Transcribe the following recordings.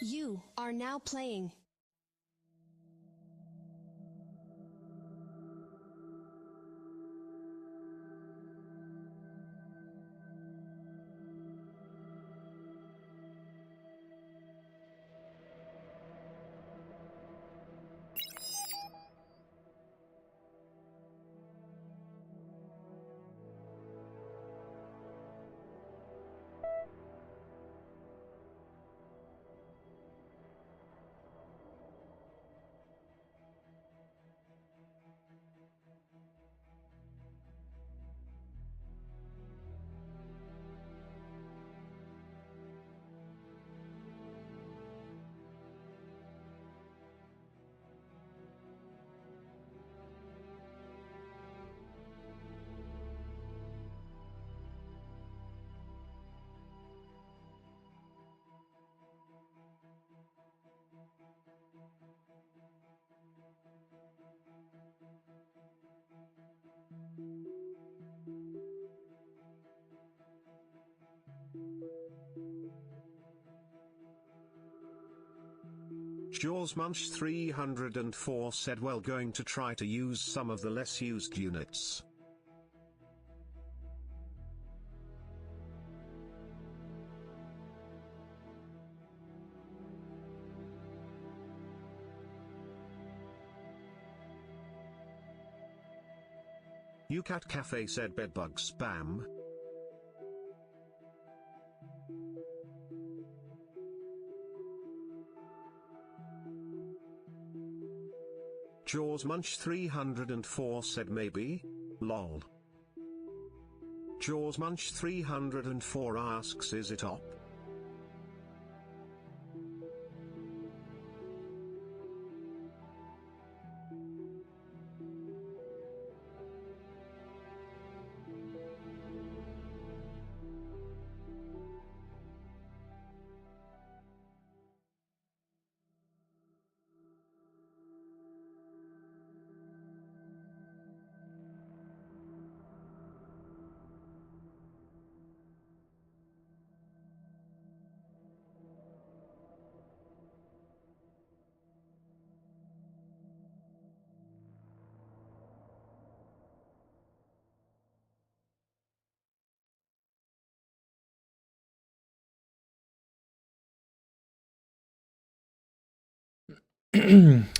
You are now playing. Jaws Munch 304 said, well, going to try to use some of the less used units. UCAT Cafe said bedbug spam. Jaws Munch 304 said maybe? Lol. Jaws Munch 304 asks, is it op?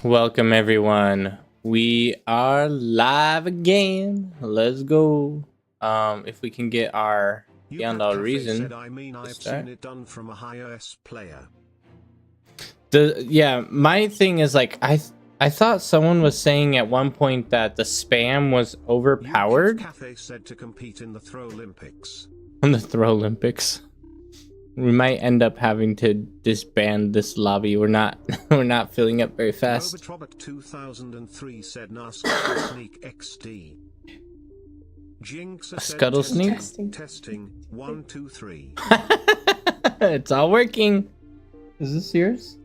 Welcome everyone. We are live again. Let's go. If we can get our Beyond All Reason. Said, I mean, I've seen it done from a iOS player. Yeah, my thing is like I thought someone was saying at one point that the spam was overpowered. Cafe said to compete in the Throw Olympics. On the Throw Olympics. We might end up having to disband this lobby. We're not filling up very fast. Robert 2003 said Nask Sneak XD. Jinx Scuttle Sneak? Testing 1 2 3. It's all working. Is this yours?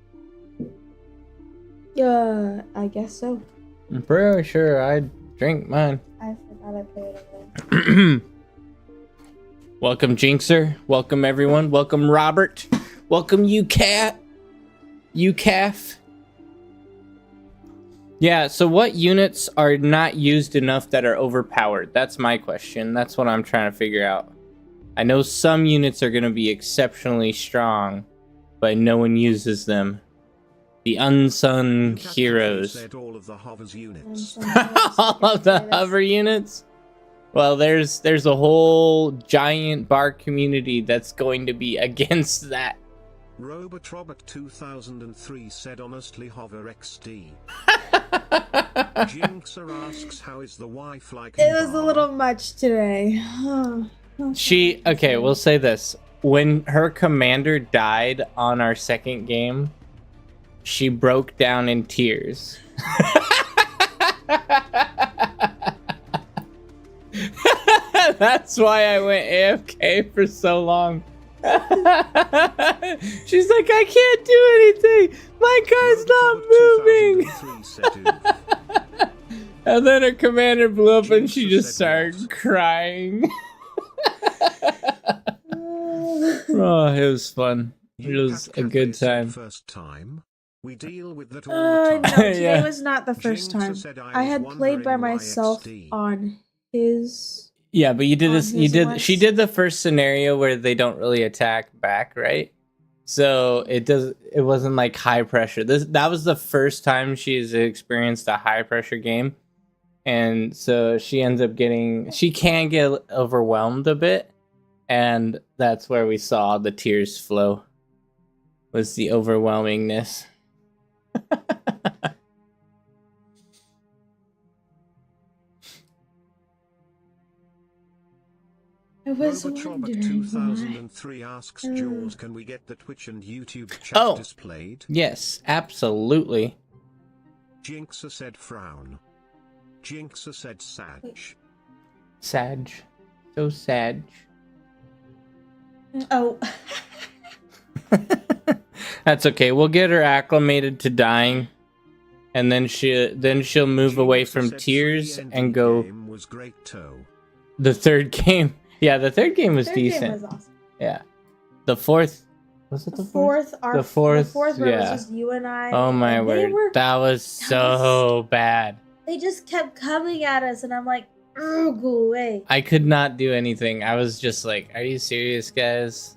Yeah, I guess so. I'm pretty sure I drink mine. I forgot I put it in there. Welcome, Jinxer. Welcome, everyone. Welcome, Robert. Welcome, UCAF. Yeah, so what units are not used enough that are overpowered? That's my question. That's what I'm trying to figure out. I know some units are going to be exceptionally strong, but no one uses them. The unsung heroes. Said all of the hovers units. All of the hover units? Well, there's a whole giant bar community that's going to be against that. Robert 2003 said honestly hover XD. Jinxer asks, how is the wife like? It was a little much today. Okay, we'll say this. When her commander died on our second game, she broke down in tears. That's why I went AFK for so long. She's like, I can't do anything. My car's not moving. And then her commander blew up and she just started crying. Oh, it was fun. It was a good time. First time. We deal with that all the No, time. today Yeah. was not the first Jinx time. said I was had played by wondering why myself XD. on his. Yeah, but you did On this. You his did. She once. did the first scenario where they don't really attack back, right? So it does. It wasn't like high pressure. That was the first time she's experienced a high pressure game, and so she ends up getting. She can get overwhelmed a bit, and that's where we saw the tears flow. Was the overwhelmingness. I was Robotrob wondering 2003 asks Jaws, can we get the Twitch and YouTube chat Oh. displayed? Yes, absolutely. Jinxa said frown. Jinxa said Sag. Sag. So Sag. why. Oh. That's okay. We'll get her acclimated to dying, and then she'll move away Jinxa from said tears free and go. game was great toe. The third game. Yeah, the third game was Third decent. game was awesome. Yeah. The fourth. Was it The the fourth? fourth, our, The fourth, the fourth where it was yeah. just you and I. Oh my and they word. were- That was so bad. They just kept coming at us, and I'm like, oh, go away. I could not do anything. I was just like, are you serious, guys?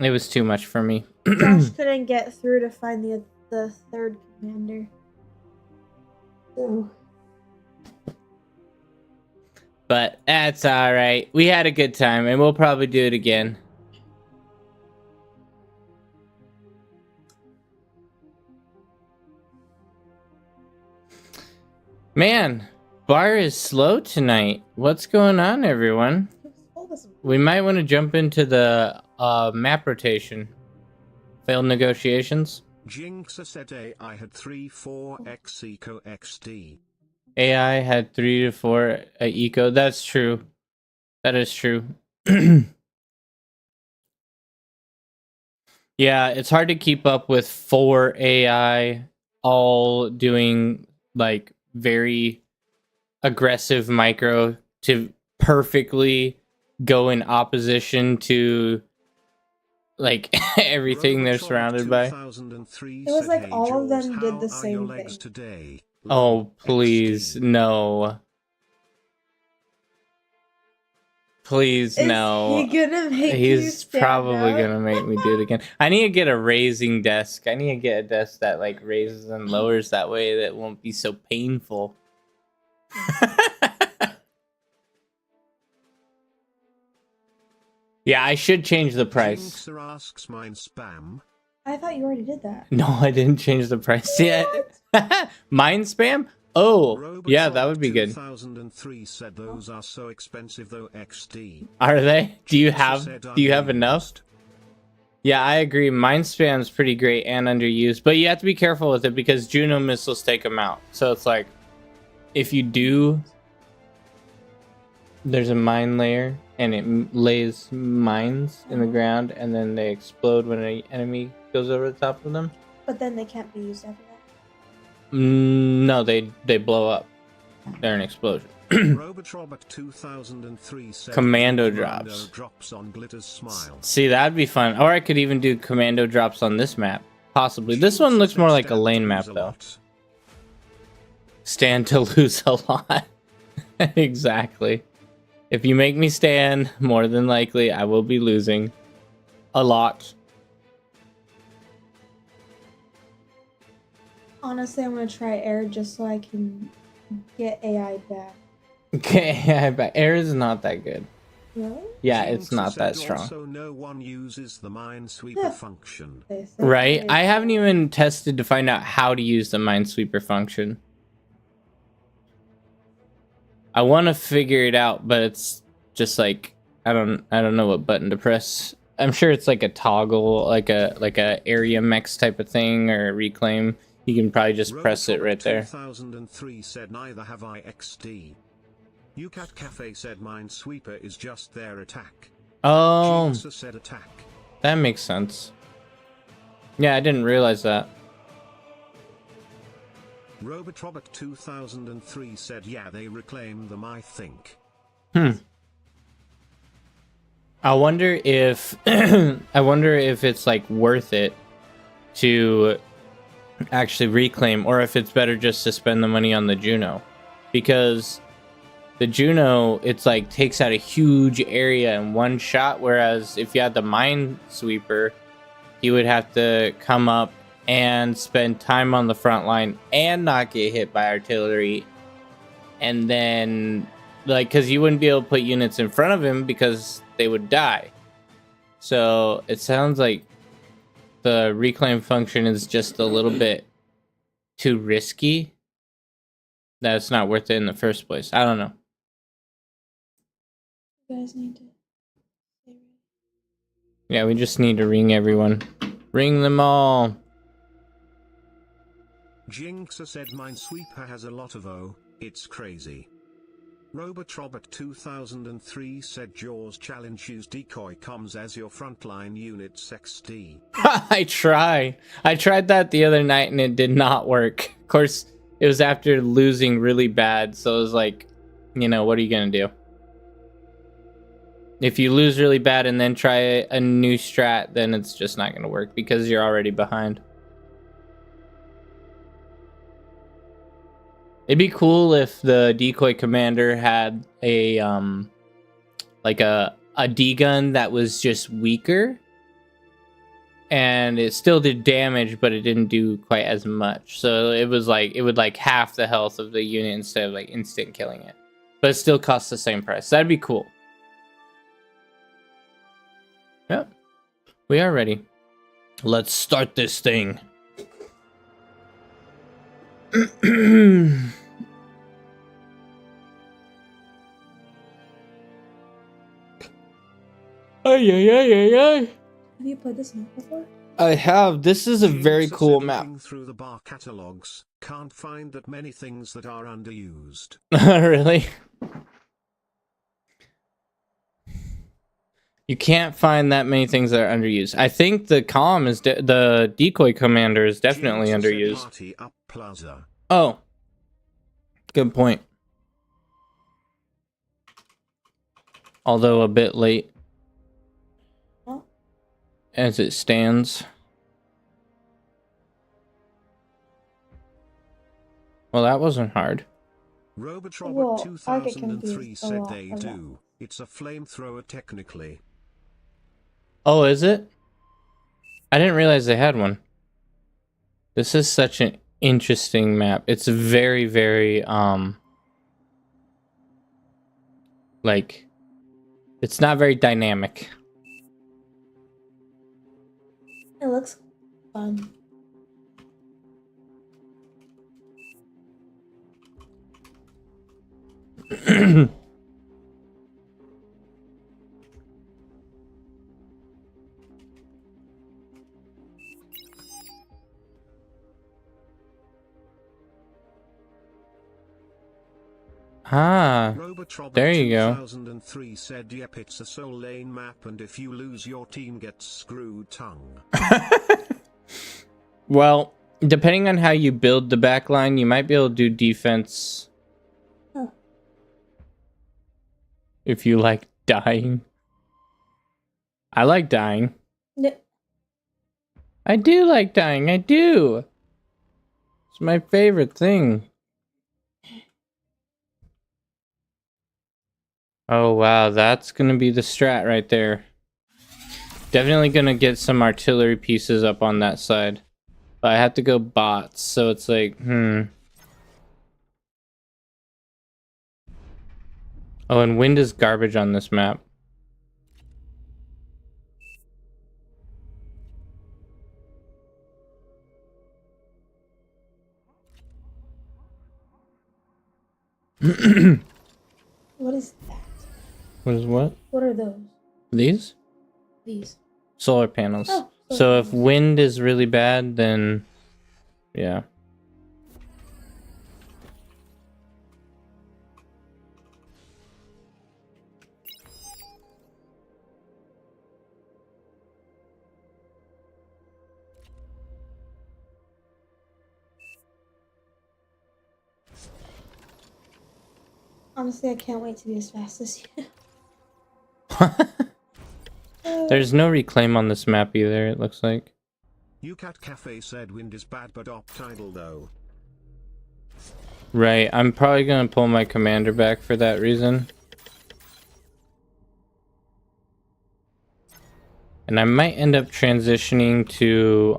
It was too much for me. Josh couldn't get through to find the third commander. So. But that's alright. We had a good time, and we'll probably do it again. Man, bar is slow tonight. What's going on, everyone? We might want to jump into the map rotation. Failed negotiations. Jinxa said I had 3-4 X Eco XD. AI had 3 to 4 eco. That's true. That is true. Yeah, it's hard to keep up with 4 AI all doing like very aggressive micro to perfectly go in opposition to like everything they're surrounded by. It was like all of them did the same thing. Today? Oh, please, no. Please, no. Is he gonna make you He's stand probably up? gonna make me do it again. I need to get a raising desk. I need to get a desk that like raises and lowers that way that won't be so painful. Yeah, I should change the price. Jinxa asks mine spam. I thought you already did that. No, I didn't change the price yet. Mind spam? Oh, yeah, that would be good. 2003 said those are so expensive though XD. Are they? Do you Jinxa have said enough? unused. Yeah, I agree. Mind spam's pretty great and underused, but you have to be careful with it because Juno missiles take them out. So it's like, if you do, there's a mine layer and it lays mines in the ground, and then they explode when an enemy goes over the top of them. But then they can't be used after that. No, they blow up. They're an explosion. Robotrob at 2003 said Commando drops on Glitter's smile. See, that'd be fun. Or I could even do commando drops on this map. Possibly. This one looks more like a lane map, though. Stand to lose a lot. Exactly. If you make me stand, more than likely, I will be losing a lot. Honestly, I'm gonna try air just so I can get AI back. Okay, but air is not that good. Really? Yeah, it's not that strong. Also, no one uses the Minesweeper function. They say Right? it I is. haven't even tested to find out how to use the Minesweeper function. I want to figure it out, but it's just like I don't know what button to press. I'm sure it's like a toggle, like a area mech type of thing or reclaim. You can probably just press it right there. 2003 said neither have I XD. UCAT Cafe said Minesweeper is just their attack. Oh, Jinxa said attack. that makes sense. Yeah, I didn't realize that. Robotrobic 2003 said yeah they reclaim them I think. I wonder if I wonder if it's like worth it to actually reclaim, or if it's better just to spend the money on the Juno, because the Juno, it's like takes out a huge area in one shot, whereas if you had the Minesweeper, you would have to come up and spend time on the front line and not get hit by artillery, and then like, because you wouldn't be able to put units in front of him because they would die. So it sounds like the reclaim function is just a little bit too risky, that it's not worth it in the first place. I don't know. You guys need to. Yeah, we just need to ring everyone. Ring them all. Jinxa said Minesweeper has a lot of it's crazy. Robotrobot 2003 said Jaws challenge use decoy comms as your frontline units XD. I tried that the other night and it did not work. Of course, it was after losing really bad, so it was like, you know, what are you gonna do? If you lose really bad and then try a new strat, then it's just not gonna work because you're already behind. It'd be cool if the decoy commander had a like a D-gun that was just weaker, and it still did damage, but it didn't do quite as much. So it was like, it would like half the health of the unit instead of like instant killing it, but it still costs the same price. That'd be cool. Yep, we are ready. Let's start this thing. Ay, ay, ay, ay, ay. Have you played this map before? I have. This is a very Jinxa cool said map. looking through the bar catalogs, can't find that many things that are underused. Really? You can't find that many things that are underused. I think the comm is the decoy commander is definitely Jinxa said underused. party up plaza. Oh, good point. Although a bit late, Huh? as it stands. Well, that wasn't hard. Robotrobot Well, I get 2003 confused a said lot they about do. It's a flamethrower technically. Oh, is it? I didn't realize they had one. This is such an interesting map. It's very, very, like, it's not very dynamic. It looks fun. Ah, Robotrobot there you go. 2003 said yep, it's a soul lane map and if you lose your team gets screwed tongue. Well, depending on how you build the backline, you might be able to do defense. Huh. If you like dying. I like dying. No, I do like dying. I do. It's my favorite thing. Oh, wow. That's going to be the strat right there. Definitely going to get some artillery pieces up on that side. But I have to go bots, so it's like, Oh, and wind is garbage on this map. what is that? What is what? What are those? These? These. Solar panels. Oh, So solar if panels. wind is really bad, then yeah. Honestly, I can't wait to be as fast as you. There's no reclaim on this map either, it looks like. UCAT Cafe said wind is bad but op tidal though. Right, I'm probably gonna pull my commander back for that reason. And I might end up transitioning to,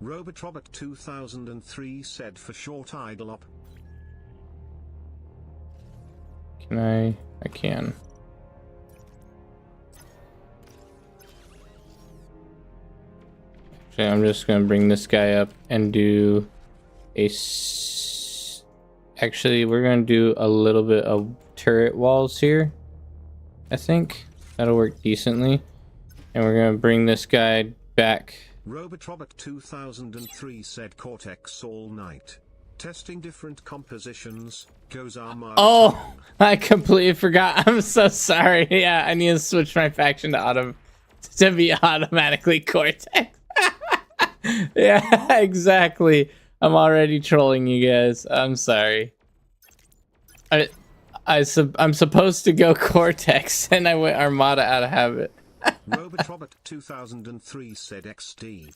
Robotrobot 2003 said for short idle op. Can I? I can. Actually, I'm just gonna bring this guy up and do a... Actually, we're gonna do a little bit of turret walls here. I think that'll work decently. And we're gonna bring this guy back. Robotrobot 2003 said Cortex all night. Testing different compositions, goes Armada. Oh, I completely forgot. I'm so sorry. Yeah, I need to switch my faction to be automatically Cortex. Yeah, exactly. I'm already trolling you guys. I'm sorry. I'm supposed to go Cortex, and I went Armada out of habit. Robotrobot 2003 said XD.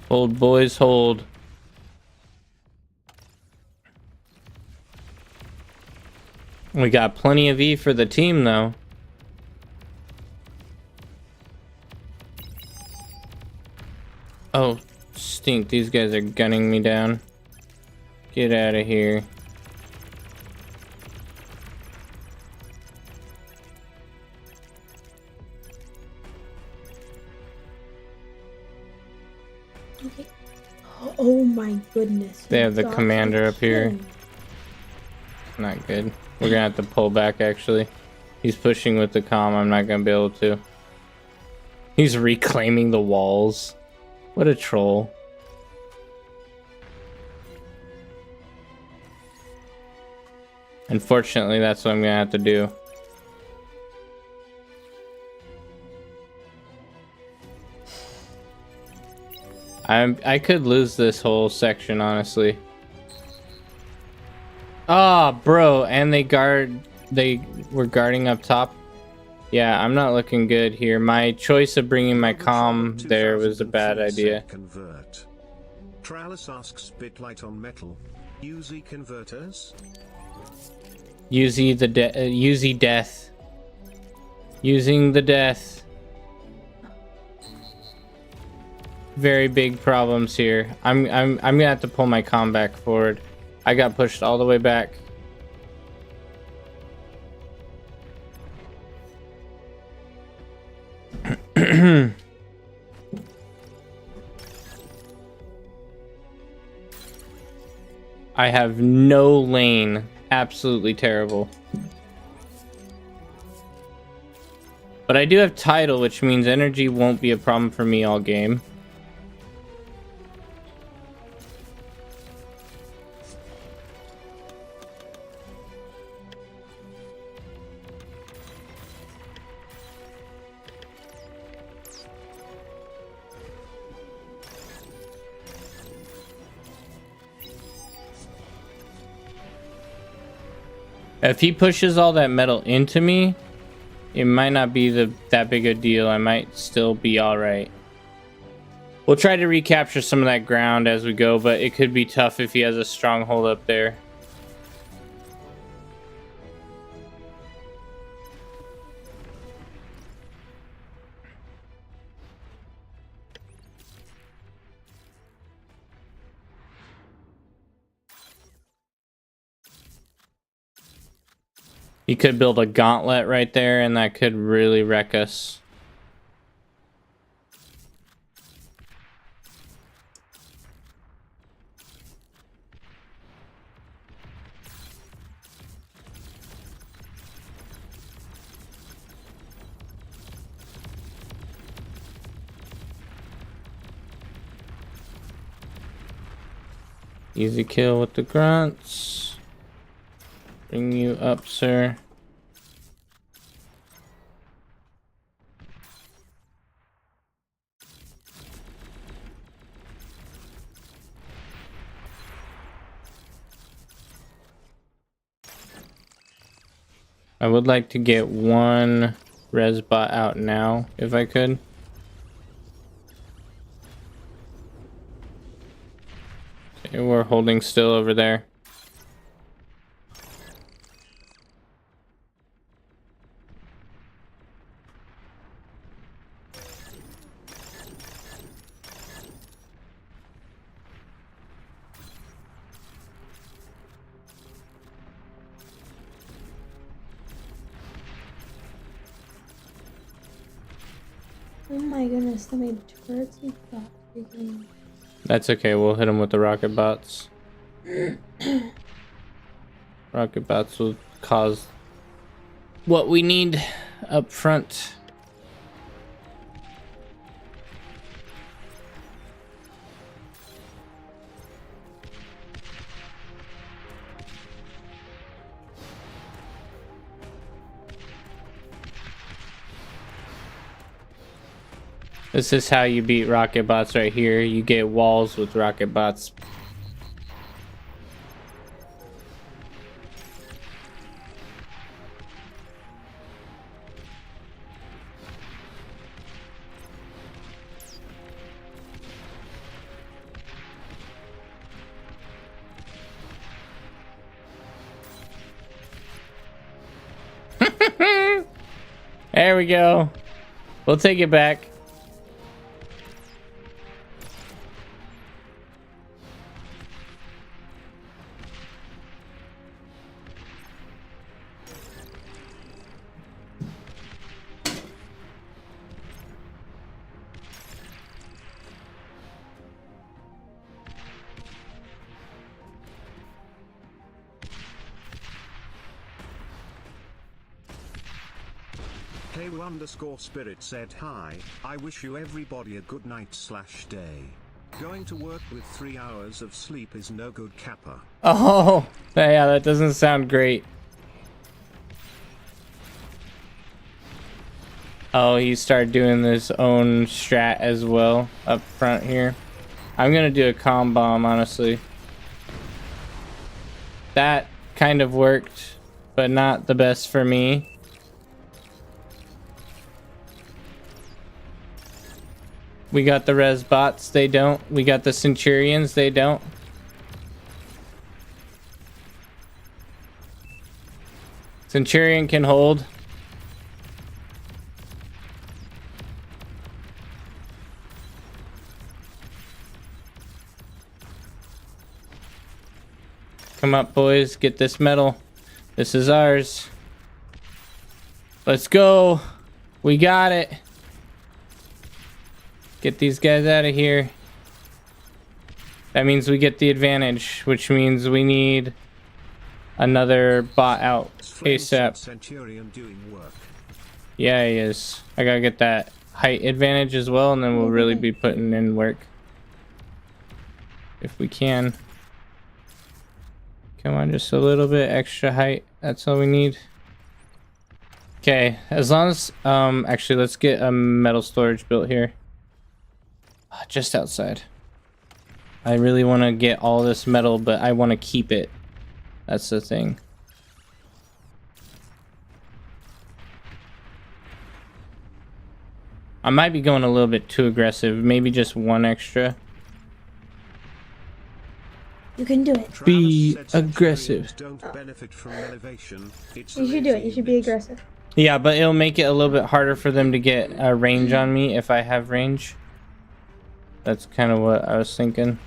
Hold, boys, hold. We got plenty of E for the team, though. Oh, stink. These guys are gunning me down. Get out of here. Okay. Oh my goodness. They have the Dogs commander are up here. killing. Not good. We're gonna have to pull back, actually. He's pushing with the comm. I'm not gonna be able to. He's reclaiming the walls. What a troll. Unfortunately, that's what I'm gonna have to do. I could lose this whole section, honestly. Ah, oh, bro, and they were guarding up top. Yeah, I'm not looking good here. My choice of bringing my comm there was a bad idea. Convert. Tralis asks bitlight on metal. UZ converters? UZ death. Using the death. Very big problems here. I'm gonna have to pull my comm back forward. I got pushed all the way back. I have no lane. Absolutely terrible. But I do have tidal, which means energy won't be a problem for me all game. If he pushes all that metal into me, it might not be that big a deal. I might still be alright. We'll try to recapture some of that ground as we go, but it could be tough if he has a stronghold up there. He could build a gauntlet right there, and that could really wreck us. Easy kill with the grunts. Bring you up, sir. I would like to get one res bot out now, if I could. Okay, we're holding still over there. Oh my goodness, how many turrets we got freaking. That's okay, we'll hit them with the rocket bots. Rocket bots will cause what we need up front. This is how you beat rocket bots right here. You get walls with rocket bots. There we go. We'll take it back. K_Spirit said hi, I wish you everybody a good night/day. Going to work with 3 hours of sleep is no good, Kappa. Oh, yeah, that doesn't sound great. Oh, he started doing his own strat as well up front here. I'm gonna do a comm bomb, honestly. That kind of worked, but not the best for me. We got the res bots, they don't. We got the centurions, they don't. Centurion can hold. Come up, boys, get this medal. This is ours. Let's go. We got it. Get these guys out of here. That means we get the advantage, which means we need another bot out ASAP. Centurion doing work. Yeah, he is. I gotta get that height advantage as well, and then we'll really be putting in work. If we can. Come on, just a little bit extra height. That's all we need. Okay, as long as actually let's get a metal storage built here. Just outside. I really want to get all this metal, but I want to keep it. That's the thing. I might be going a little bit too aggressive. Maybe just one extra. You can do it. Be aggressive. Don't benefit from elevation. It's You should do it. You should be aggressive. Yeah, but it'll make it a little bit harder for them to get a range on me if I have range. That's kind of what I was thinking.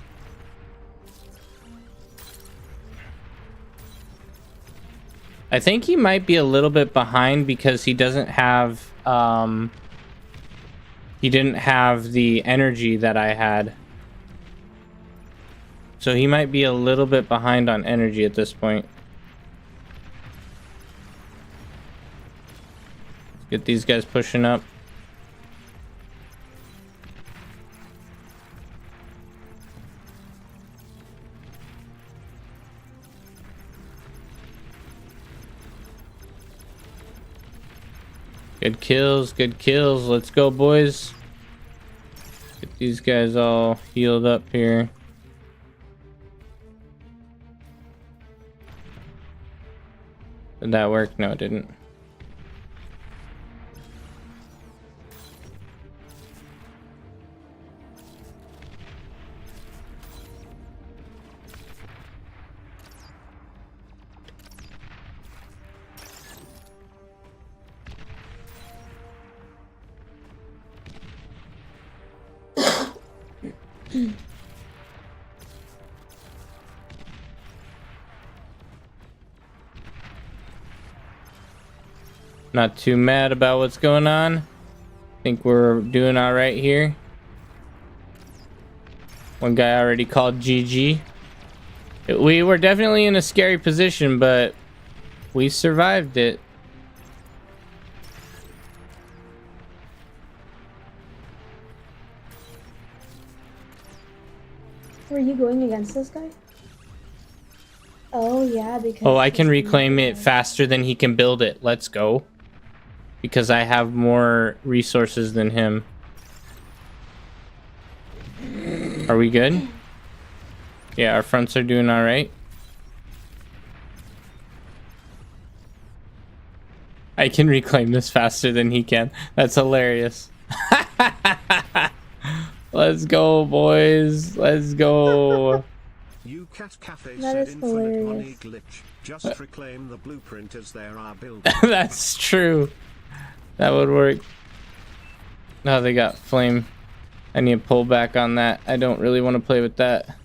I think he might be a little bit behind because he doesn't have he didn't have the energy that I had. So he might be a little bit behind on energy at this point. Let's get these guys pushing up. Good kills, good kills. Let's go, boys. Get these guys all healed up here. Did that work? No, it didn't. Not too mad about what's going on. Think we're doing all right here. One guy already called GG. We were definitely in a scary position, but we survived it. Were you going against this guy? Oh yeah, because Oh, I can reclaim it faster than he can build it. Let's go. Because I have more resources than him. Are we good? Yeah, our fronts are doing all right. I can reclaim this faster than he can. That's hilarious. Let's go, boys. Let's go. You Cat Cafe That said is infinite money hilarious. glitch. Just reclaim the blueprint as there are buildings. That's true. That would work. No, they got flame. I need to pull back on that. I don't really want to play with that.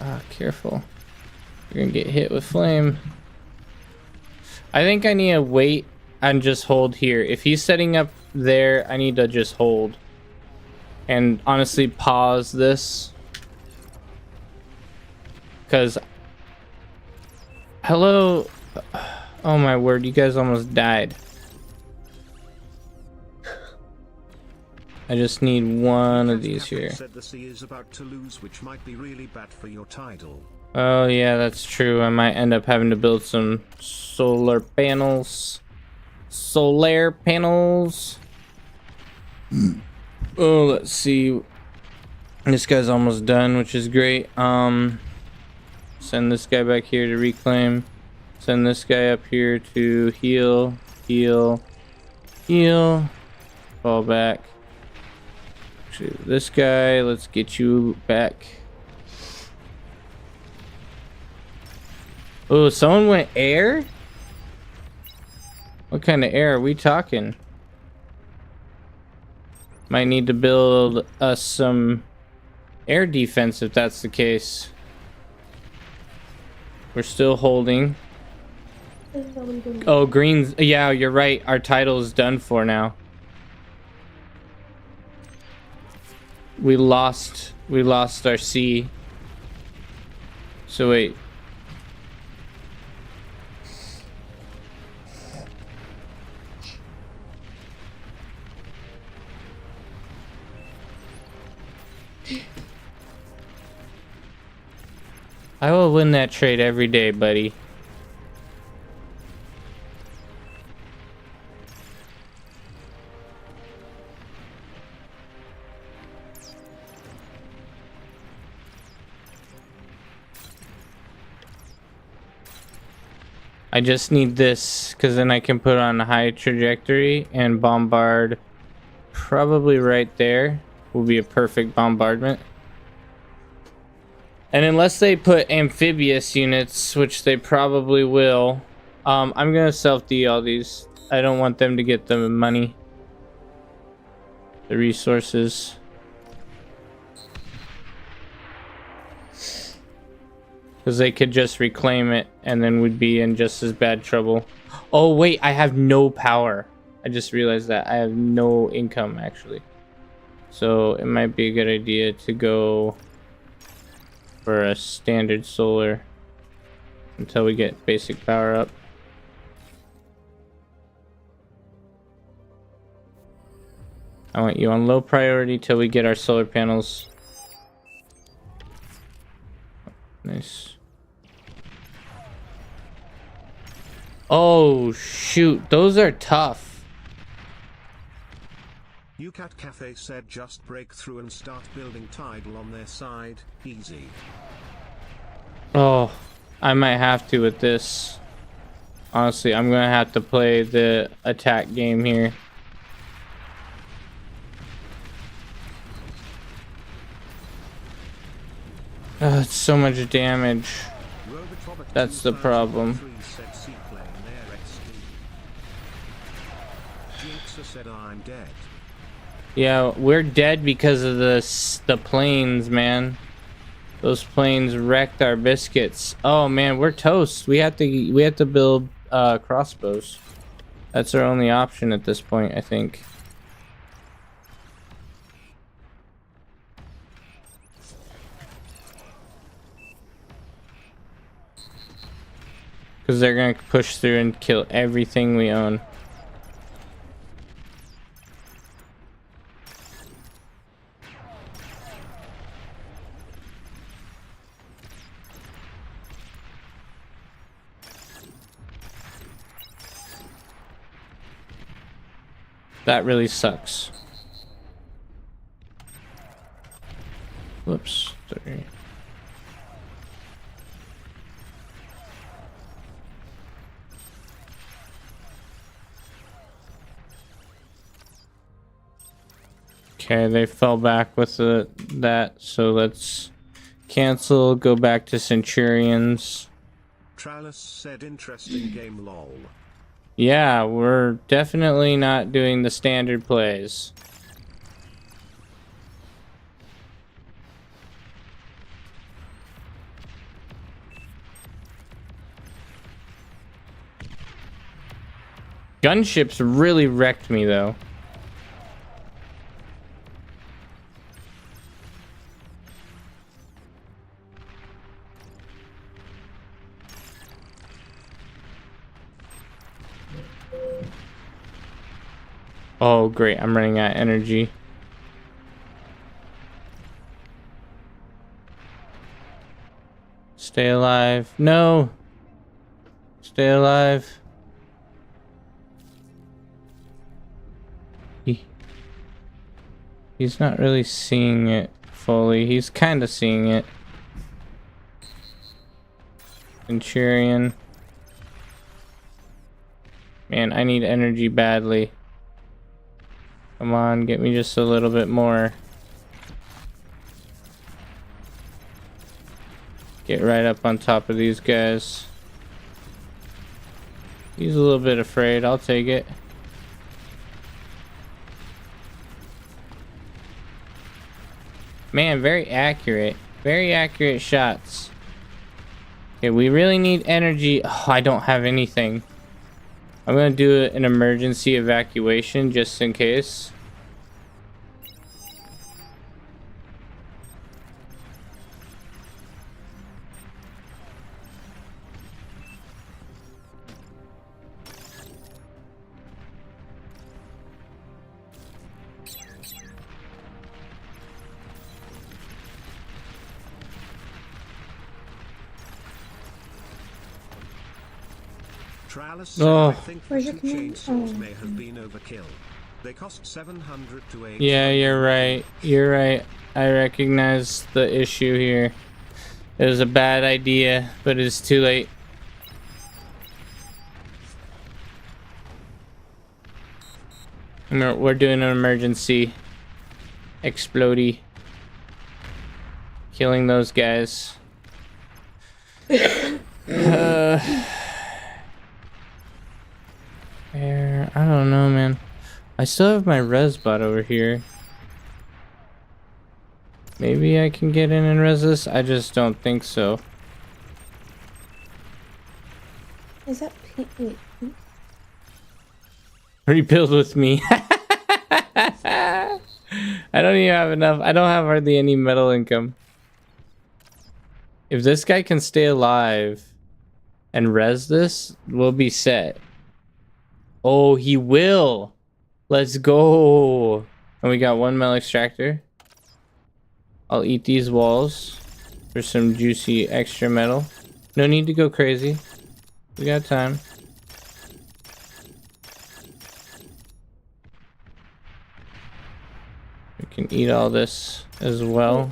Ah, careful. You're gonna get hit with flame. I think I need to wait and just hold here. If he's setting up there, I need to just hold. And honestly, pause this. Because... Hello... Oh my word, you guys almost died. I just need one of these here. Said the sea is about to lose, which might be really bad for your title. Oh yeah, that's true. I might end up having to build some solar panels. Solar panels. Oh, let's see. This guy's almost done, which is great. Send this guy back here to reclaim. Send this guy up here to heal, heal, heal. Fall back. Actually, this guy, let's get you back. Oh, someone went air? What kind of air are we talking? Might need to build us some air defense if that's the case. We're still holding. Oh, green's... Yeah, you're right. Our title is done for now. We lost our C. So wait. I will win that trade every day, buddy. I just need this because then I can put on a high trajectory and bombard. Probably right there will be a perfect bombardment. And unless they put amphibious units, which they probably will, I'm gonna self-D all these. I don't want them to get the money, the resources. Because they could just reclaim it and then we'd be in just as bad trouble. Oh wait, I have no power. I just realized that. I have no income actually. So it might be a good idea to go for a standard solar until we get basic power up. I want you on low priority till we get our solar panels. Nice. Oh shoot, those are tough. UCAT Cafe said just break through and start building tidal on their side. Easy. Oh, I might have to with this. Honestly, I'm gonna have to play the attack game here. Oh, it's so much damage. That's the problem. Jinxa said I'm dead. Yeah, we're dead because of the planes, man. Those planes wrecked our biscuits. Oh man, we're toast. We have to build crossbows. That's our only option at this point, I think. Because they're gonna push through and kill everything we own. That really sucks. Whoops. Sorry. Okay, they fell back with that, so let's cancel, go back to Centurions. Trallis said interesting game lol. Yeah, we're definitely not doing the standard plays. Gunships really wrecked me though. Oh, great. I'm running out of energy. Stay alive. No. Stay alive. He's not really seeing it fully. He's kind of seeing it. Centurion. Man, I need energy badly. Come on, get me just a little bit more. Get right up on top of these guys. He's a little bit afraid. I'll take it. Man, very accurate. Very accurate shots. Okay, we really need energy. Oh, I don't have anything. I'm gonna do an emergency evacuation just in case. Trallis said, Oh. I think Where's the your two command? chainsaws Oh. may have been overkill. They cost 700 to 800. Yeah, you're right. You're right. I recognize the issue here. It was a bad idea, but it's too late. We're doing an emergency explodey. Killing those guys. I don't know, man. I still have my res bot over here. Maybe I can get in and res this? I just don't think so. Is that pink? Wait, pink? Rebuild with me. I don't even have enough. I don't have hardly any metal income. If this guy can stay alive and res this, we'll be set. Oh, he will. Let's go. And we got one metal extractor. I'll eat these walls for some juicy extra metal. No need to go crazy. We got time. We can eat all this as well.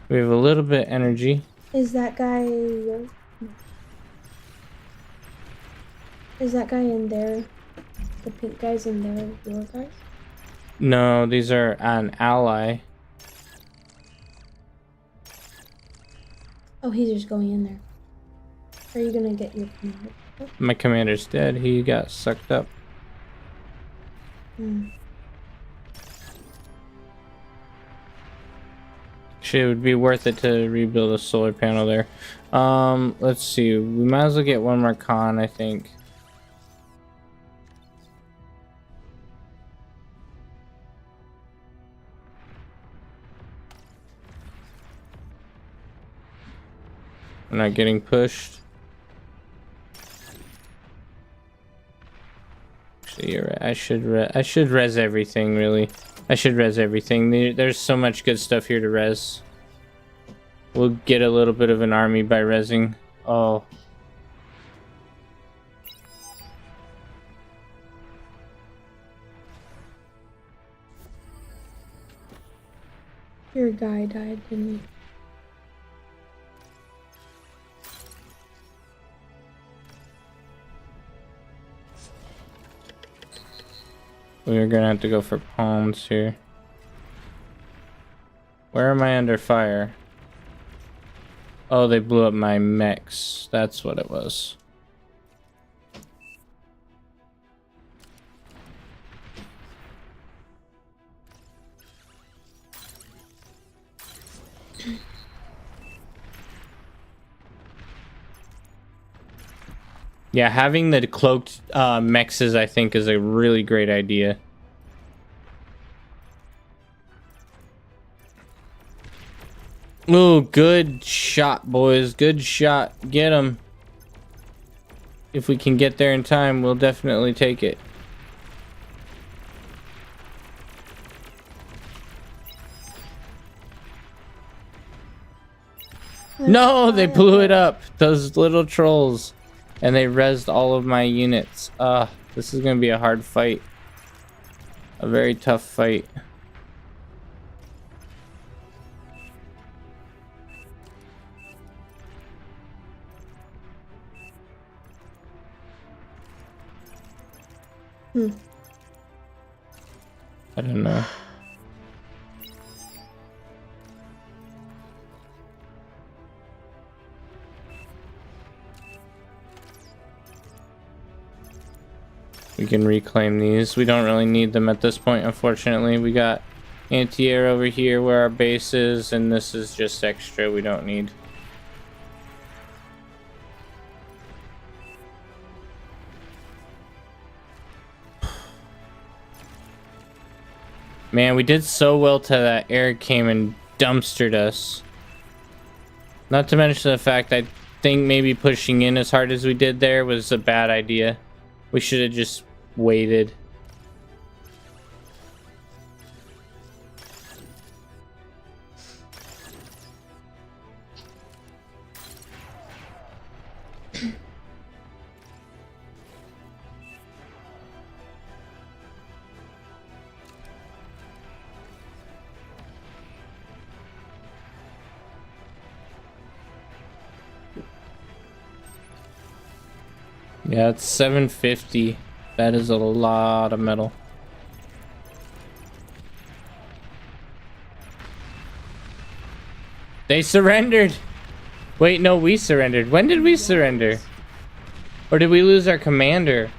We have a little bit energy. Is that guy? Is that guy in there? The pink guy's in there. Your guys? No, these are an ally. Oh, he's just going in there. Are you gonna get your commander? My commander's dead. He got sucked up. Hmm. Actually, it would be worth it to rebuild a solar panel there. Let's see. We might as well get one more con, I think. We're not getting pushed. Actually, you're right. I should res everything, really. I should res everything. There's so much good stuff here to res. We'll get a little bit of an army by resing. Oh. Your guy died, didn't he? We're gonna have to go for palms here. Where am I under fire? Oh, they blew up my mechs. That's what it was. Yeah, having the cloaked mechs I think is a really great idea. Ooh, good shot, boys. Good shot. Get them. If we can get there in time, we'll definitely take it. No, they blew it up. Those little trolls. And they rezzed all of my units. This is gonna be a hard fight. A very tough fight. I don't know. We can reclaim these. We don't really need them at this point, unfortunately. We got anti-air over here where our base is, and this is just extra we don't need. Man, we did so well till that air came and dumpstered us. Not to mention the fact I think maybe pushing in as hard as we did there was a bad idea. We should have just waited. Yeah, it's 750. That is a lot of metal. They surrendered. Wait, no, we surrendered. When did we surrender? Or did we lose our commander?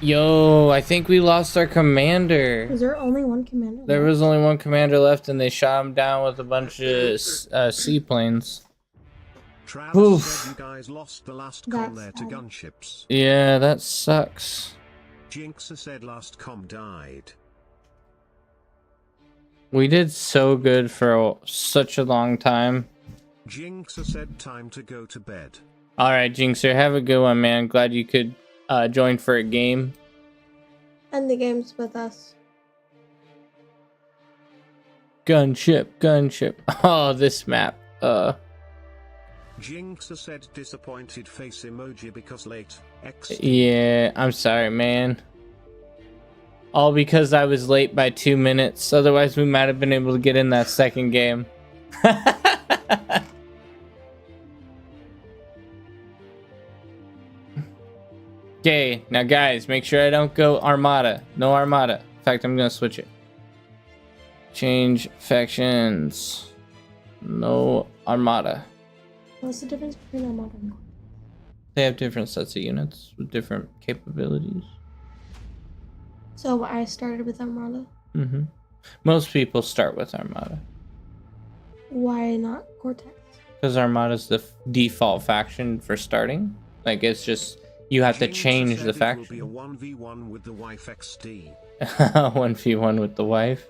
Yo, I think we lost our commander. Is there only one commander? There was only one commander left, and they shot him down with a bunch of seaplanes. Travis said you guys lost the last com there to gunships. Yeah, that sucks. Jinxa said last com died. We did so good for such a long time. Jinxa said time to go to bed. Alright, Jinxer, have a good one, man. Glad you could join for a game. And the game's with us. Gunship, gunship. Oh, this map. Jinxa said disappointed face emoji because late. X. Yeah, I'm sorry, man. All because I was late by 2 minutes. Otherwise, we might have been able to get in that second game. Okay, now guys, make sure I don't go Armada. No Armada. In fact, I'm gonna switch it. Change factions. No Armada. What's the difference between Armada and Cortex? They have different sets of units with different capabilities. So I started with Armada. Most people start with Armada. Why not Cortex? Because Armada's the default faction for starting. Like, it's just, you have to James change said the it faction. will be a 1v1 with the wife XD. 1v1 with the wife.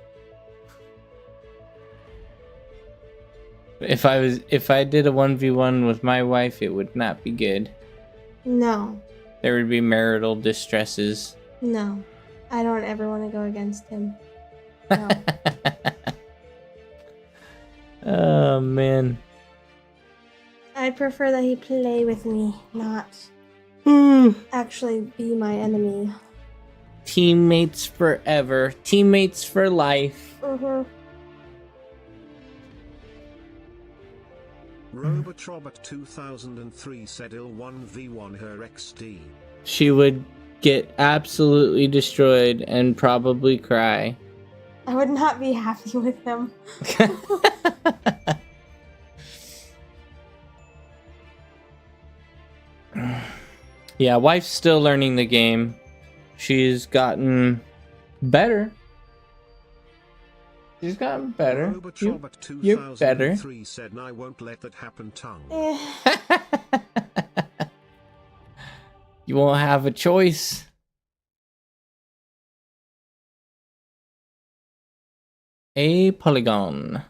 If I did a 1v1 with my wife, it would not be good. No. There would be marital distresses. No. I don't ever want to go against him. No. Oh, man. I'd prefer that he play with me, not actually be my enemy. Teammates forever. Teammates for life. Robotrobot 2003 said he'll 1v1 her XD. She would get absolutely destroyed and probably cry. I would not be happy with him. Yeah, wife's still learning the game. She's gotten better. She's gotten better. Robotrobot You're better. 2003 said I won't let that happen tongue. You won't have a choice. A polygon.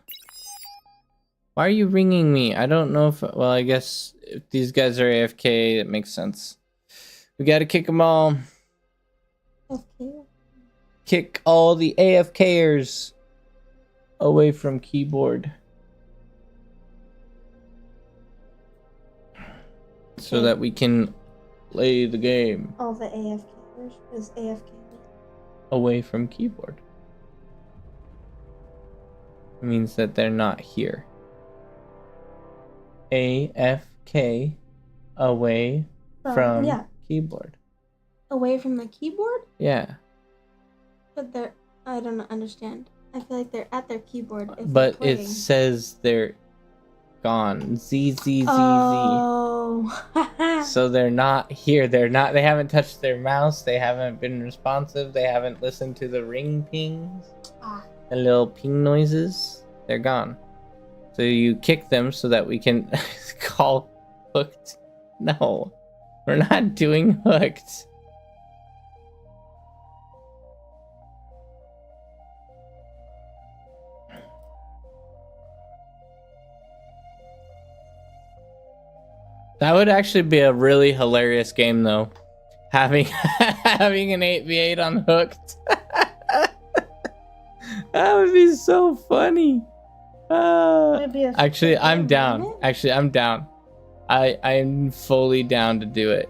Why are you ringing me? I don't know if... Well, I guess if these guys are AFK, it makes sense. We gotta kick them all. Okay. Kick all the AFKers away from keyboard. So that we can play the game. All the AFKers is AFK. Away from keyboard. It means that they're not here. AFK away from keyboard. Away from the keyboard? Yeah. But they're... I don't understand. I feel like they're at their keyboard if But they're it playing. says they're gone. Z. Oh. So they're not here. They haven't touched their mouse. They haven't been responsive. They haven't listened to the ring pings. The little ping noises. They're gone. So you kick them so that we can call hooked. No, we're not doing hooked. That would actually be a really hilarious game, though. Having an 8v8 on hooked. That would be so funny. Actually, I'm down. Actually, I'm down. I'm fully down to do it.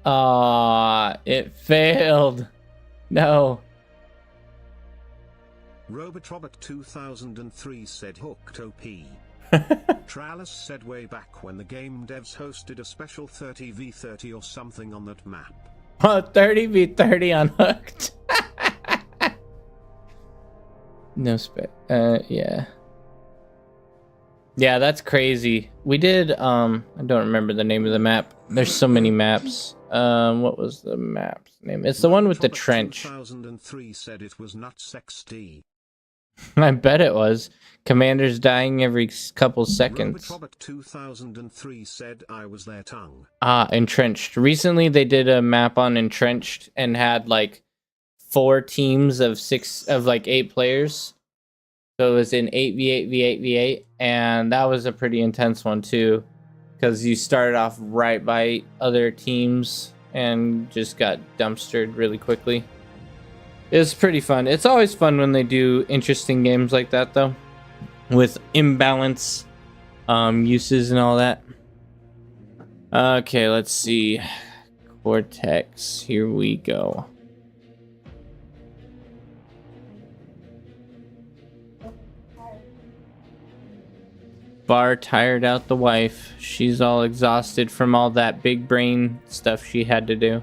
Ah, it failed. No. Robotrobot 2003 said hooked OP. Tralis said way back when the game devs hosted a special 30v30 or something on that map. Oh, 30v30 on hooked. No spec. Yeah. Yeah, that's crazy. We did, I don't remember the name of the map. There's so many maps. What was the map's name? It's the one with the trench. 2003 said it was not XD. I bet it was. Commanders dying every couple seconds. Robotrobot 2003 said I was their tongue. Ah, Entrenched. Recently they did a map on Entrenched and had like 4 teams of 8 players. So it was in 8v8 v8 v8, and that was a pretty intense one too, because you started off right by other teams and just got dumpstered really quickly. It was pretty fun. It's always fun when they do interesting games like that, though, with imbalance uses and all that. Okay, let's see. Cortex. Here we go. Bar tired out the wife. She's all exhausted from all that big brain stuff she had to do.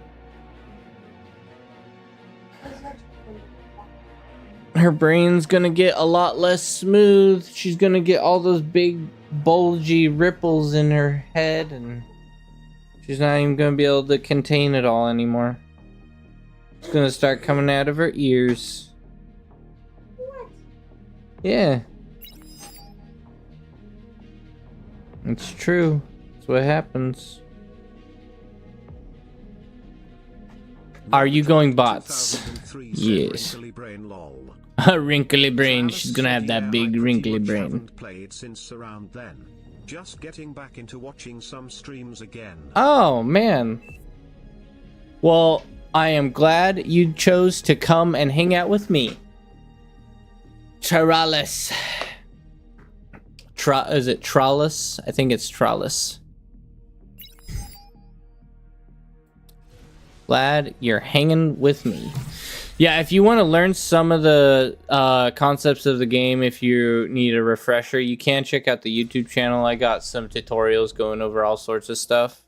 Her brain's gonna get a lot less smooth. She's gonna get all those big bulgy ripples in her head, and She's not even gonna be able to contain it all anymore. It's gonna start coming out of her ears. What? Yeah. It's true. That's what happens. Are you going bots? Yes. A wrinkly brain. She's gonna have that big wrinkly brain. Played since around then. Just getting back into watching some streams again. Oh man. Well, I am glad you chose to come and hang out with me. Taralis. Is it Trollis? I think it's Trollis. Glad you're hanging with me. Yeah, if you want to learn some of the concepts of the game, if you need a refresher, you can check out the YouTube channel. I got some tutorials going over all sorts of stuff.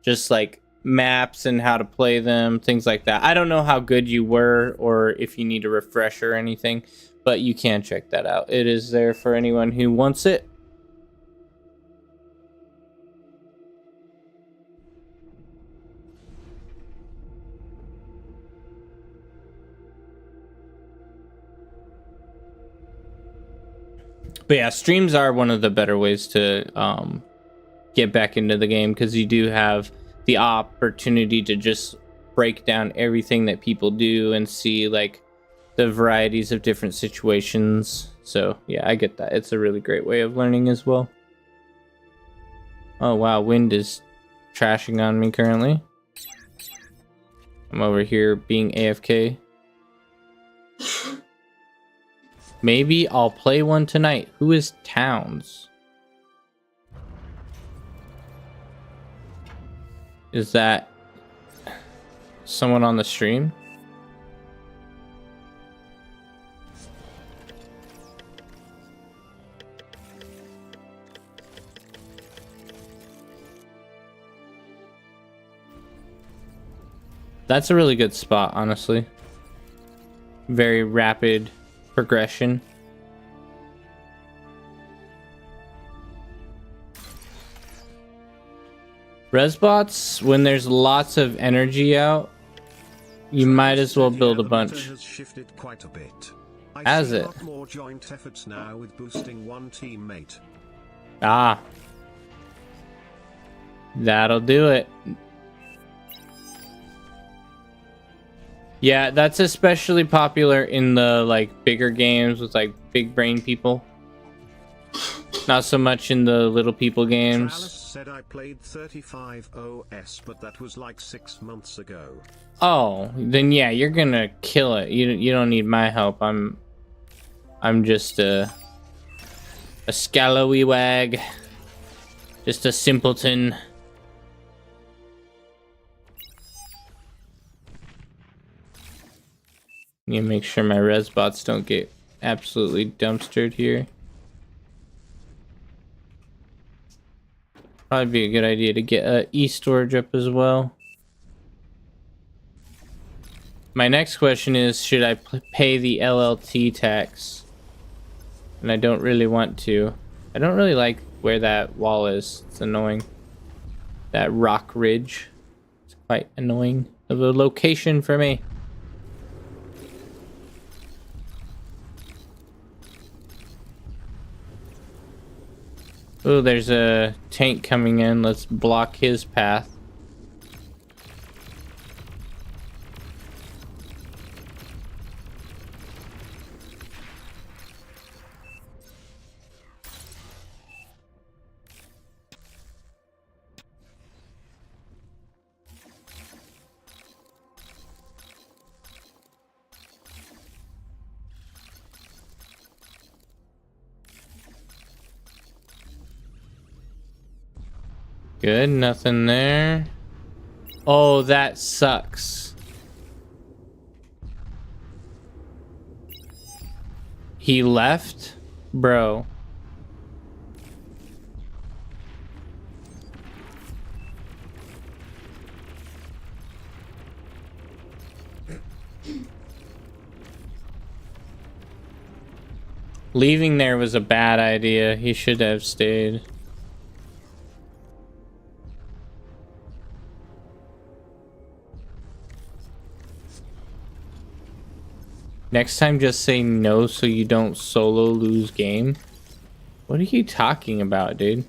Just like maps and how to play them, things like that. I don't know how good you were or if you need a refresher or anything, but you can check that out. It is there for anyone who wants it. But yeah, streams are one of the better ways to get back into the game, because you do have the opportunity to just break down everything that people do and see like the varieties of different situations. So yeah, I get that. It's a really great way of learning as well. Oh wow, wind is trashing on me currently. I'm over here being AFK. Maybe I'll play one tonight. Who is Towns? Is that someone on the stream? That's a really good spot, honestly. Very rapid progression. Resbots, when there's lots of energy out, you might as well build a bunch. Has shifted quite a bit. Has it? A lot more joint efforts now with boosting one teammate. Ah. That'll do it. Yeah, that's especially popular in the like bigger games with like big brain people. Not so much in the little people games. Tralis said I played 35 OS, but that was like 6 months ago. Oh, then yeah, you're gonna kill it. You don't need my help. I'm just a scallowy wag. Just a simpleton. You make sure my res bots don't get absolutely dumpstered here. Probably be a good idea to get a e-storage up as well. My next question is, should I pay the LLT tax? And I don't really want to. I don't really like where that wall is. It's annoying. That rock ridge. It's quite annoying of a location for me. Oh, there's a tank coming in. Let's block his path. Good, nothing there. Oh, that sucks. He left? Bro. Leaving there was a bad idea. He should have stayed. Next time, just say no so you don't solo lose game. What are you talking about, dude?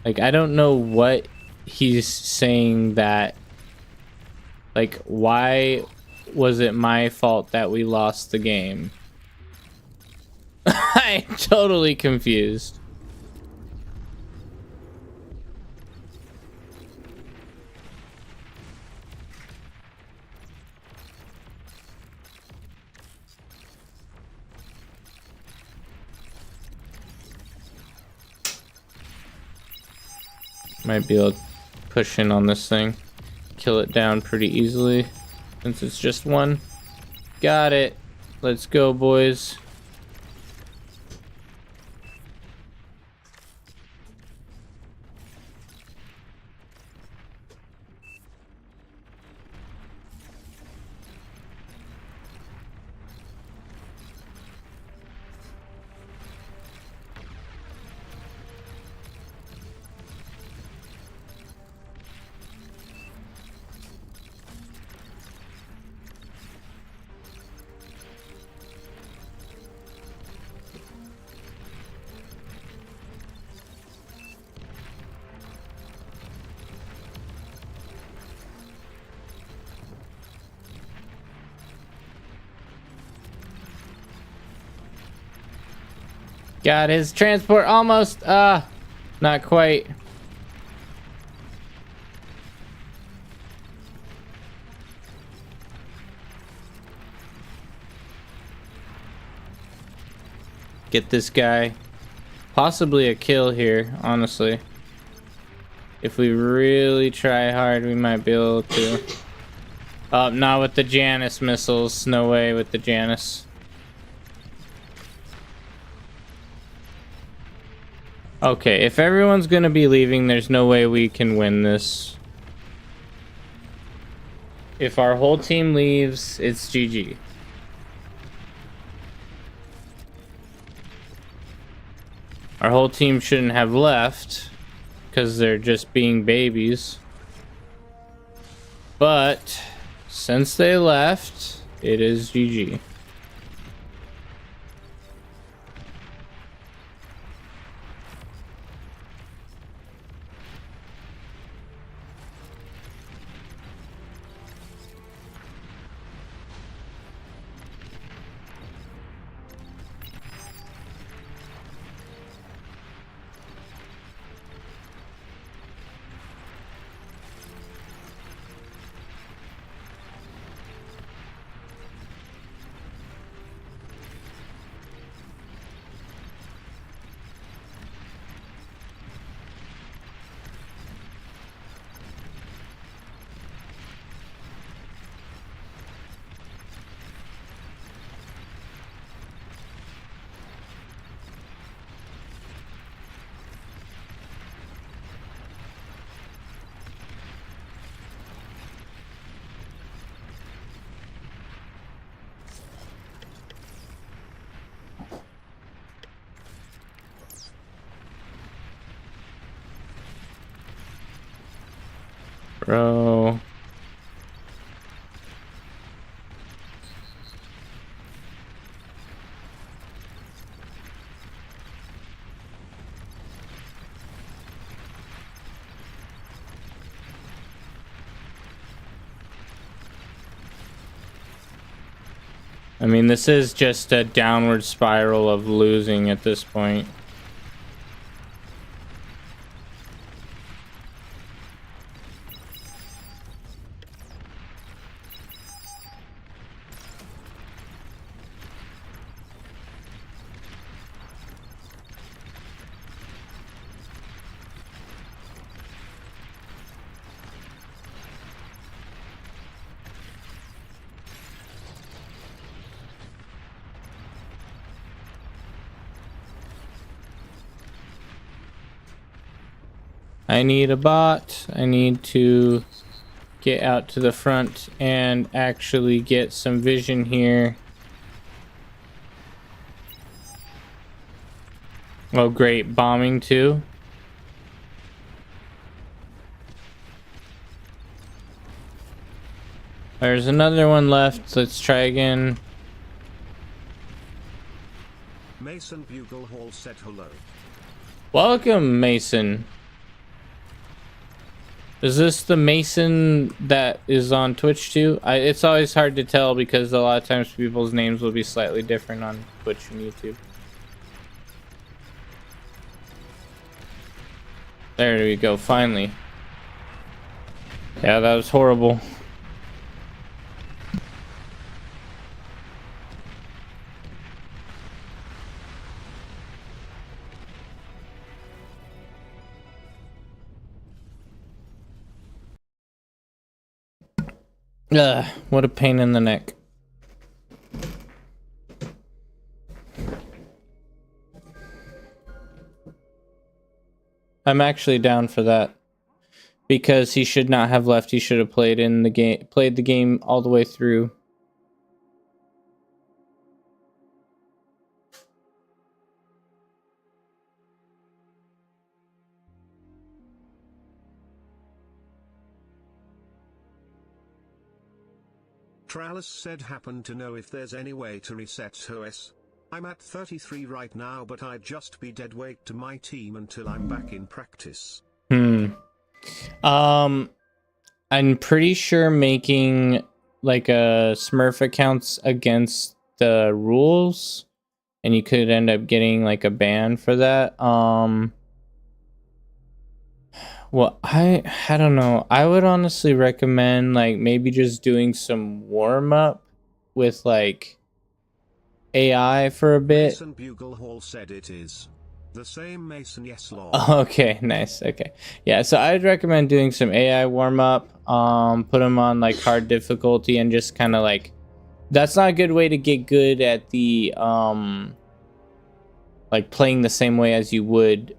Like, I don't know what he's saying that... Like, why was it my fault that we lost the game? I'm totally confused. Might be able to push in on this thing. Kill it down pretty easily. Since it's just one. Got it. Let's go, boys. Got his transport almost. Not quite. Get this guy. Possibly a kill here, honestly. If we really try hard, we might be able to. Not with the Janus missiles. No way with the Janus. Okay, if everyone's gonna be leaving, there's no way we can win this. If our whole team leaves, it's GG. Our whole team shouldn't have left, because they're just being babies. But, since they left, it is GG. Bro. I mean, this is just a downward spiral of losing at this point. I need a bot. I need to get out to the front and actually get some vision here. Oh, great. Bombing too. There's another one left. Let's try again. Mason Bugle Hall said hello. Welcome, Mason. Is this the Mason that is on Twitch too? It's always hard to tell because a lot of times people's names will be slightly different on Twitch and YouTube. There we go, finally. Yeah, that was horrible. Ugh, what a pain in the neck. I'm actually down for that. Because he should not have left. He should have played the game all the way through. Tralis said happen to know if there's any way to reset OS. I'm at 33 right now, but I'd just be dead weight to my team until I'm back in practice. I'm pretty sure making like a Smurf accounts against the rules, and you could end up getting like a ban for that. Well, I don't know. I would honestly recommend like maybe just doing some warm up with like AI for a bit. Mason Bugle Hall said it is the same Mason, yes, lol. Okay, nice. Okay, yeah. So I'd recommend doing some AI warm up. Put them on like hard difficulty and just kind of like. That's not a good way to get good at the like playing the same way as you would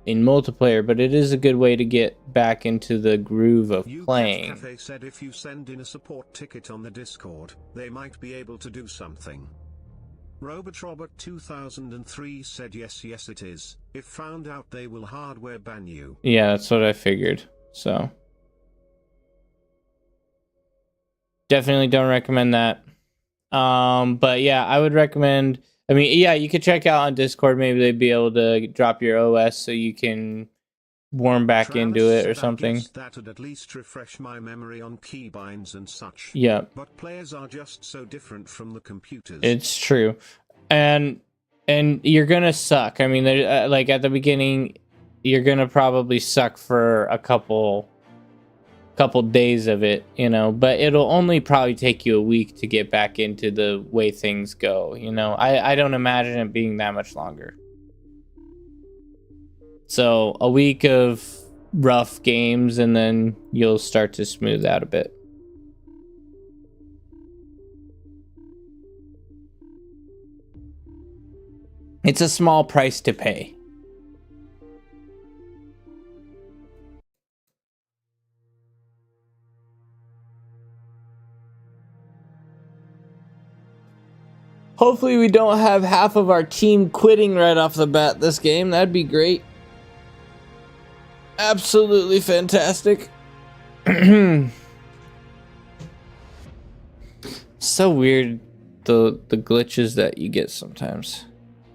in multiplayer, but it is a good way to get back into the groove of playing. Cafe said if you send in a support ticket on the Discord, they might be able to do something. Robotrobot 2003 said yes it is. If found out they will hardware ban you. Yeah, that's what I figured. So definitely don't recommend that. But yeah, I would recommend, I mean, yeah, you could check out on Discord, maybe they'd be able to drop your OS so you can warm back into it or something. That would at least refresh my memory on keybinds and such. Yeah. But players are just so different from the computers. It's true. And you're gonna suck. I mean, like at the beginning, you're gonna probably suck for a couple days of it, you know, but it'll only probably take you a week to get back into the way things go, you know. I don't imagine it being that much longer. So a week of rough games and then you'll start to smooth out a bit. It's a small price to pay. Hopefully we don't have half of our team quitting right off the bat this game. That'd be great. Absolutely fantastic. So weird, the glitches that you get sometimes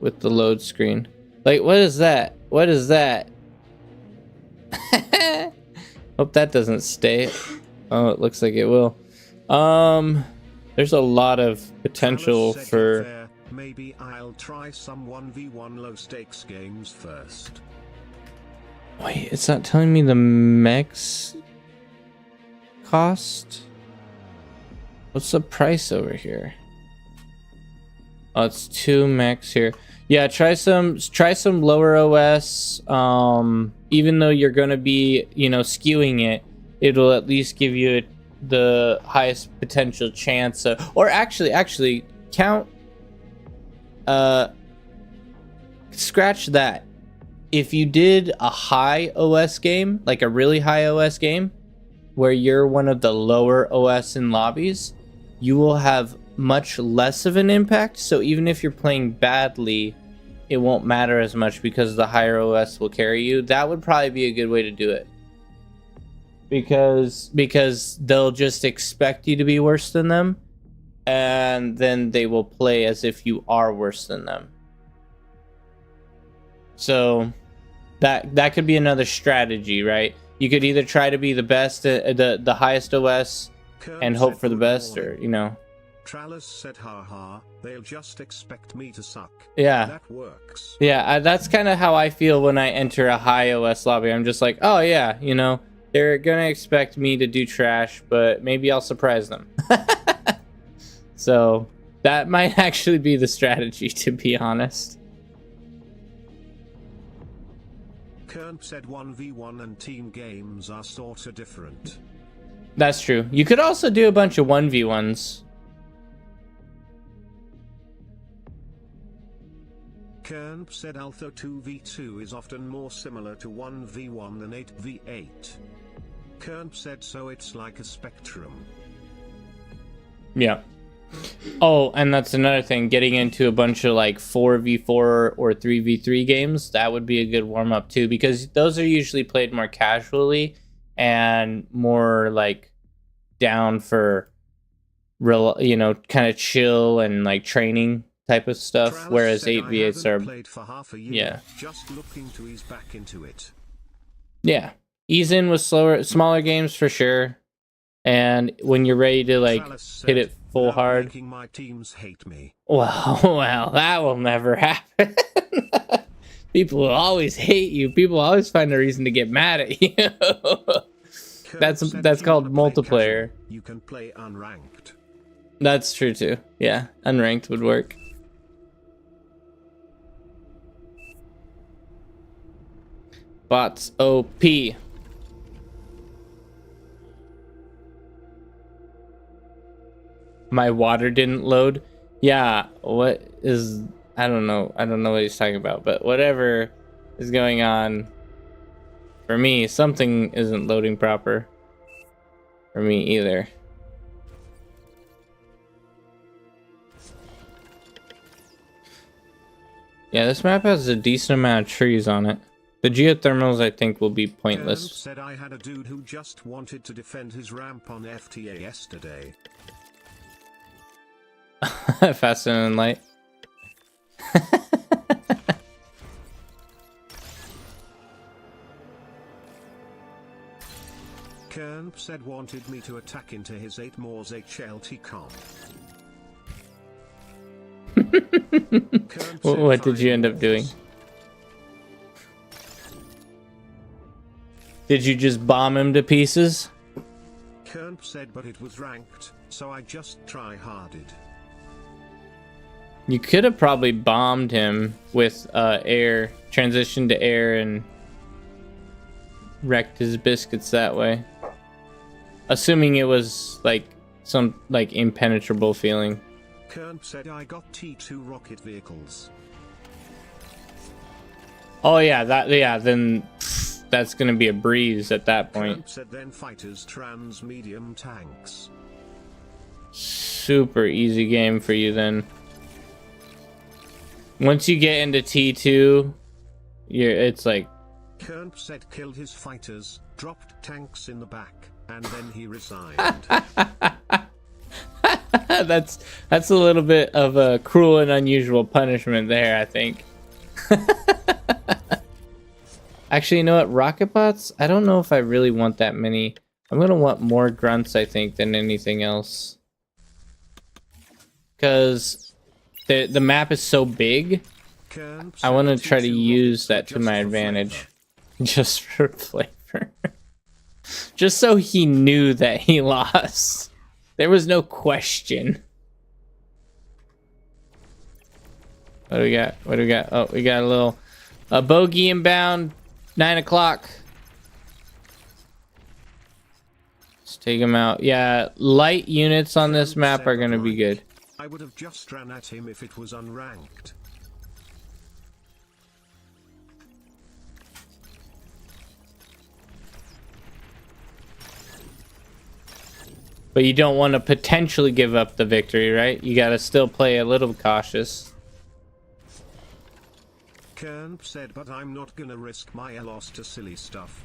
with the load screen. Like, what is that? What is that? Hope that doesn't stay. Oh, it looks like it will. There's a lot of potential for... Maybe I'll try some 1v1 low stakes games first. Wait, it's not telling me the mechs cost? What's the price over here? Oh, it's 2 mechs here. Yeah, try some lower OS. Even though you're gonna be, you know, skewing it, it'll at least give you the highest potential chance of, or actually count, scratch that. If you did a high OS game, like a really high OS game, where you're one of the lower OS in lobbies, you will have much less of an impact. So even if you're playing badly, it won't matter as much because the higher OS will carry you. That would probably be a good way to do it. because they'll just expect you to be worse than them, and then they will play as if you are worse than them. So that could be another strategy, right? You could either try to be the best, the highest OS, and hope for the best, or Trallus said, haha, they'll just expect me to suck. Yeah. That works. Yeah, that's kind of how I feel when I enter a high OS lobby. I'm just like, oh yeah, they're gonna expect me to do trash, but maybe I'll surprise them. So that might actually be the strategy, to be honest. Kern said 1v1 and team games are sorta different. That's true. You could also do a bunch of 1v1s. Kern said although 2v2 is often more similar to 1v1 than 8v8. Kern said so it's like a spectrum. Yeah. Oh, and that's another thing. Getting into a bunch of like 4v4 or 3v3 games, that would be a good warm-up too, because those are usually played more casually and more like down for real, kind of chill and like training type of stuff. Trallus Whereas said 8v8s are played for half a year, yeah. Just looking to ease back into it. Yeah. Ease in with smaller games for sure. And when you're ready to like hit it full hard. Making my teams hate me. Well, that will never happen. People will always hate you. People always find a reason to get mad at you. That's called multiplayer. You can play unranked. That's true too. Yeah, unranked would work. Bots OP. My water didn't load. Yeah, what is... I don't know what he's talking about, but whatever is going on, for me, something isn't loading proper. For me either. Yeah, this map has a decent amount of trees on it. The geothermals, I think, will be pointless. Said I had a dude who just wanted to defend his ramp on FTA yesterday. Faster than light. Kern said wanted me to attack into his 8 Moors HLT comp. What did you end up doing? Did you just bomb him to pieces? Kern said but it was ranked, so I just try-harded. You could have probably bombed him with air, transitioned to air, and wrecked his biscuits that way. Assuming it was like some like impenetrable feeling. Kern said I got T2 rocket vehicles. Oh yeah, then that's gonna be a breeze at that point. Kern said then fighters trans medium tanks. Super easy game for you then. Once you get into T2, it's like... Kern said killed his fighters, dropped tanks in the back, and then he resigned. That's a little bit of a cruel and unusual punishment there, I think. Actually, you know what? Rocket bots? I don't know if I really want that many. I'm going to want more grunts, I think, than anything else. Because the map is so big, I want to try to use that to my advantage. Just for flavor. Just so he knew that he lost. There was no question. What do we got? What do we got? Oh, we got a bogey inbound. 9 o'clock. Let's take him out. Yeah, light units on this map are going to be good. I would have just ran at him if it was unranked. But you don't want to potentially give up the victory, right? You got to still play a little cautious. Kern said, but I'm not gonna risk my loss to silly stuff.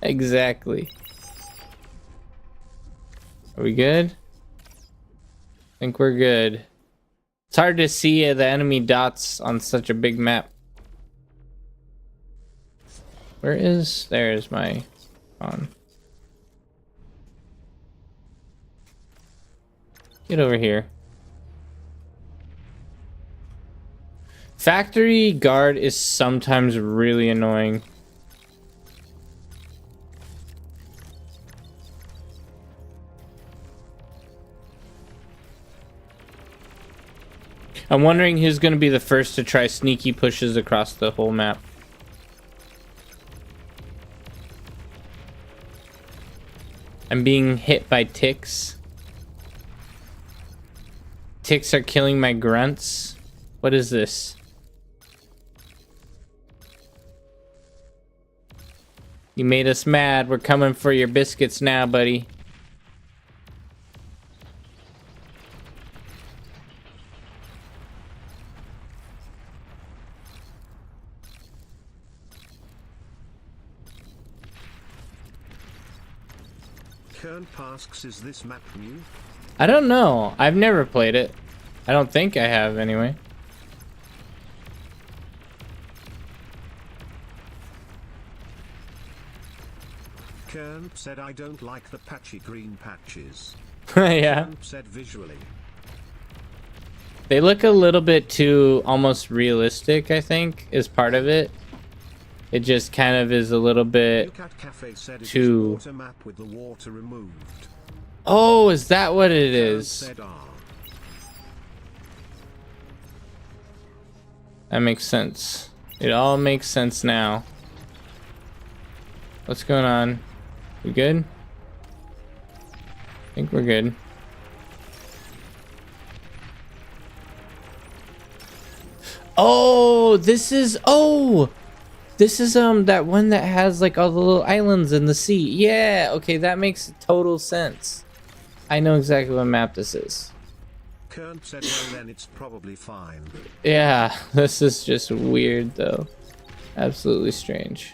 Exactly. Are we good? I think we're good. It's hard to see the enemy dots on such a big map. Where is... There's my pawn. Get over here. Factory guard is sometimes really annoying. I'm wondering who's going to be the first to try sneaky pushes across the whole map. I'm being hit by ticks. Ticks are killing my grunts. What is this? You made us mad. We're coming for your biscuits now, buddy. Kern asks, is this map new? I don't know. I've never played it. I don't think I have, anyway. Kern said, I don't like the patchy green patches. Yeah. Kern said visually. They look a little bit too almost realistic, I think, is part of it. It just kind of is a little bit too... Water map with the water removed. Oh, is that what it is? Said, That makes sense. It all makes sense now. What's going on? We good? I think we're good. Oh, this is... Oh! This is that one that has like all the little islands in the sea. Yeah, okay, that makes total sense. I know exactly what map this is. Kern said, well then it's probably fine. Yeah, this is just weird though. Absolutely strange.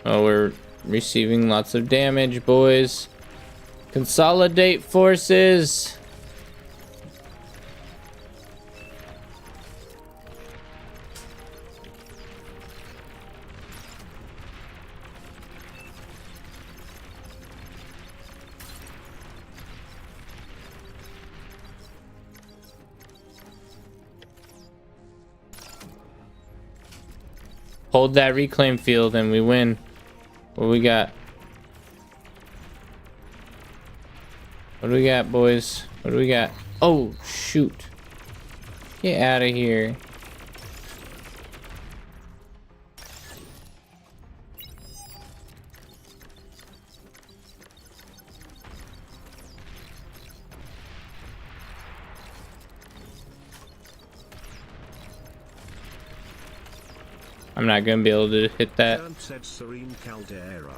Oh, we're receiving lots of damage, boys. Consolidate forces. Hold that reclaim field and we win. What we got? What do we got, boys? What do we got? Oh, shoot. Get out of here. I'm not gonna be able to hit that. Said Serene Caldera.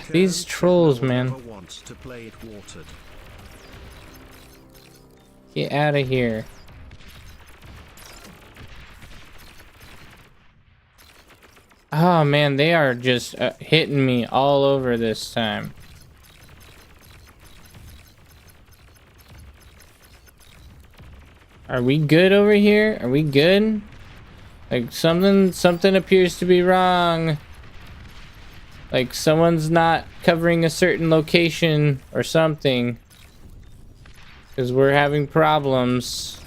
These trolls, man. Wants to play it watered. Get out of here. Oh man, they are just hitting me all over this time. Are we good over here? Are we good? Like something appears to be wrong. Like someone's not covering a certain location or something. Because we're having problems.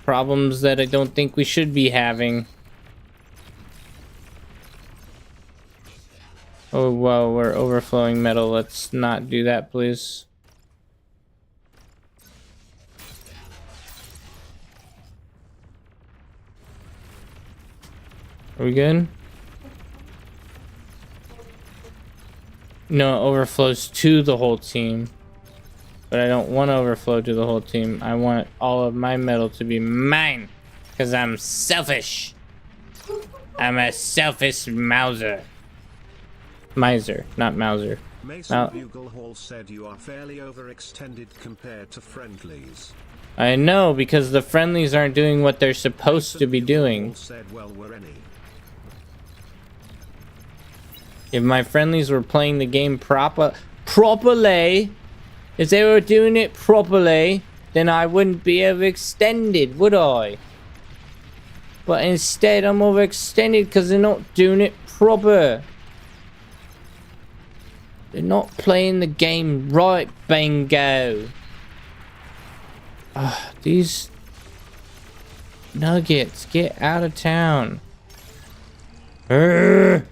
Problems that I don't think we should be having. Oh, wow, we're overflowing metal. Let's not do that, please. Are we good? No, it overflows to the whole team. But I don't want to overflow to the whole team. I want all of my metal to be mine. Because I'm selfish. I'm a selfish Mauser. Miser, not Mauser. Mason Bugle Hall said you are fairly overextended compared to friendlies. I know, because the friendlies aren't doing what they're supposed to be doing. Said, well, were any. If my friendlies were playing the game properly, if they were doing it properly, then I wouldn't be overextended, would I? But instead, I'm overextended because they're not doing it proper. They're not playing the game right, bingo. These nuggets, get out of town. Urgh.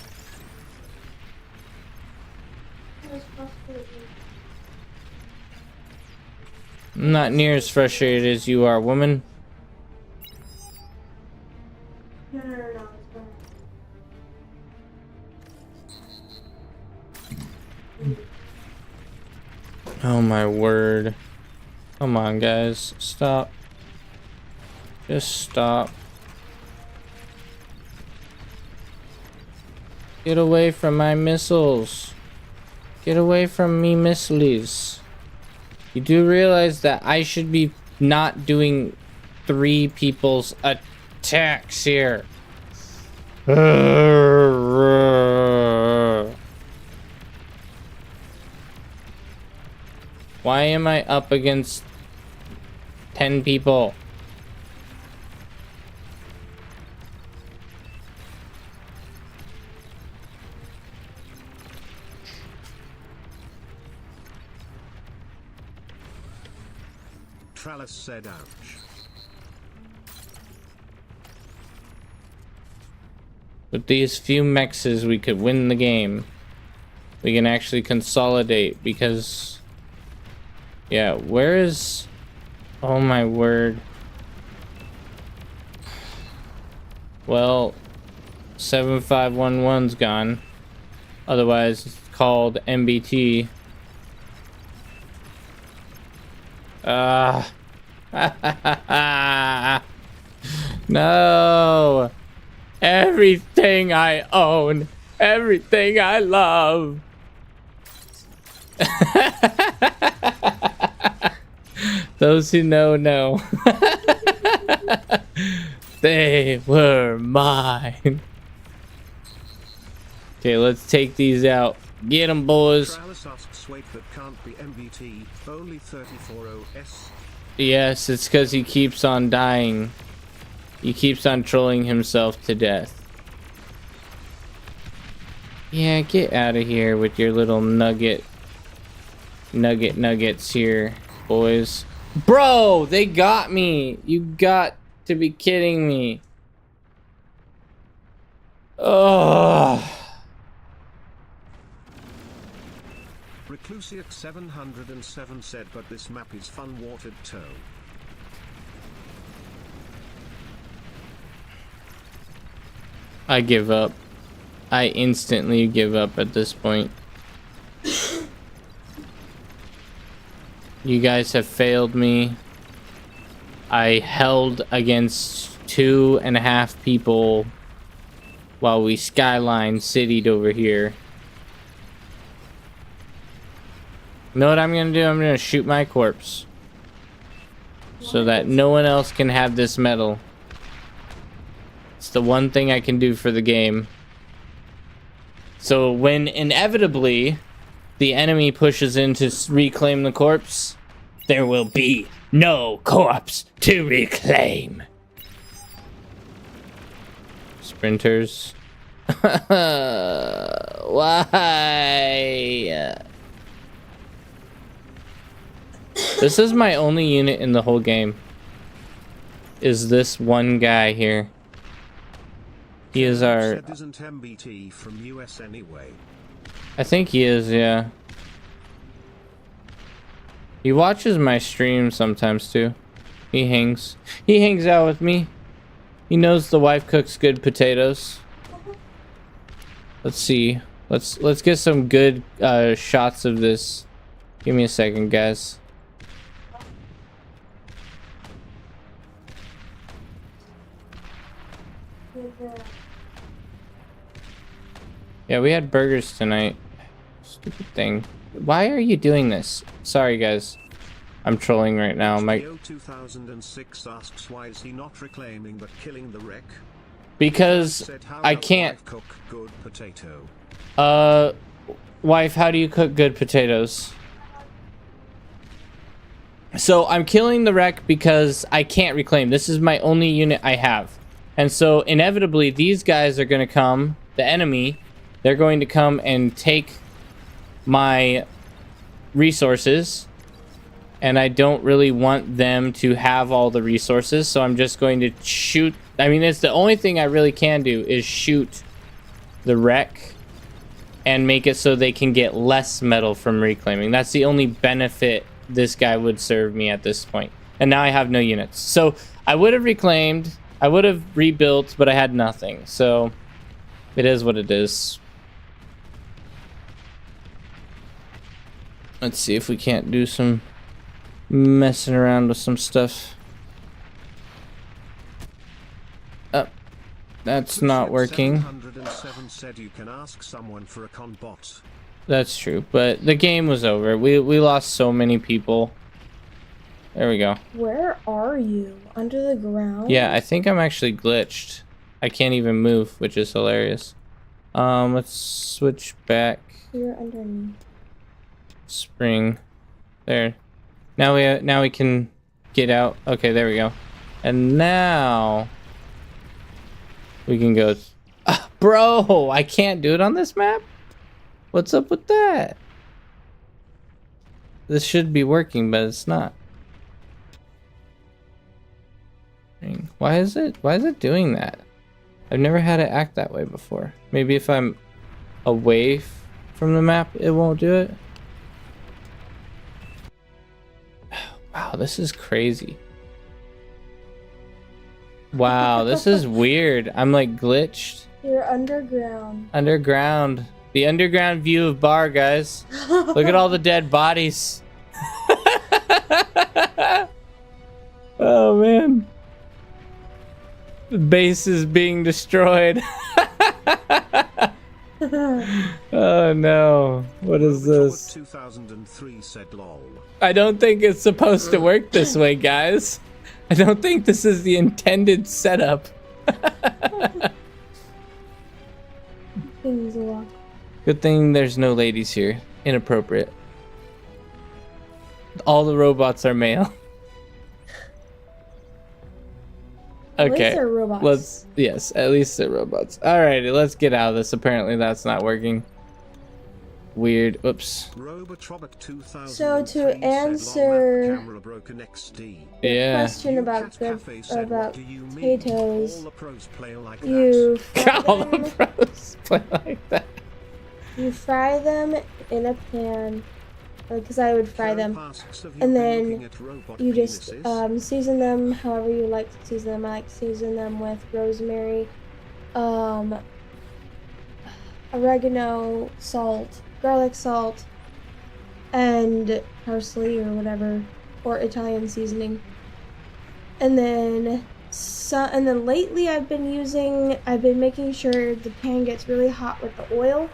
I'm not near as frustrated as you are, woman. No, it's fine. Oh my word. Come on, guys. Stop. Just stop. Get away from my missiles. Get away from me, missiles. You do realize that I should be not doing 3 people's attacks here. Why am I up against 10 people? Trellis said ouch. With these few mexes, we could win the game. We can actually consolidate because... Yeah, where is... Oh my word. Well, 7511's gone. Otherwise, it's called MBT. No! Everything I own, everything I love. Those who know, know. They were mine. Okay, let's take these out. Get them, boys. Travis asks, wait, that can't be MBT, only 34OS. Yes, it's because he keeps on dying. He keeps on trolling himself to death. Yeah, get out of here with your little nuggets here, boys. Bro, they got me. You got to be kidding me. Ugh. Reclusiac 707 said, but this map is fun watered toe. I give up. I instantly give up at this point. You guys have failed me. I held against 2.5 people while we skyline city'd over here. You know what I'm gonna do? I'm gonna shoot my corpse so that no one else can have this medal. It's the one thing I can do for the game. So when inevitably the enemy pushes in to reclaim the corpse, there will be no corpse to reclaim. Sprinters. Why? This is my only unit in the whole game. Is this one guy here. He is our... Isn't MBT from US anyway? I think he is, yeah. He watches my stream sometimes too. He hangs out with me. He knows the wife cooks good potatoes. Let's see. Let's get some good shots of this. Give me a second, guys. Yeah, we had burgers tonight. Stupid thing. Why are you doing this? Sorry, guys. I'm trolling right now. My 2006 asks why is he not reclaiming but killing the wreck? Because Said, how I does can't. wife cook good potato? Wife, how do you cook good potatoes? So I'm killing the wreck because I can't reclaim. This is my only unit I have. And so inevitably these guys are going to come, the enemy, they're going to come and take my resources. And I don't really want them to have all the resources. So I'm just going to shoot. I mean, it's the only thing I really can do is shoot the wreck and make it so they can get less metal from reclaiming. That's the only benefit this guy would serve me at this point. And now I have no units. So I would have reclaimed, I would have rebuilt, but I had nothing. So it is what it is. Let's see if we can't do some messing around with some stuff. That's not working. 707 said you can ask someone for a con bot. That's true, but the game was over. We lost so many people. There we go. Where are you? Under the ground? Yeah, I think I'm actually glitched. I can't even move, which is hilarious. Let's switch back. You're underneath. Spring. There. Now we can get out. Okay, there we go. And now we can go. Bro, I can't do it on this map? What's up with that? This should be working, but it's not. Why is it doing that? I've never had it act that way before. Maybe if I'm away from the map, it won't do it. Wow, this is crazy. Wow, this is weird. I'm like glitched. You're underground. Underground. The underground view of Bar, guys. Look at all the dead bodies. Oh, man. The base is being destroyed. Oh, no. What is this? 2003 said lol. I don't think it's supposed to work this way, guys. I don't think this is the intended setup. Things a lot. Good thing there's no ladies here. Inappropriate. All the robots are male. At least Okay. they're robots. Yes, at least they're robots. Alrighty, let's get out of this. Apparently that's not working. Weird. Oops. So to answer Yeah. question about potatoes, you fry All the them, pros play like that. you fry them in a pan, because I would fry them, and then you just season them however you like to season them. I like to season them with rosemary, oregano, salt, garlic salt, and parsley or whatever, or Italian seasoning. And then lately I've been making sure the pan gets really hot with the oil.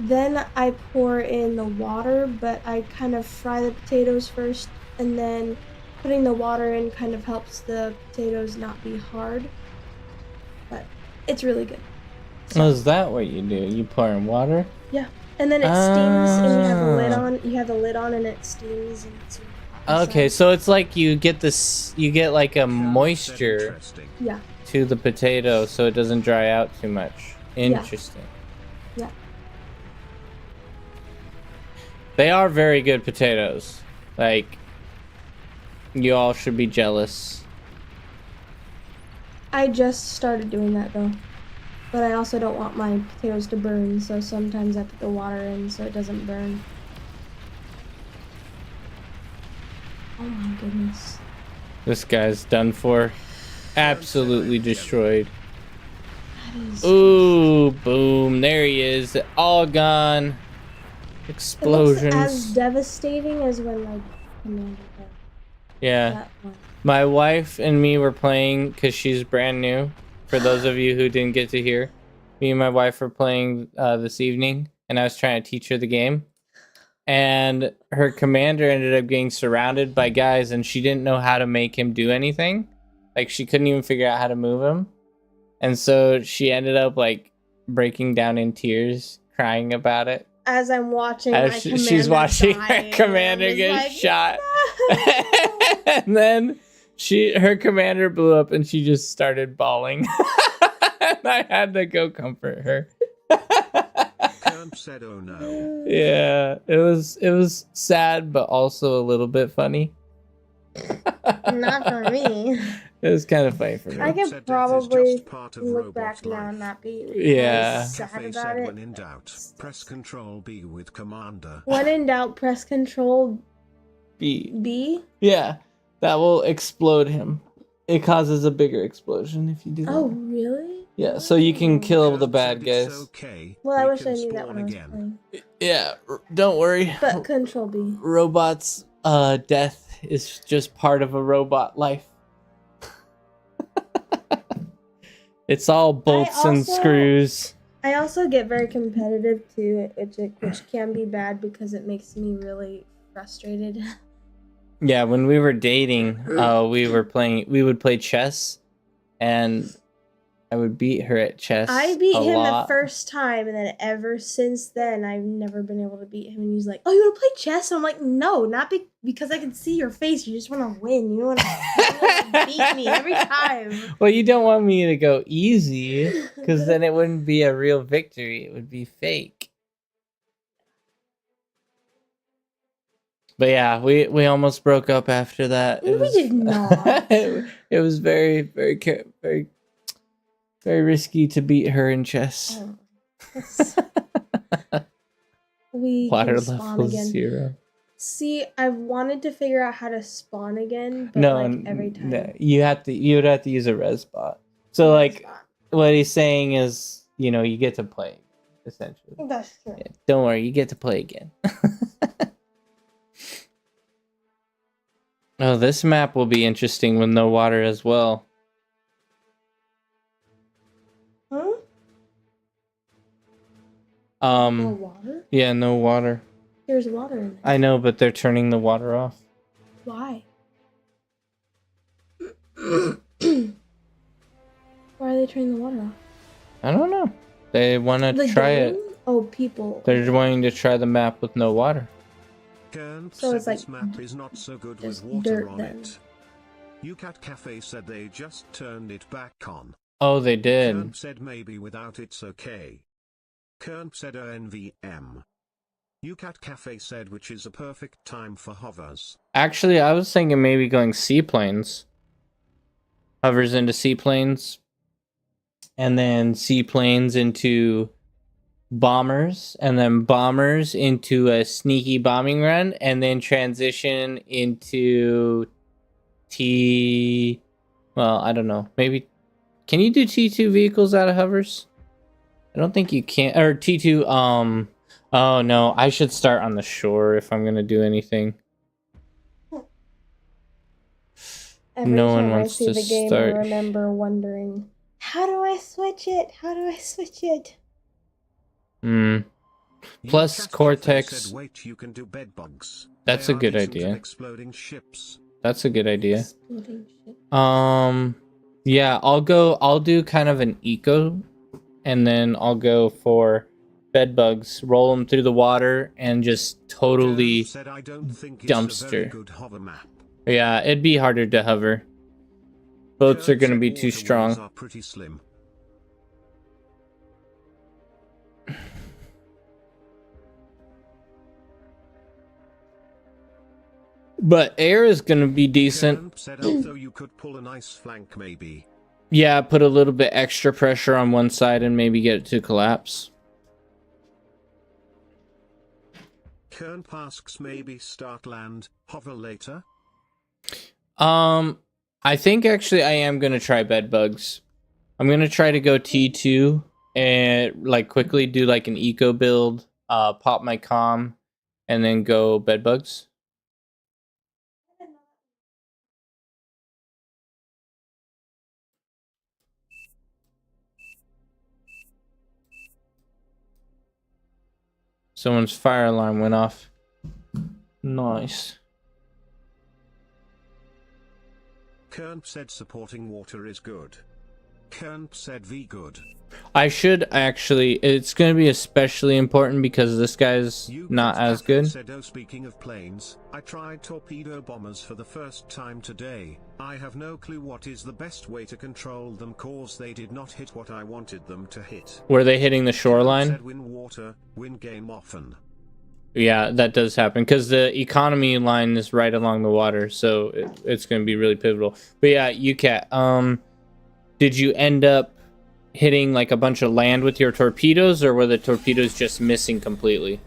Then I pour in the water, but I kind of fry the potatoes first, and then putting the water in kind of helps the potatoes not be hard. But it's really good. So, is that what you do? You pour in water? Yeah. And then it steams, and you have the lid on. You have the lid on, and it steams, and it's okay, so it's like you get like a moisture to the potato, so it doesn't dry out too much. Interesting. Yeah. They are very good potatoes. Like, you all should be jealous. I just started doing that though. But I also don't want my potatoes to burn, so sometimes I put the water in so it doesn't burn. Oh my goodness. This guy's done for. Absolutely destroyed. That is Ooh, boom. There he is. All gone. Explosions. It looks as devastating as when like Commander did. Yeah. That one. My wife and me were playing because she's brand new. For those of you who didn't get to hear, Me and my wife were playing this evening, and I was trying to teach her the game. And her commander ended up getting surrounded by guys, and she didn't know how to make him do anything. Like, she couldn't even figure out how to move him. And so she ended up, like, breaking down in tears, crying about it. As I'm watching she's watching her commander get like, shot. No! And then her commander blew up, and she just started bawling. And I had to go comfort her. Kern said, "Oh no." Yeah, it was sad, but also a little bit funny. Not for me. It was kind of funny for me. I could probably look back now and not be sad about it. When in doubt, press Control B with Commander. When in doubt, press Control B. B? Yeah, that will explode him. It causes a bigger explosion if you do that. Oh, really? Yeah, so you can kill the bad guys. Okay. Well, I wish I knew that when I was playing. Yeah, don't worry. But Control B. Robots' death is just part of a robot life. It's all bolts and screws. I also get very competitive too, which can be bad because it makes me really frustrated. Yeah, when we were dating, we would play chess, and I would beat her at chess. I beat him the first time, and then ever since then, I've never been able to beat him. And he's like, "Oh, you want to play chess?" And I'm like, "No, not because I can see your face. You just want to win. You want to beat me every time." Well, you don't want me to go easy, because then it wouldn't be a real victory. It would be fake. But yeah, we almost broke up after that. We did not. It was very, very, very, very risky to beat her in chess. Water level 0. See, I've wanted to figure out how to spawn again, but every time. No, you would have to use a res bot. So what he's saying is, you get to play, essentially. That's true. Yeah, don't worry, you get to play again. Oh, this map will be interesting with no water as well. Huh? No water? Yeah, no water. There's water in there. I know, but they're turning the water off. Why? Why are they turning the water off? I don't know. They want to try it. Oh, people. They're wanting to try the map with no water. So it's like this map is not so good with dirt water on then. it. UCAT Cafe said they just turned it back on. Oh, they did. Kern said maybe without it's okay. Kern said NVM. UCAT Cafe said which is a perfect time for hovers. Actually, I was thinking maybe going seaplanes. Hovers into seaplanes. And then seaplanes into bombers. And then bombers into a sneaky bombing run. And then transition into well, I don't know. Maybe... Can you do T2 vehicles out of hovers? I don't think you can. Or T2, Oh, no. I should start on the shore if I'm going to do anything. No one wants to start. I remember wondering, how do I switch it? How do I switch it? Plus Cortex. Said, wait, you can do bed bugs. That's a good idea. Exploding ships. That's a good idea. Yeah, I'll do kind of an eco, and then I'll go for bed bugs, roll them through the water, and just totally dumpster. Yeah, it'd be harder to hover. Boats are going to be too strong. Are pretty slim. But air is going to be decent. Said, although you could pull a nice flank maybe. Yeah, put a little bit extra pressure on one side and maybe get it to collapse. Kern asks maybe start land, hover later. I think actually I am going to try bed bugs. I'm going to try to go T2 and quickly do an eco build, pop my comm, and then go bed bugs. Someone's fire alarm went off. Nice. Kernp said supporting water is good. Kernp said V good. I should actually. It's going to be especially important because this guy's not as good. Said, oh, speaking of planes, I tried torpedo bombers for the first time today. I have no clue what is the best way to control them cause they did not hit what I wanted them to hit. Were they hitting the shoreline? Said win water, win game often. Yeah, that does happen because the economy line is right along the water, so it's going to be really pivotal. But yeah, UCAT, did you end up hitting like a bunch of land with your torpedoes, or were the torpedoes just missing completely?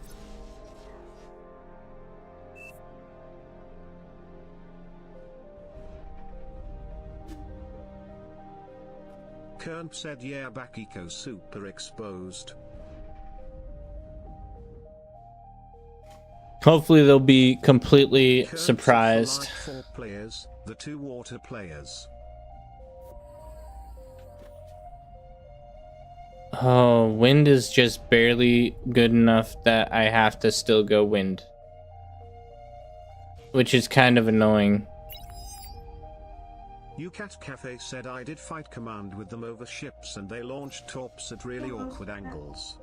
Kernp said yeah, back eco super exposed. Hopefully they'll be completely Kernp surprised. said for 4 players, the 2 water players. Oh, wind is just barely good enough that I have to still go wind, which is kind of annoying. UCAT Cafe said I did fight command with them over ships and they launched torps at really awkward angles.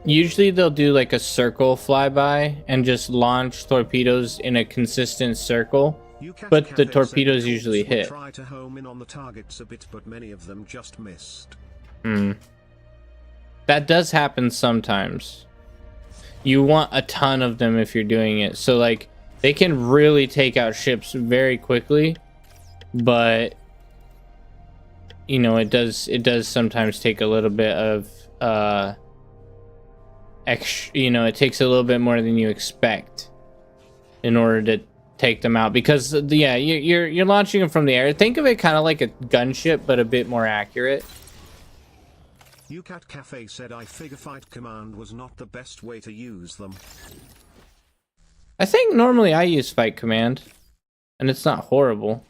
Usually they'll do like a circle flyby and just launch torpedoes in a consistent circle, but the torpedoes usually hit. Try to home in on the targets a bit, but many of them just missed. That does happen sometimes. You want a ton of them if you're doing it, so like they can really take out ships very quickly, but you know, it does sometimes take a little bit of extra, you know, it takes a little bit more than you expect in order to take them out, because yeah, you're launching them from the air. Think of it kind of like a gunship, but a bit more accurate. UCAT Cafe said I figure fight command was not the best way to use them. I think normally I use fight command, and it's not horrible.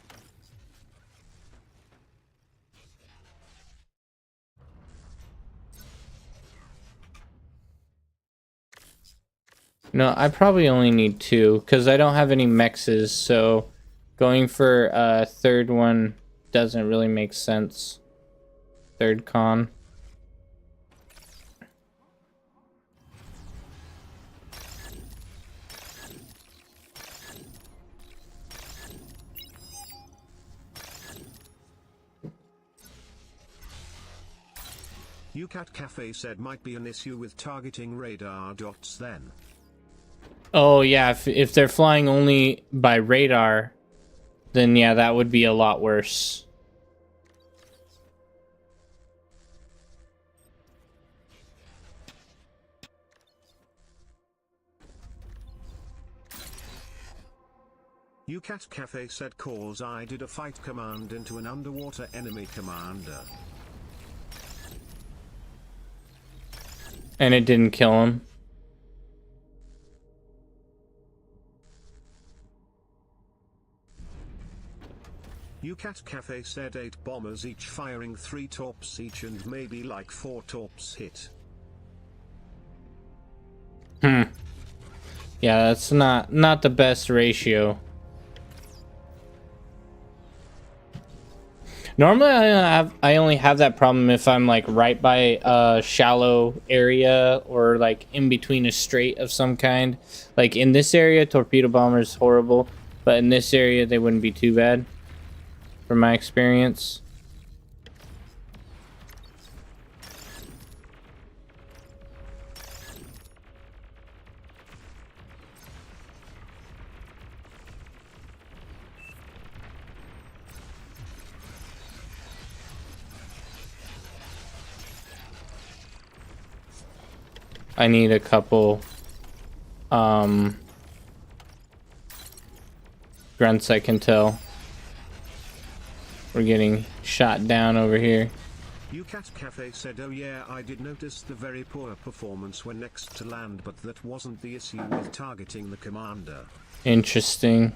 No, I probably only need 2 because I don't have any mexes, so going for a third one doesn't really make sense. Third con. UCAT Cafe said might be an issue with targeting radar dots then. Oh yeah, if they're flying only by radar, then yeah, that would be a lot worse. UCAT Cafe said cause I did a fight command into an underwater enemy commander. And it didn't kill him. UCAT Cafe said 8 bombers each firing 3 torps each and maybe like 4 torps hit. Yeah, that's not the best ratio. Normally I only have that problem if I'm like right by a shallow area or like in between a strait of some kind. Like in this area, torpedo bomber's horrible, but in this area they wouldn't be too bad from my experience. I need a couple grunts, I can tell. We're getting shot down over here. UCAT Cafe said oh yeah, I did notice the very poor performance when next to land, but that wasn't the issue with targeting the commander. Interesting.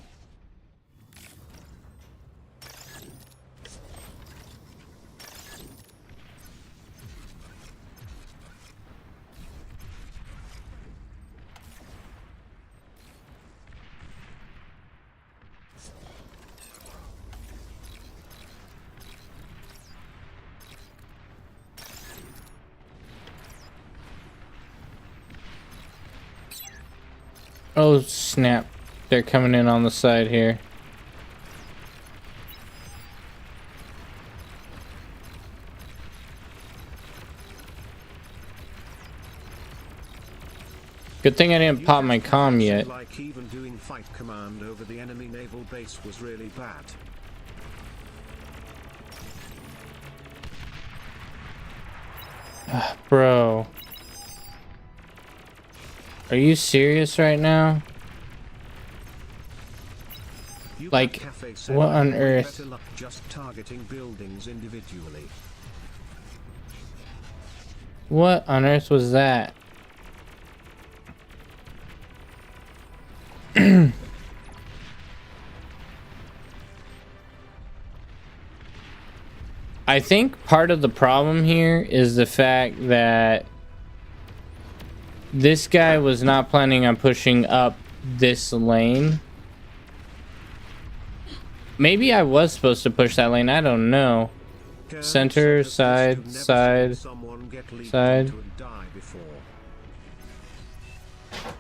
Oh, snap. They're coming in on the side here. Good thing I didn't pop my comm yet. Like even doing fight command over the enemy naval base was really bad. Bro. Are you serious right now? Like, what on earth? Better luck just targeting buildings individually. What on earth was that? I think part of the problem here is the fact that this guy was not planning on pushing up this lane. Maybe I was supposed to push that lane, I don't know. Center, side, side, side.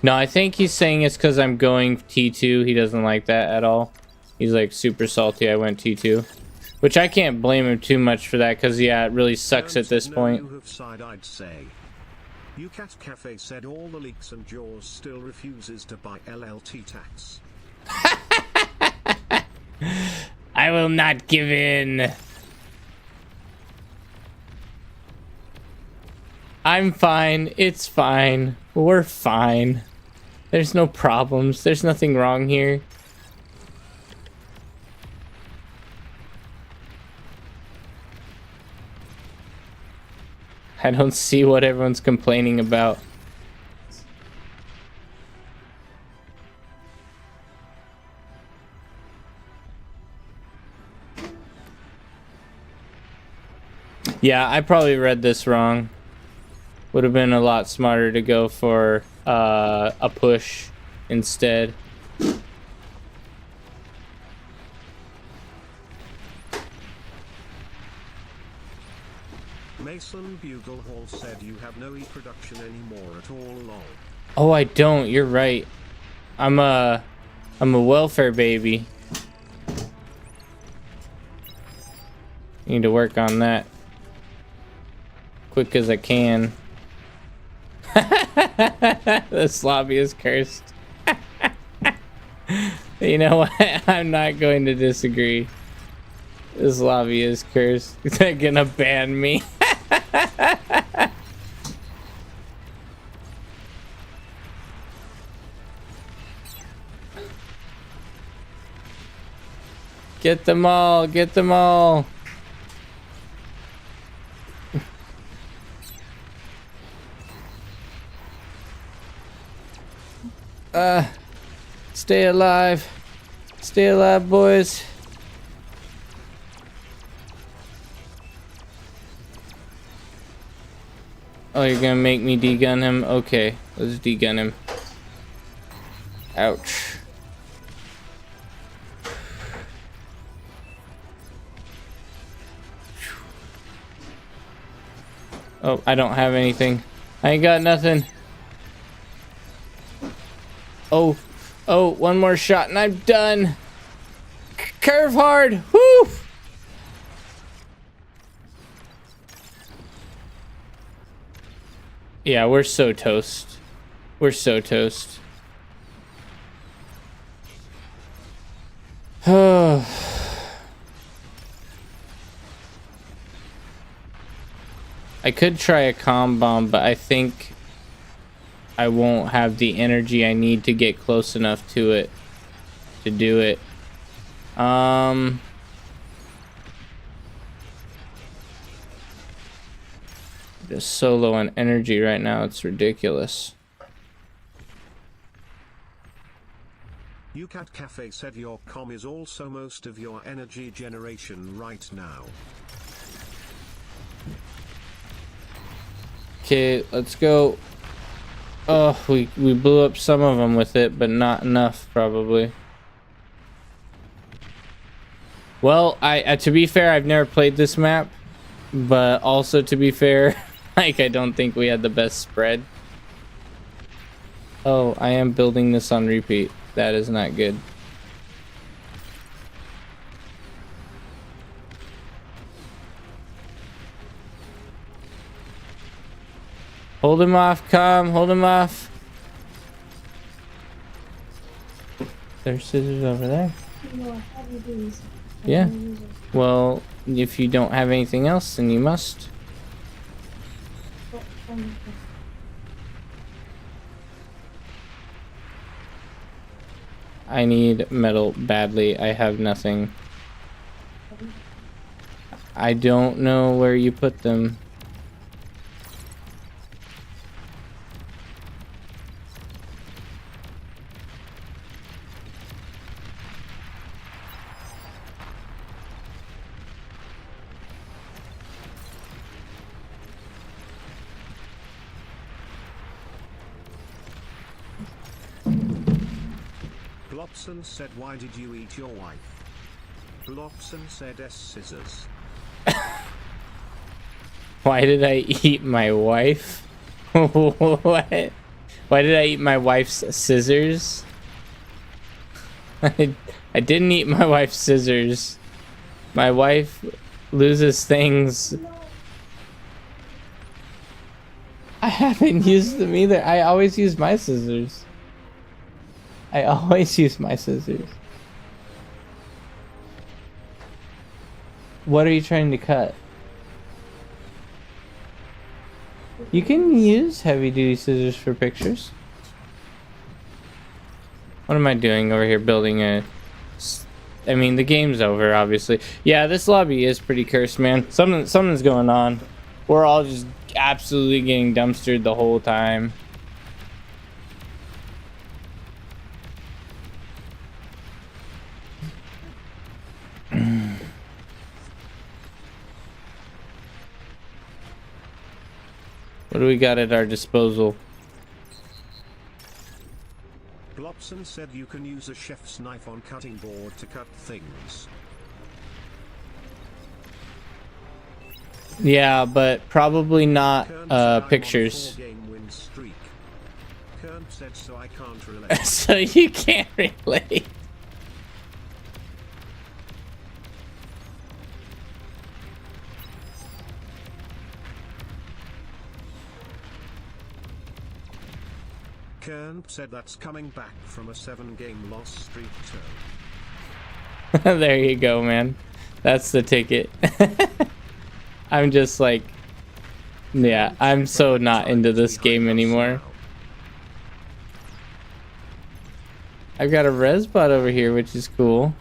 No, I think he's saying it's because I'm going T2. He doesn't like that at all. He's like super salty I went T2. Which I can't blame him too much for that, because yeah, it really sucks at this point. UCAT Cafe said all the leaks and Jaws still refuses to buy LLT tax. I will not give in. I'm fine. It's fine. We're fine. There's no problems. There's nothing wrong here. I don't see what everyone's complaining about. Yeah, I probably read this wrong. Would have been a lot smarter to go for a push instead. Mason Buglehall said you have no e-production anymore at all along. Oh, I don't. You're right. I'm a welfare baby. Need to work on that quick as I can. This lobby is cursed. You know what? I'm not going to disagree. This lobby is cursed. They're gonna ban me. Get them all, get them all. Stay alive. Stay alive, boys. Oh, you're gonna make me degun him? Okay, let's degun him. Ouch. Oh, I don't have anything. I ain't got nothing. Oh, oh, one more shot and I'm done. Curve hard. Woo! Yeah, we're so toast. We're so toast. I could try a comm bomb, but I think I won't have the energy I need to get close enough to it to do it. Just so low on energy right now, it's ridiculous. UCAT Cafe said your comm is also most of your energy generation right now. Okay, let's go. Oh, we blew up some of them with it, but not enough, probably. Well, to be fair, I've never played this map, but also to be fair, like, I don't think we had the best spread. Oh, I am building this on repeat. That is not good. Hold him off, come, hold him off. There's scissors over there. Yeah. Well, if you don't have anything else, then you must. I need metal badly. I have nothing. I don't know where you put them. Blobson said, why did you eat your wife? Blobson said, scissors. Why did I eat my wife? What? Why did I eat my wife's scissors? I didn't eat my wife's scissors. My wife loses things. I haven't used them either. I always use my scissors. I always use my scissors. What are you trying to cut? You can use heavy-duty scissors for pictures. What am I doing over here building a... I mean, the game's over, obviously. Yeah, this lobby is pretty cursed, man. Something's going on. We're all just absolutely getting dumpstered the whole time. What do we got at our disposal? Blobson said you can use a chef's knife on cutting board to cut things. Yeah, but probably not pictures. Kern said, so I can't relate. So you can't relate. Kern said that's coming back from a 7-game loss streak There you go, man. That's the ticket. I'm just like, yeah, I'm so not into this game anymore. I've got a res bot over here, which is cool.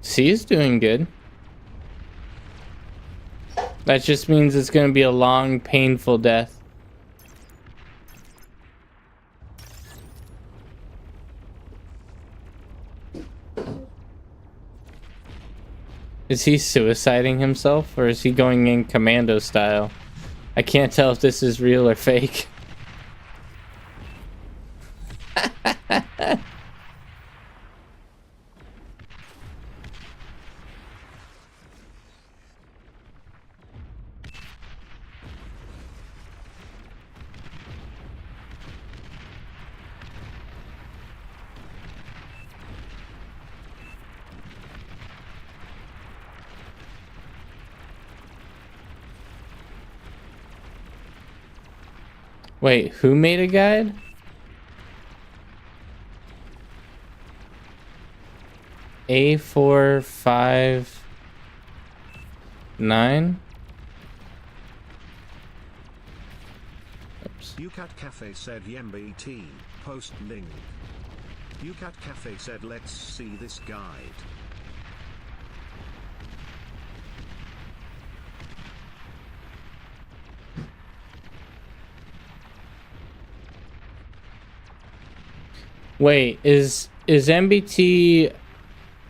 C is doing good. That just means it's going to be a long, painful death. Is he suiciding himself, or is he going in commando style? I can't tell if this is real or fake. Wait, who made a guide? A459? Oops. UCAT Cafe said YMBT, post link. UCAT Cafe said let's see this guide. Wait, is MBT...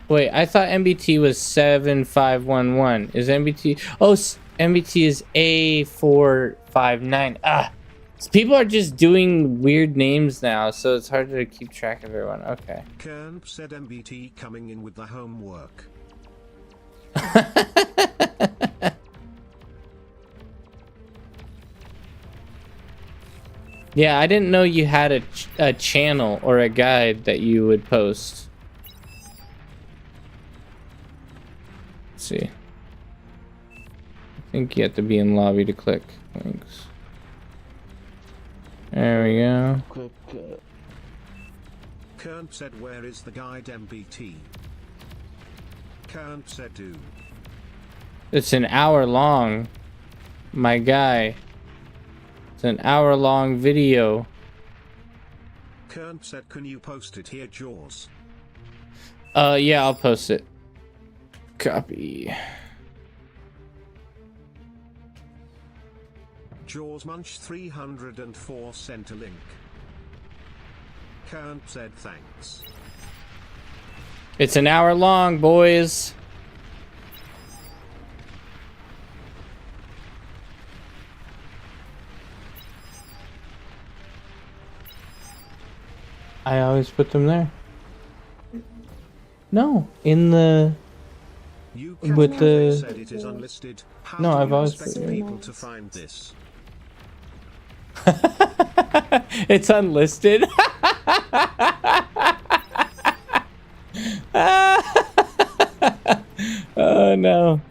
Wait, I thought MBT was 7511. Is MBT... Oh, MBT is A459. Ah! People are just doing weird names now, so it's hard to keep track of everyone. Okay. Kern said MBT coming in with the homework. Yeah, I didn't know you had a channel or a guide that you would post. Let's see. I think you have to be in lobby to click links. There we go. Kern said where is the guide MBT? Kern said do. It's an hour long, my guy. It's an hour long video. Kern said can you post it here, Jaws? Yeah, I'll post it. Copy. Jaws Munch 304 sent a link. Kern said thanks. It's an hour long, boys. I always put them there. No, in the You with the said it is unlisted. How No, do I've you always expect put it. people to find this? it's unlisted. Oh no.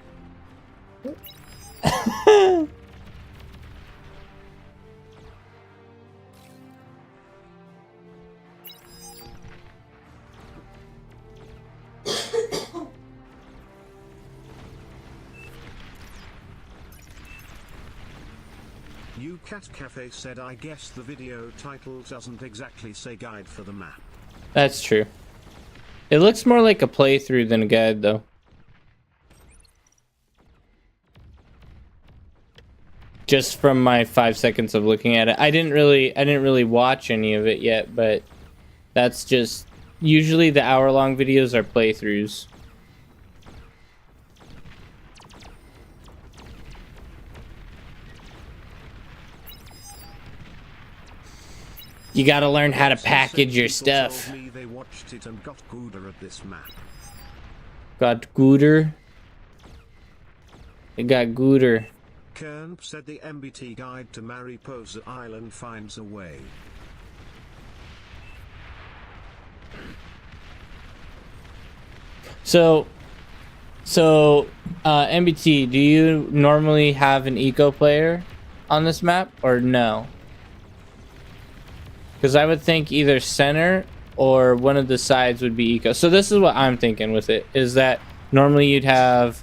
You Cat Cafe said I guess the video title doesn't exactly say guide for the map. That's true. It looks more like a playthrough than a guide, though. Just from my 5 seconds of looking at it, I didn't really watch any of it yet, but that's just usually the hour-long videos are playthroughs. You gotta learn how to package your stuff. Told me they watched it and got gooder at this map. Got gooder. It got gooder. Kern said the MBT guide to Mariposa Island finds a way. So, MBT, do you normally have an eco player on this map or no? Because I would think either center or one of the sides would be eco. So this is what I'm thinking with it, is that normally you'd have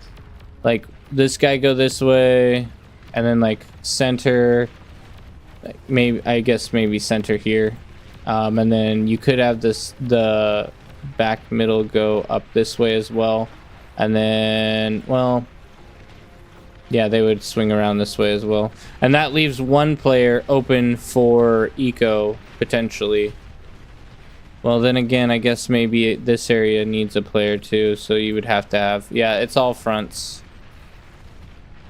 like this guy go this way and then like center, like maybe, I guess maybe center here. And then you could have the back middle go up this way as well. And then, well, yeah, they would swing around this way as well. And that leaves one player open for eco, potentially. Well, then again, I guess maybe this area needs a player too, so you would have to have... Yeah, it's all fronts.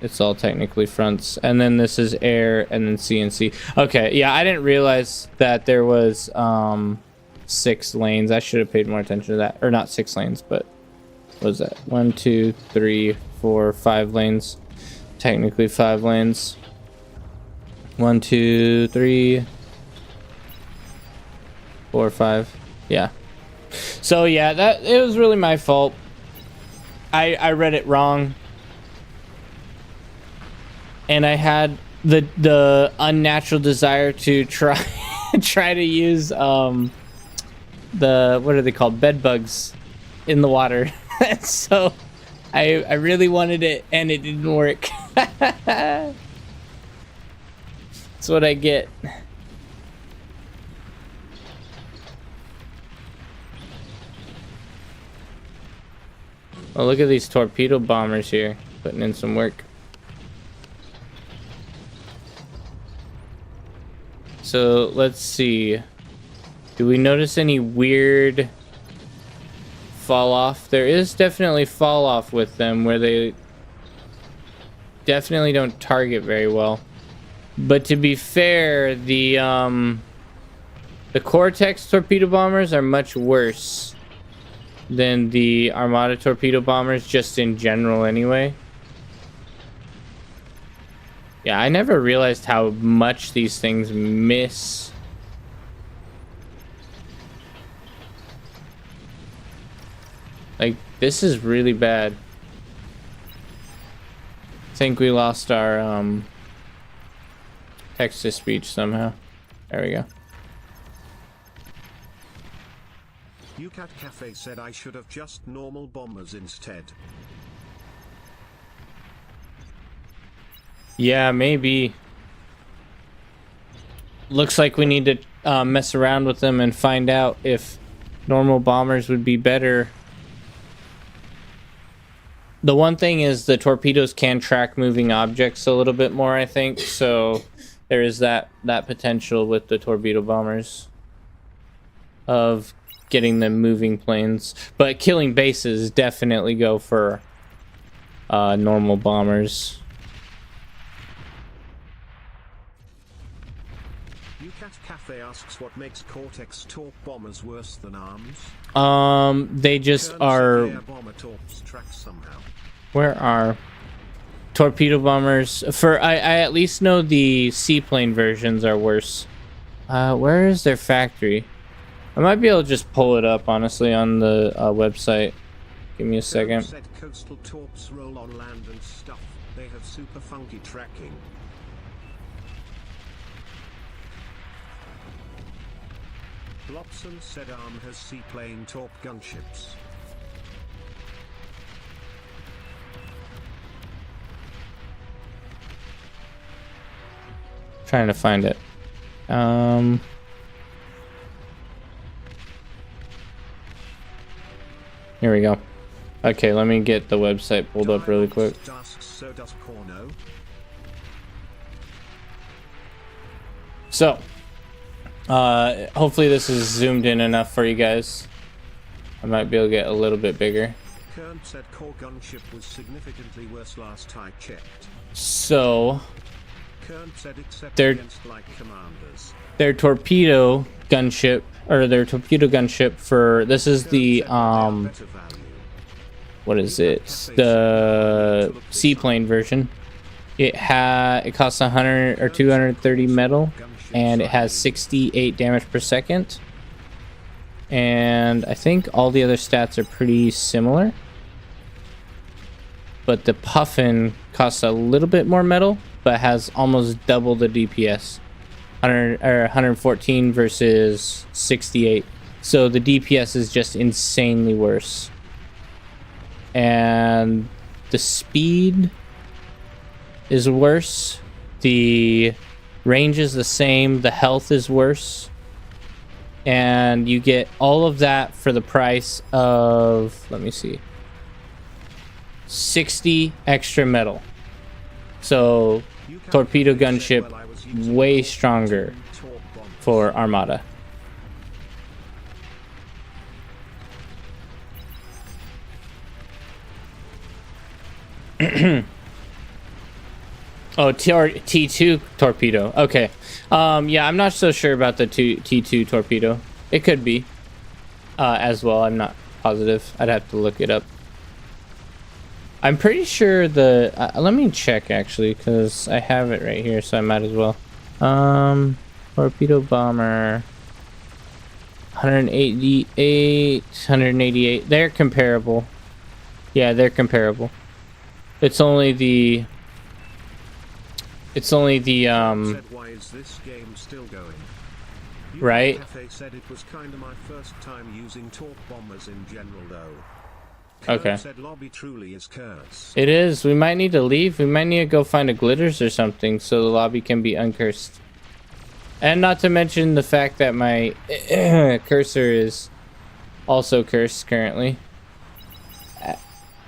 It's all technically fronts. And then this is air, and then CNC. Okay, yeah, I didn't realize that there was 6 lanes. I should have paid more attention to that. Or not 6 lanes, but... What was that? 1, 2, 3, 4, 5 lanes. Technically 5 lanes. 1, 2, 3, 4, 5. Yeah. So yeah, that it was really my fault. I read it wrong. And I had the unnatural desire to try to use the, what are they called, bed bugs in the water. So I really wanted it and it didn't work. That's what I get. Oh, look at these torpedo bombers here, putting in some work. So let's see. Do we notice any weird fall off? There is definitely fall off with them where they definitely don't target very well. But to be fair, the Cortex torpedo bombers are much worse than the Armada torpedo bombers, just in general anyway. Yeah, I never realized how much these things miss. Like, this is really bad. I think we lost our text-to-speech somehow. There we go. UCAT Cafe said I should have just normal bombers instead. Yeah, maybe. Looks like we need to mess around with them and find out if normal bombers would be better. The one thing is the torpedoes can track moving objects a little bit more, I think. So there is that potential with the torpedo bombers of getting them moving planes. But killing bases, definitely go for normal bombers. UCAT Cafe asks what makes Cortex torp bombers worse than arms. They just are. Bomber torps track somehow. Where are torpedo bombers? I at least know the seaplane versions are worse. Where is their factory? I might be able to just pull it up, honestly, on the website. Give me a second. Said coastal torps roll on land and stuff. They have super funky tracking. Blobson said ARM has seaplane torp gunships. Trying to find it. Here we go. Okay, let me get the website pulled up really quick. So, hopefully this is zoomed in enough for you guys. I might be able to get a little bit bigger. Kern said core gunship was significantly worse last I checked. So, Kern said except their against light commanders. Their torpedo gunship, or their torpedo gunship for this is the what is it? The seaplane version. It costs 100 or 230 metal, and it has 68 damage per second. And I think all the other stats are pretty similar. But the Puffin costs a little bit more metal, but has almost double the DPS. 114 versus 68. So the DPS is just insanely worse. And the speed is worse. The range is the same. The health is worse. And you get all of that for the price of, let me see, 60 extra metal. So torpedo gunship way stronger for Armada. Oh, T2 torpedo. Okay. Yeah, I'm not so sure about the T2 torpedo. It could be as well. I'm not positive. I'd have to look it up. I'm pretty sure the... let me check, actually, because I have it right here, so I might as well. Torpedo bomber. 188, 188. They're comparable. Yeah, they're comparable. It's only the... Why is this game still going? Right? Cafe said it was kind of my first time using torp bombers in general, though. Okay. Said lobby truly is cursed. It is. We might need to leave. We might need to go find a glitters or something so the lobby can be uncursed. And not to mention the fact that my cursor is also cursed currently.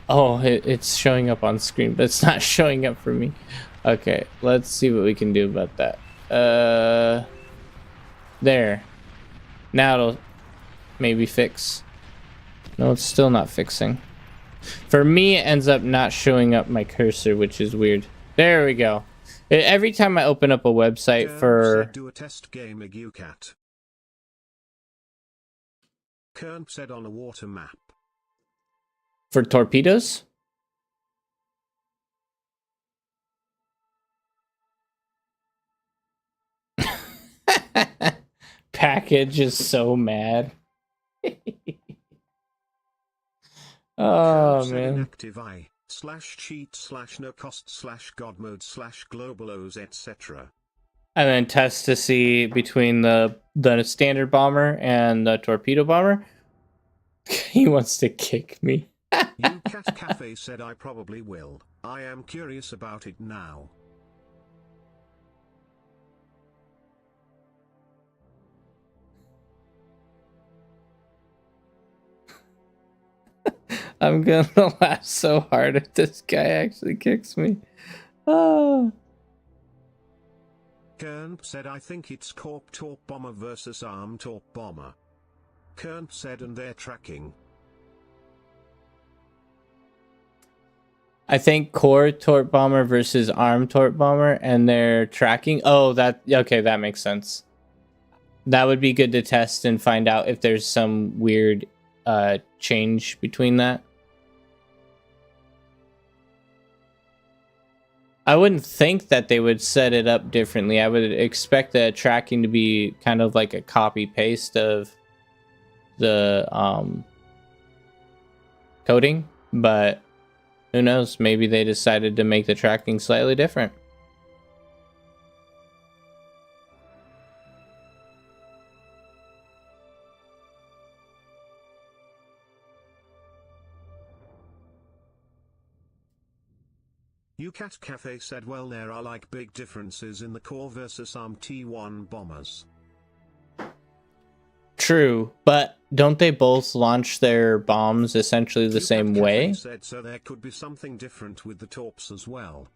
Oh, it's showing up on screen, but it's not showing up for me. Okay, let's see what we can do about that. There. Now it'll maybe fix. No, it's still not fixing. For me, it ends up not showing up my cursor, which is weird. There we go. Every time I open up a website for... Do a test game UCAT. Kern said on a water map. For torpedoes? Package is so mad. Oh, man. Active I /cheat/no cost /god mode /global O's etc. And then test to see between the standard bomber and the torpedo bomber. He wants to kick me. UCAT Cafe said I probably will. I am curious about it now. I'm gonna laugh so hard if this guy actually kicks me. Oh. Kern said I think it's Corp Torp Bomber versus Arm Torp Bomber. Kern said and they're tracking. I think Core Torp Bomber versus Arm Torp Bomber and they're tracking. Oh, okay, that makes sense. That would be good to test and find out if there's some weird change between that. I wouldn't think that they would set it up differently. I would expect the tracking to be kind of like a copy paste of the coding, but who knows? Maybe they decided to make the tracking slightly different. UCAT Cafe said well there are like big differences in the Core versus Arm T1 bombers. True, but don't they both launch their bombs essentially the same way? Said so there could be something different with the Torps as well.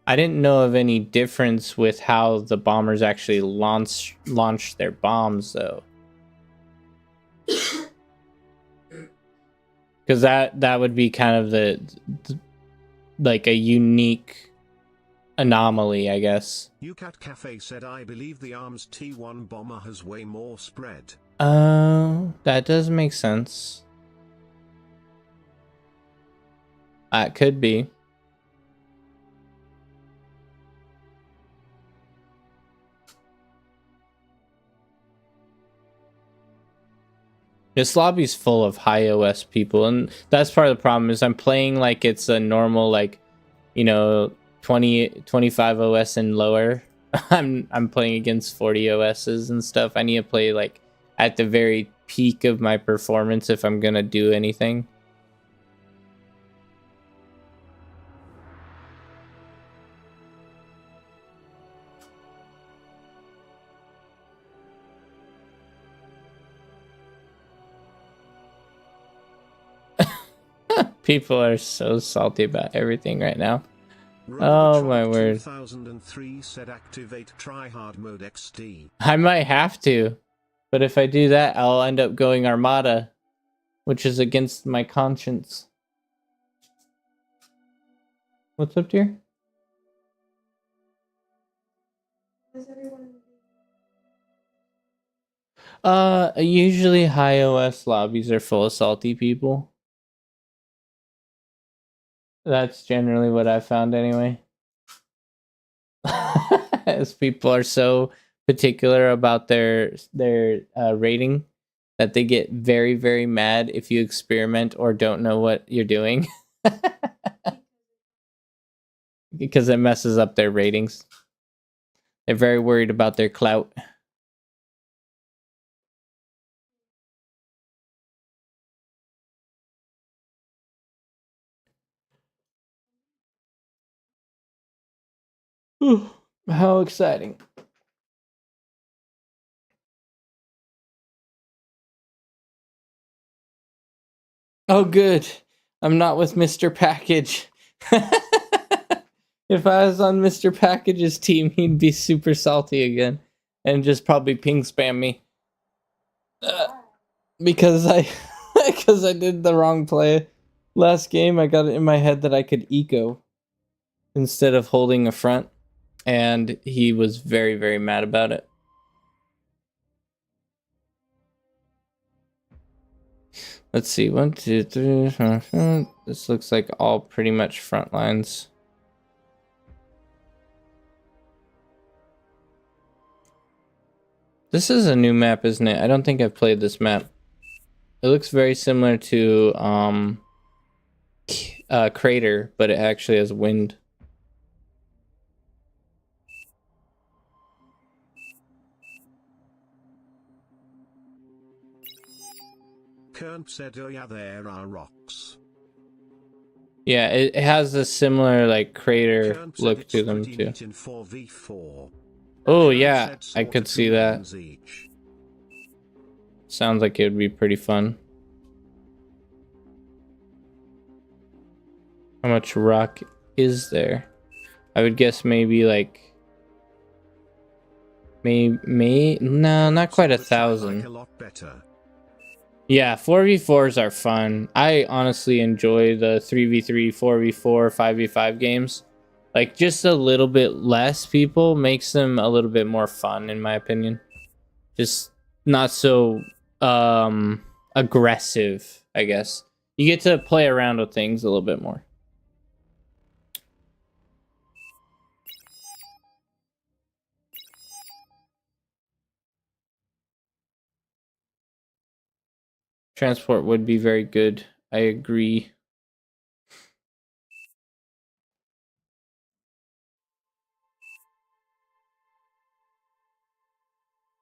I didn't know of any difference with how the bombers actually launch their bombs though. Because that would be kind of the like a unique anomaly, I guess. UCAT Cafe said I believe the Arms T1 bomber has way more spread. That does make sense. It could be. This lobby's full of high OS people, and that's part of the problem is I'm playing like it's a normal, like, you know, 25 OS and lower. I'm playing against 40 OSs and stuff. I need to play like at the very peak of my performance if I'm gonna do anything. People are so salty about everything right now. Oh my word. 2003 said activate tryhard mode XD. I might have to. But if I do that, I'll end up going Armada, which is against my conscience. What's up, dear? Usually high OS lobbies are full of salty people. That's generally what I found anyway. As people are so particular about their rating that they get very, very mad if you experiment or don't know what you're doing. Because it messes up their ratings. They're very worried about their clout. How exciting. Oh, good. I'm not with Mr. Package. If I was on Mr. Package's team, he'd be super salty again and just probably ping spam me. Because I did the wrong play. Last game, I got it in my head that I could eco instead of holding a front. and he was very, very mad about it. Let's see, 1, 2, 3. This looks like all pretty much front lines. This is a new map, isn't it? I don't think I've played this map. It looks very similar to Crater, but it actually has wind. Kern said, oh yeah, there are rocks. Yeah, it has a similar like Crater Kern look said to it's them pretty too. neat in 4v4. Oh Kern yeah, said I sort could of see 2 that. lanes each. Sounds like it would be pretty fun. How much rock is there? I would guess maybe like no, not quite 1,000. Like a lot better. Yeah, 4v4s are fun. I honestly enjoy the 3v3, 4v4, 5v5 games. Like, just a little bit less people makes them a little bit more fun, in my opinion. Just not so aggressive, I guess. You get to play around with things a little bit more. Transport would be very good. I agree.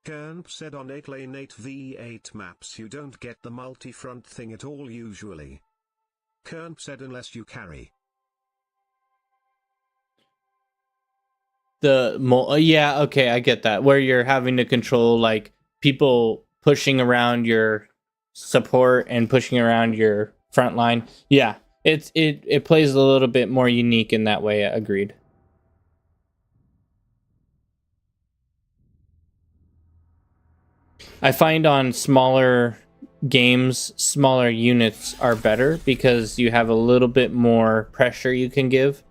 Kern said on 8 lane 8v8 maps you don't get the multi-front thing at all usually. Kern said unless you carry. Yeah, okay, I get that. Where you're having to control like people pushing around your support and pushing around your front line. Yeah, it plays a little bit more unique in that way. Agreed. I find on smaller games, smaller units are better because you have a little bit more pressure you can give,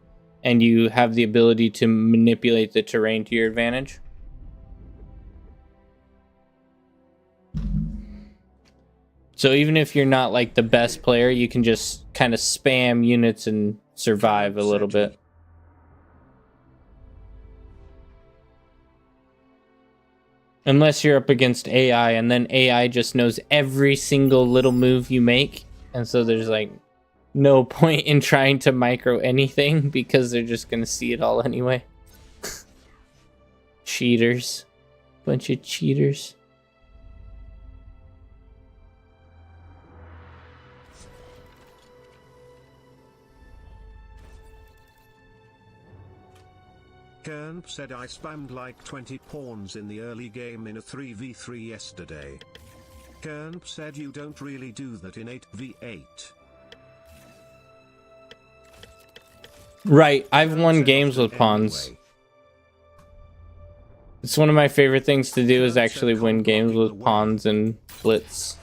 and you have the ability to manipulate the terrain to your advantage. So even if you're not like the best player, you can just kind of spam units and survive a little bit. Unless you're up against AI, and then AI just knows every single little move you make, and so there's like no point in trying to micro anything because they're just gonna see it all anyway. Cheaters. Bunch of cheaters. Kern said I spammed like 20 pawns in the early game in a 3v3 yesterday. Kern said you don't really do that in 8v8. Right, I've won games with pawns. Anyway. It's one of my favorite things to do is actually win games with pawns and blitz.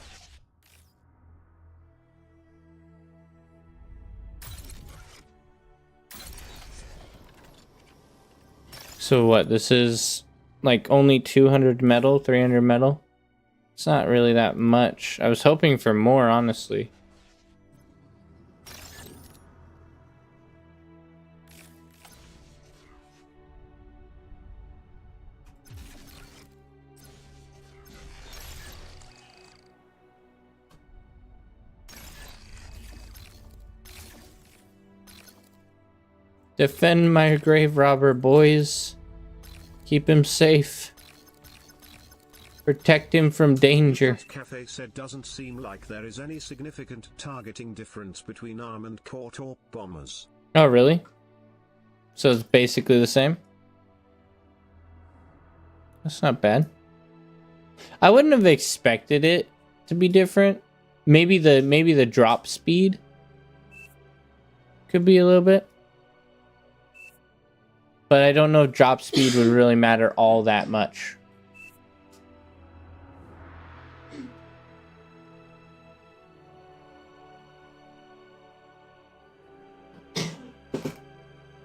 So what, this is like only 200 metal, 300 metal? It's not really that much. I was hoping for more, honestly. Defend my grave robber, boys. Keep him safe. Protect him from danger. Cafe said doesn't seem like there is any significant targeting difference between ARM and Cortex bombers. Oh, really? So it's basically the same? That's not bad. I wouldn't have expected it to be different. Maybe the drop speed could be a little bit. But I don't know if drop speed would really matter all that much.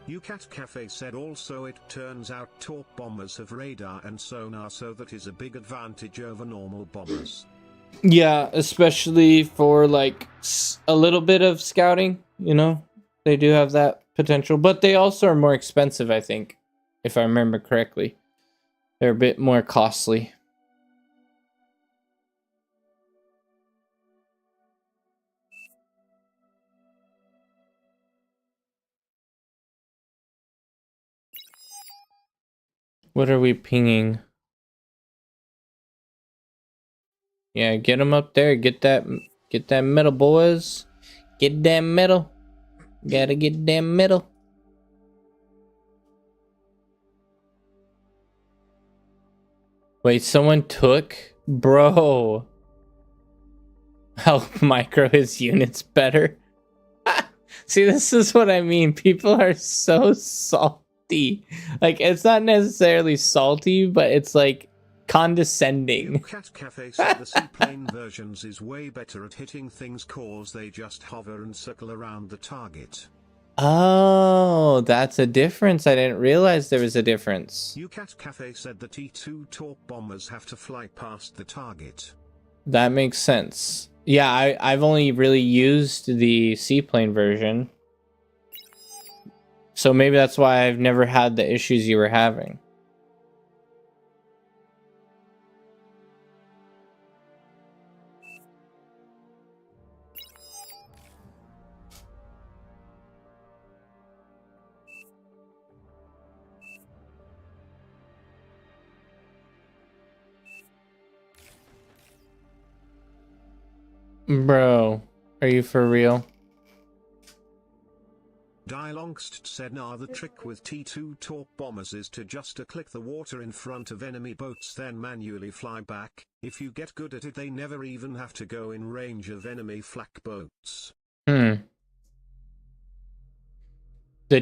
UCAT Cafe said also it turns out torp bombers have radar and sonar, so that is a big advantage over normal bombers. Yeah, especially for like a little bit of scouting, you know, they do have that potential, but they also are more expensive, I think, if I remember correctly. They're a bit more costly. What are we pinging? Yeah, get them up there. Get that metal, boys. Get that metal. Gotta get that metal. Wait, someone took? Bro. How micro his units better? See, this is what I mean. People are so salty. Like, it's not necessarily salty, but it's like condescending. Cat Cafe said the seaplane versions is way better at hitting things cause they just hover and circle around the target. Oh, that's a difference. I didn't realize there was a difference. UCAT Cafe said the T2 torp bombers have to fly past the target. That makes sense. Yeah, I've only really used the seaplane version. So maybe that's why I've never had the issues you were having. Bro, are you for real? Dialongst said nah, the trick with T2 torp bombers is to just click the water in front of enemy boats then manually fly back. If you get good at it they never even have to go in range of enemy flak boats. The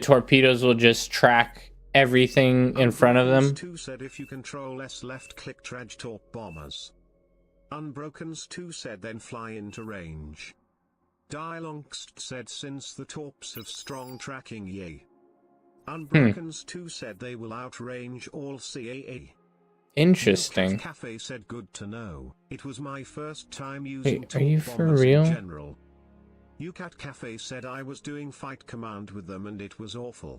torpedoes will just track everything in front of them. 2 said if you control S left click traj torp bombers. Unbrokens 2 said then fly into range. Dialongst said since the torps have strong tracking yay. Unbrokens 2 said they will outrange all CAA. Interesting. Cafe said good to know. It was my first time using Wait, are you torp for bombers real? in general. UCAT Cafe said I was doing fight command with them and it was awful.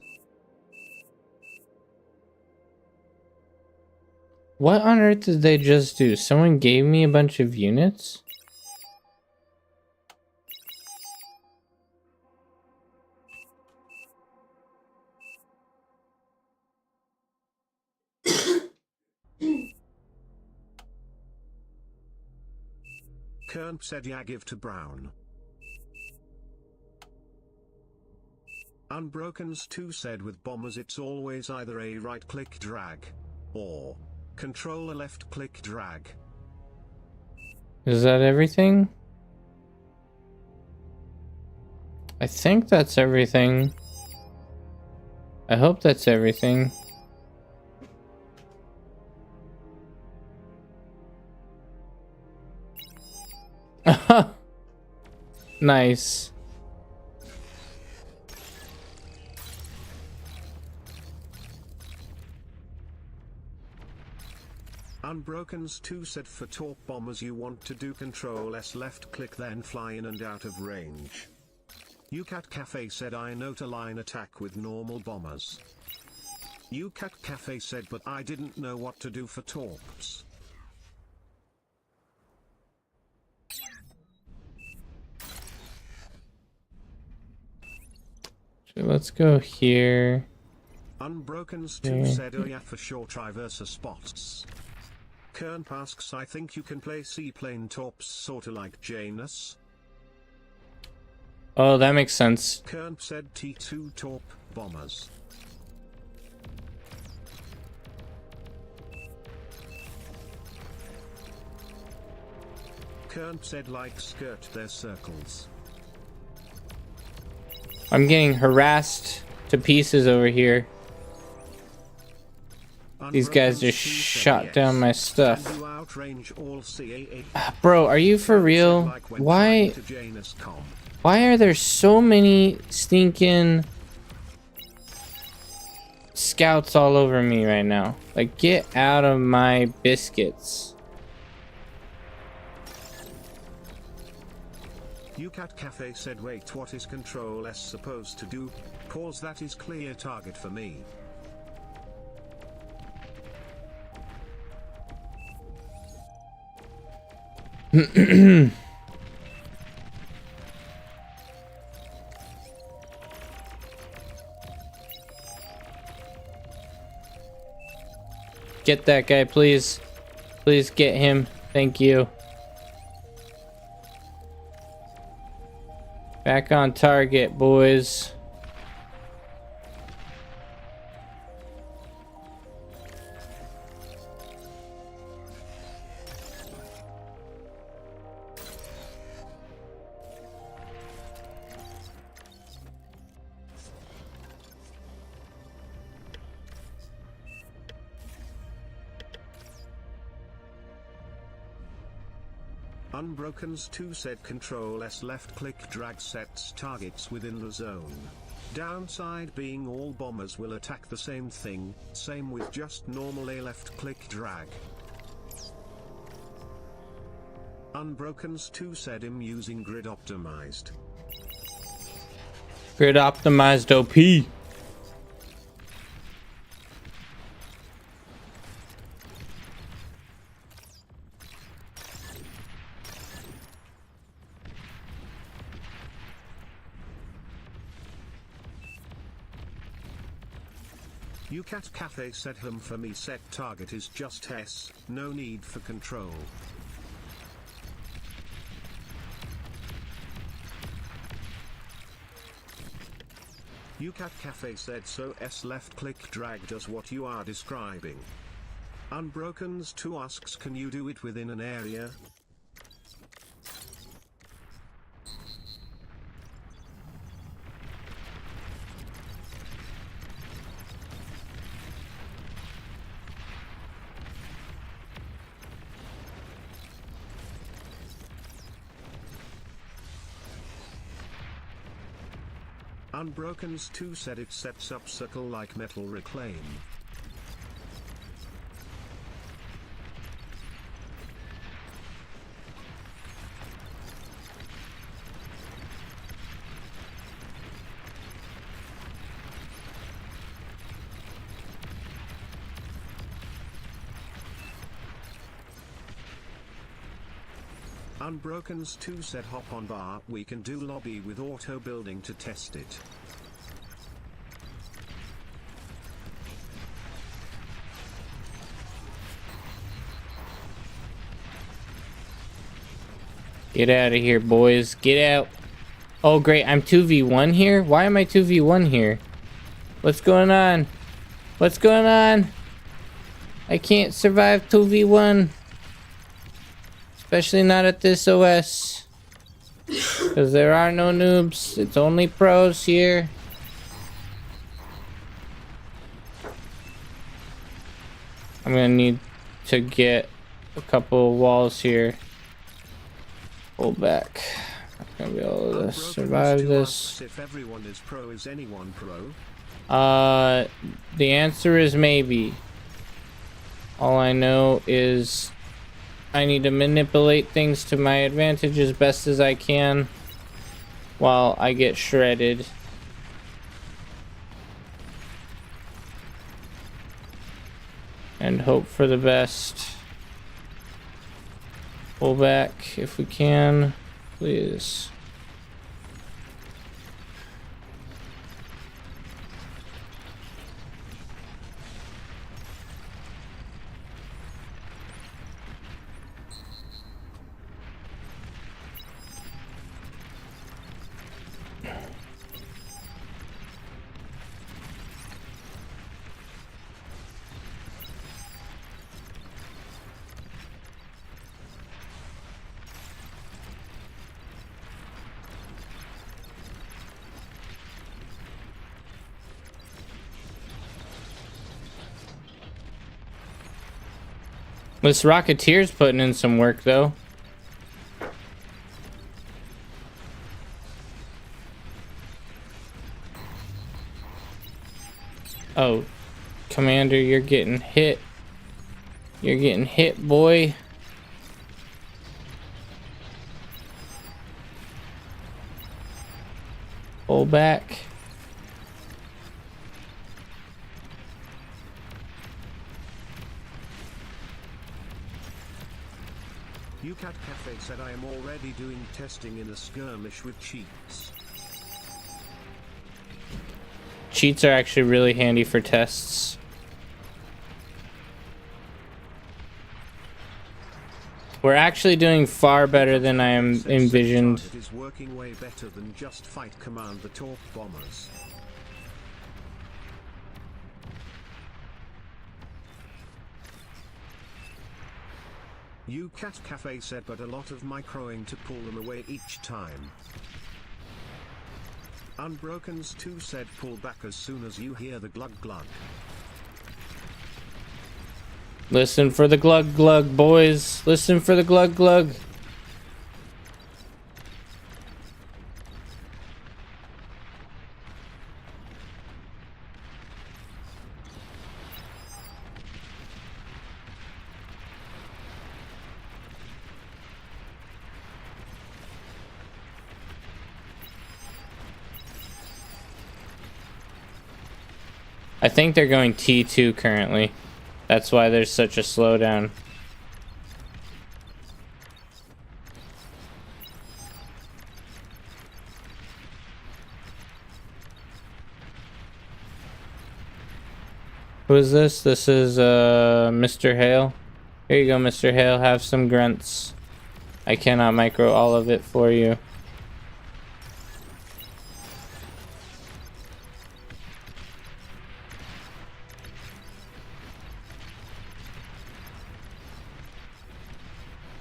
What on earth did they just do? Someone gave me a bunch of units? Kern said yeah, give to Brown. Unbrokens 2 said with bombers it's always either a right click drag or control a left click drag. Is that everything? I think that's everything. I hope that's everything. Nice. Unbrokens 2 said for torp bombers you want to do control S left click then fly in and out of range. UCAT Cafe said I note a line attack with normal bombers. UCAT Cafe said but I didn't know what to do for torps. So let's go here. Unbrokens 2 said oh yeah for sure traverser spots. Kern asks I think you can play seaplane torps sorta like Janus. Oh, that makes sense. Kern said T2 torp bombers. Kern said like skirt their circles. I'm getting harassed to pieces over here. These guys just shot down my stuff. Bro, are you for real? Why are there so many stinking scouts all over me right now. Like, get out of my biscuits. UCAT Cafe said, wait, what is Control S supposed to do? Pause, that is clear target for me. Get that guy, please. Please get him. Thank you. Back on target, boys. Unbrokens 2 said Control S left click drag sets targets within the zone. Downside being all bombers will attack the same thing, same with just normal A left click drag. Unbrokens 2 said him using grid optimized. Grid optimized OP. UCAT Cafe said him for me set target is just S, no need for control. UCAT Cafe said so S left click drag does what you are describing. Unbrokens 2 asks, can you do it within an area? Unbrokens 2 said it sets up circle like metal reclaim. Unbrokens 2 said hop on bar, we can do lobby with auto building to test it. Get out of here, boys. Get out. Oh, great. I'm 2v1 here? Why am I 2v1 here? What's going on? What's going on? I can't survive 2v1. Especially not at this OS. Because there are no noobs. It's only pros here. I'm gonna need to get a couple walls here. Pull back. I'm not gonna be able to survive this. If everyone is pro, is anyone pro? The answer is maybe. All I know is I need to manipulate things to my advantage as best as I can while I get shredded. And hope for the best. Pull back if we can, please. This Rocketeer's putting in some work, though. Oh, Commander, you're getting hit. You're getting hit, boy. Pull back. UCAT Cafe said I am already doing testing in a skirmish with cheats. Cheats are actually really handy for tests. We're actually doing far better than I am envisioned. It is working way better than just fight command the torp bombers. UCAT Cafe said but a lot of microing to pull them away each time. Unbrokens 2 said pull back as soon as you hear the glug glug. Listen for the glug glug, boys. Listen for the glug glug. I think they're going T2 currently. That's why there's such a slowdown. Who is this? This is Mr. Hale. Here you go, Mr. Hale. Have some grunts. I cannot micro all of it for you.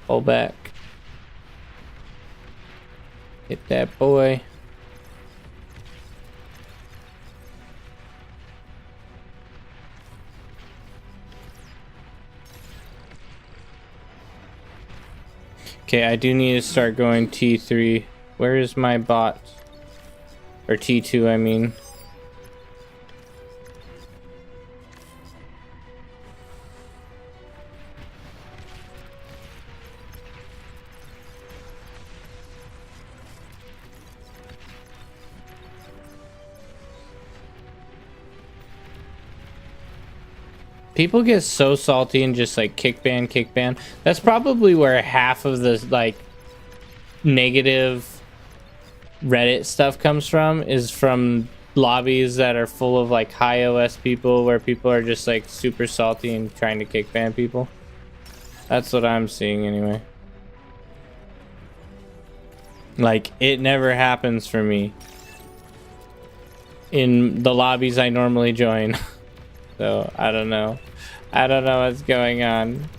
Pull back. Hit that boy. Okay, I do need to start going T3. Where is my bot? Or T2, I mean. People get so salty and just like kick ban. That's probably where half of the like negative Reddit stuff comes from, is from lobbies that are full of like high OS people where people are just like super salty and trying to kick ban people. That's what I'm seeing anyway. Like, it never happens for me in the lobbies I normally join. So, I don't know. I don't know what's going on.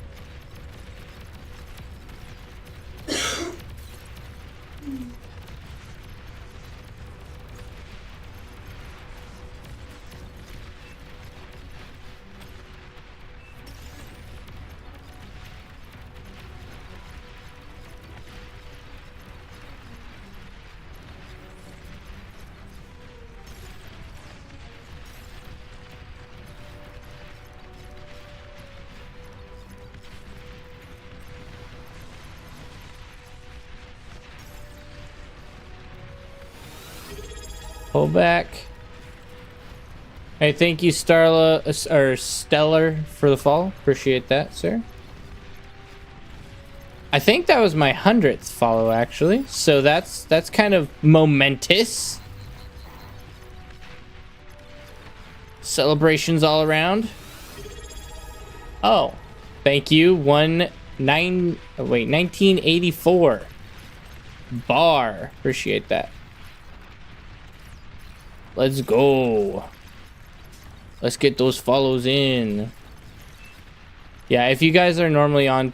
Pull back. Hey, thank you, Starla or Stellar, for the follow. Appreciate that, sir. I think that was my 100th follow, actually. So that's kind of momentous. Celebrations all around. Oh, thank you. 1984 bar. Appreciate that. Let's go. Let's get those follows in. Yeah, if you guys are normally on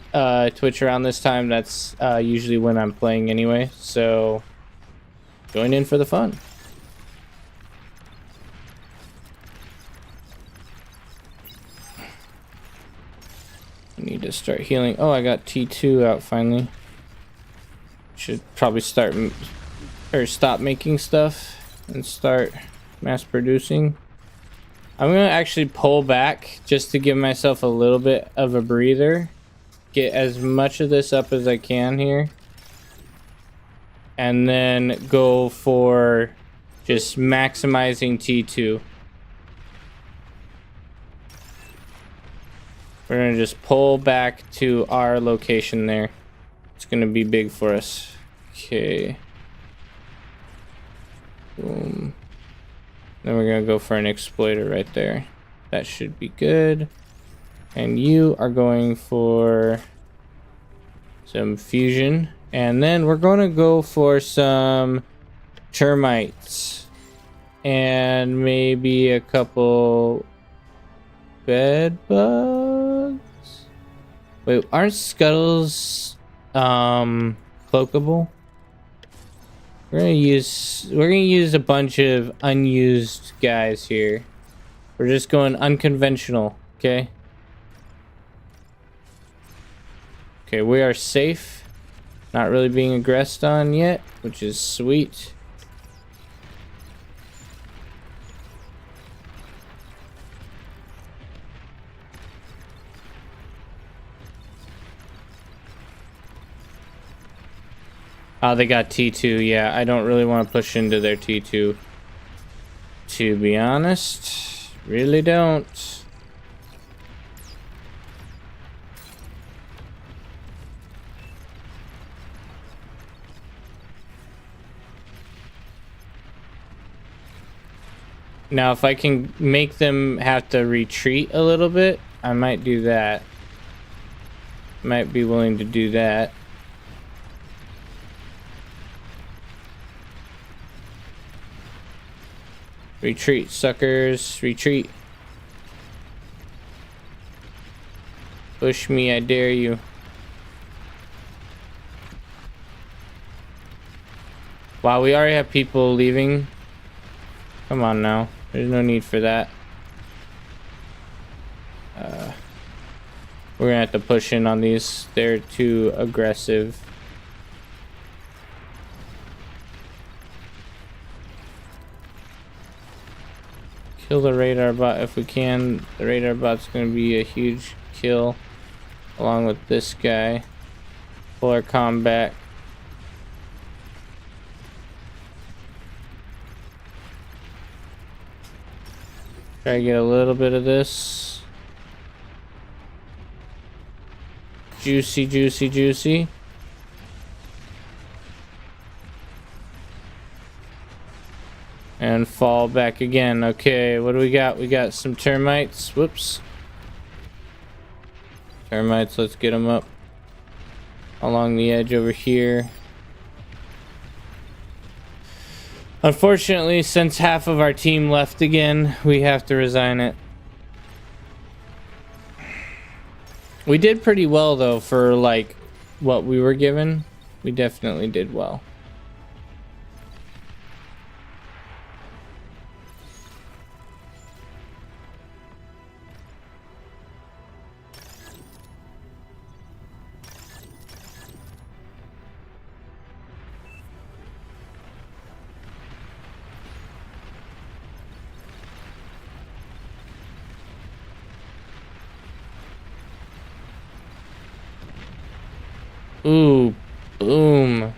Twitch around this time, that's usually when I'm playing anyway. So join in for the fun. I need to start healing. Oh, I got T2 out finally. Should probably start or stop making stuff and start mass producing. I'm gonna actually pull back just to give myself a little bit of a breather. Get as much of this up as I can here. And then go for just maximizing T2. We're gonna just pull back to our location there. It's gonna be big for us. Okay. Boom. Then we're gonna go for an exploiter right there. That should be good. And you are going for some fusion. And then we're gonna go for some termites. And maybe a couple bed bugs. Wait, aren't scuttles cloakable? We're gonna use a bunch of unused guys here. We're just going unconventional, okay? Okay, we are safe. Not really being aggressed on yet, which is sweet. Oh, they got T2. Yeah, I don't really want to push into their T2. To be honest, really don't. Now, if I can make them have to retreat a little bit, I might do that. Might be willing to do that. Retreat, suckers. Retreat. Push me, I dare you. Wow, we already have people leaving. Come on now. There's no need for that. We're gonna have to push in on these. They're too aggressive. Kill the radar bot if we can. The radar bot's gonna be a huge kill along with this guy. Pull our combat. Try to get a little bit of this. Juicy, juicy, juicy. And fall back again. Okay, what do we got? We got some termites. Whoops. Termites, let's get them up along the edge over here. Unfortunately, since half of our team left again, we have to resign it. We did pretty well though for like what we were given. We definitely did well. Ooh, boom.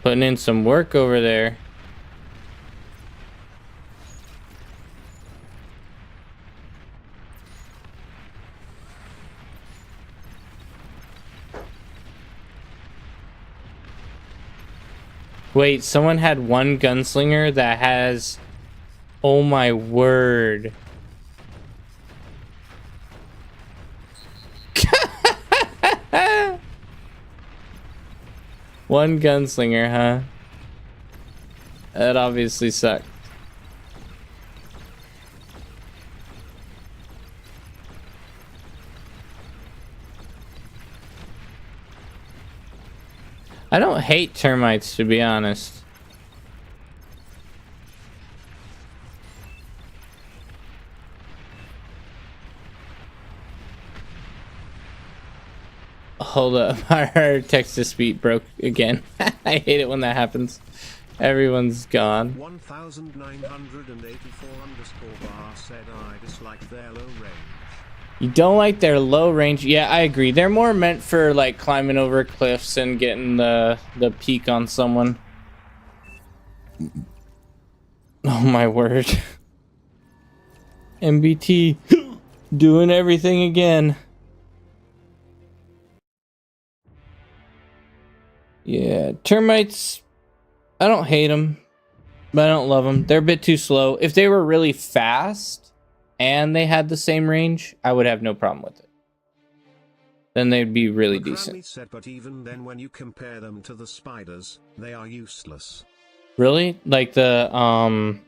Putting in some work over there. Wait, someone had one gunslinger that has... Oh my word. One gunslinger, huh? That obviously sucked. I don't hate termites, to be honest. hold up. Our text-to-speech broke again. I hate it when that happens. Everyone's gone. 1984 _ said I dislike their low range. You don't like their low range? Yeah, I agree. They're more meant for like climbing over cliffs and getting the peak on someone. Oh my word. MBT doing everything again. Yeah, termites, I don't hate them, but I don't love them. They're a bit too slow. If they were really fast and they had the same range, I would have no problem with it. Then they'd be really decent. Said, but even then, when you compare them to the spiders, they are useless. Really? Like the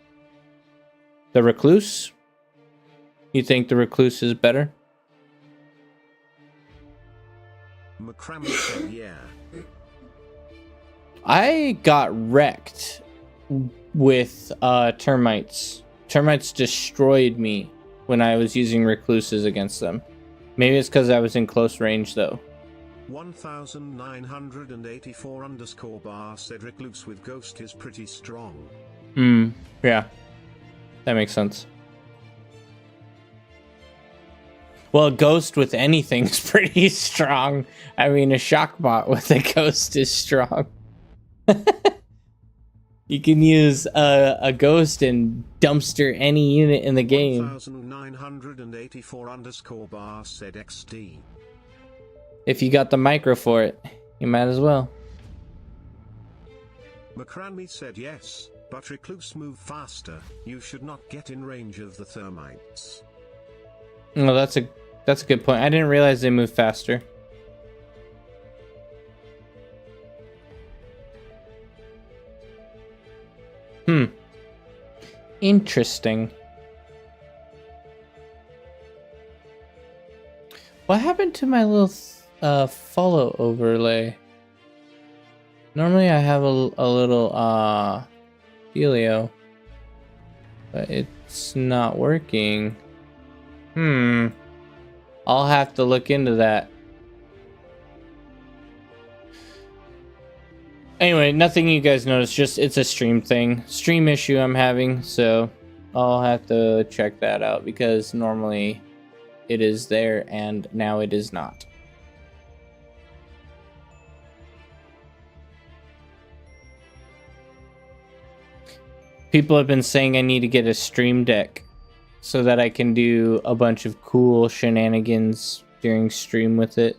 recluse? You think the recluse is better? McCrammy said, yeah. I got wrecked with termites. Termites destroyed me when I was using recluses against them. Maybe it's because I was in close range though. 1984 _ said recluse with ghost is pretty strong. Yeah. That makes sense. Well, ghost with anything is pretty strong. I mean, a shock bot with a ghost is strong. You can use a ghost and dumpster any unit in the game. 1984 _ said XD. If you got the micro for it, you might as well. McCranmy said yes, but recluse move faster. You should not get in range of the thermites. No, that's a good point. I didn't realize they move faster. Interesting. What happened to my little follow overlay? Normally I have a little Helio, but it's not working. I'll have to look into that. Anyway, nothing you guys noticed, just it's a stream thing. Stream issue I'm having, so I'll have to check that out because normally it is there and now it is not. People have been saying I need to get a stream deck so that I can do a bunch of cool shenanigans during stream with it.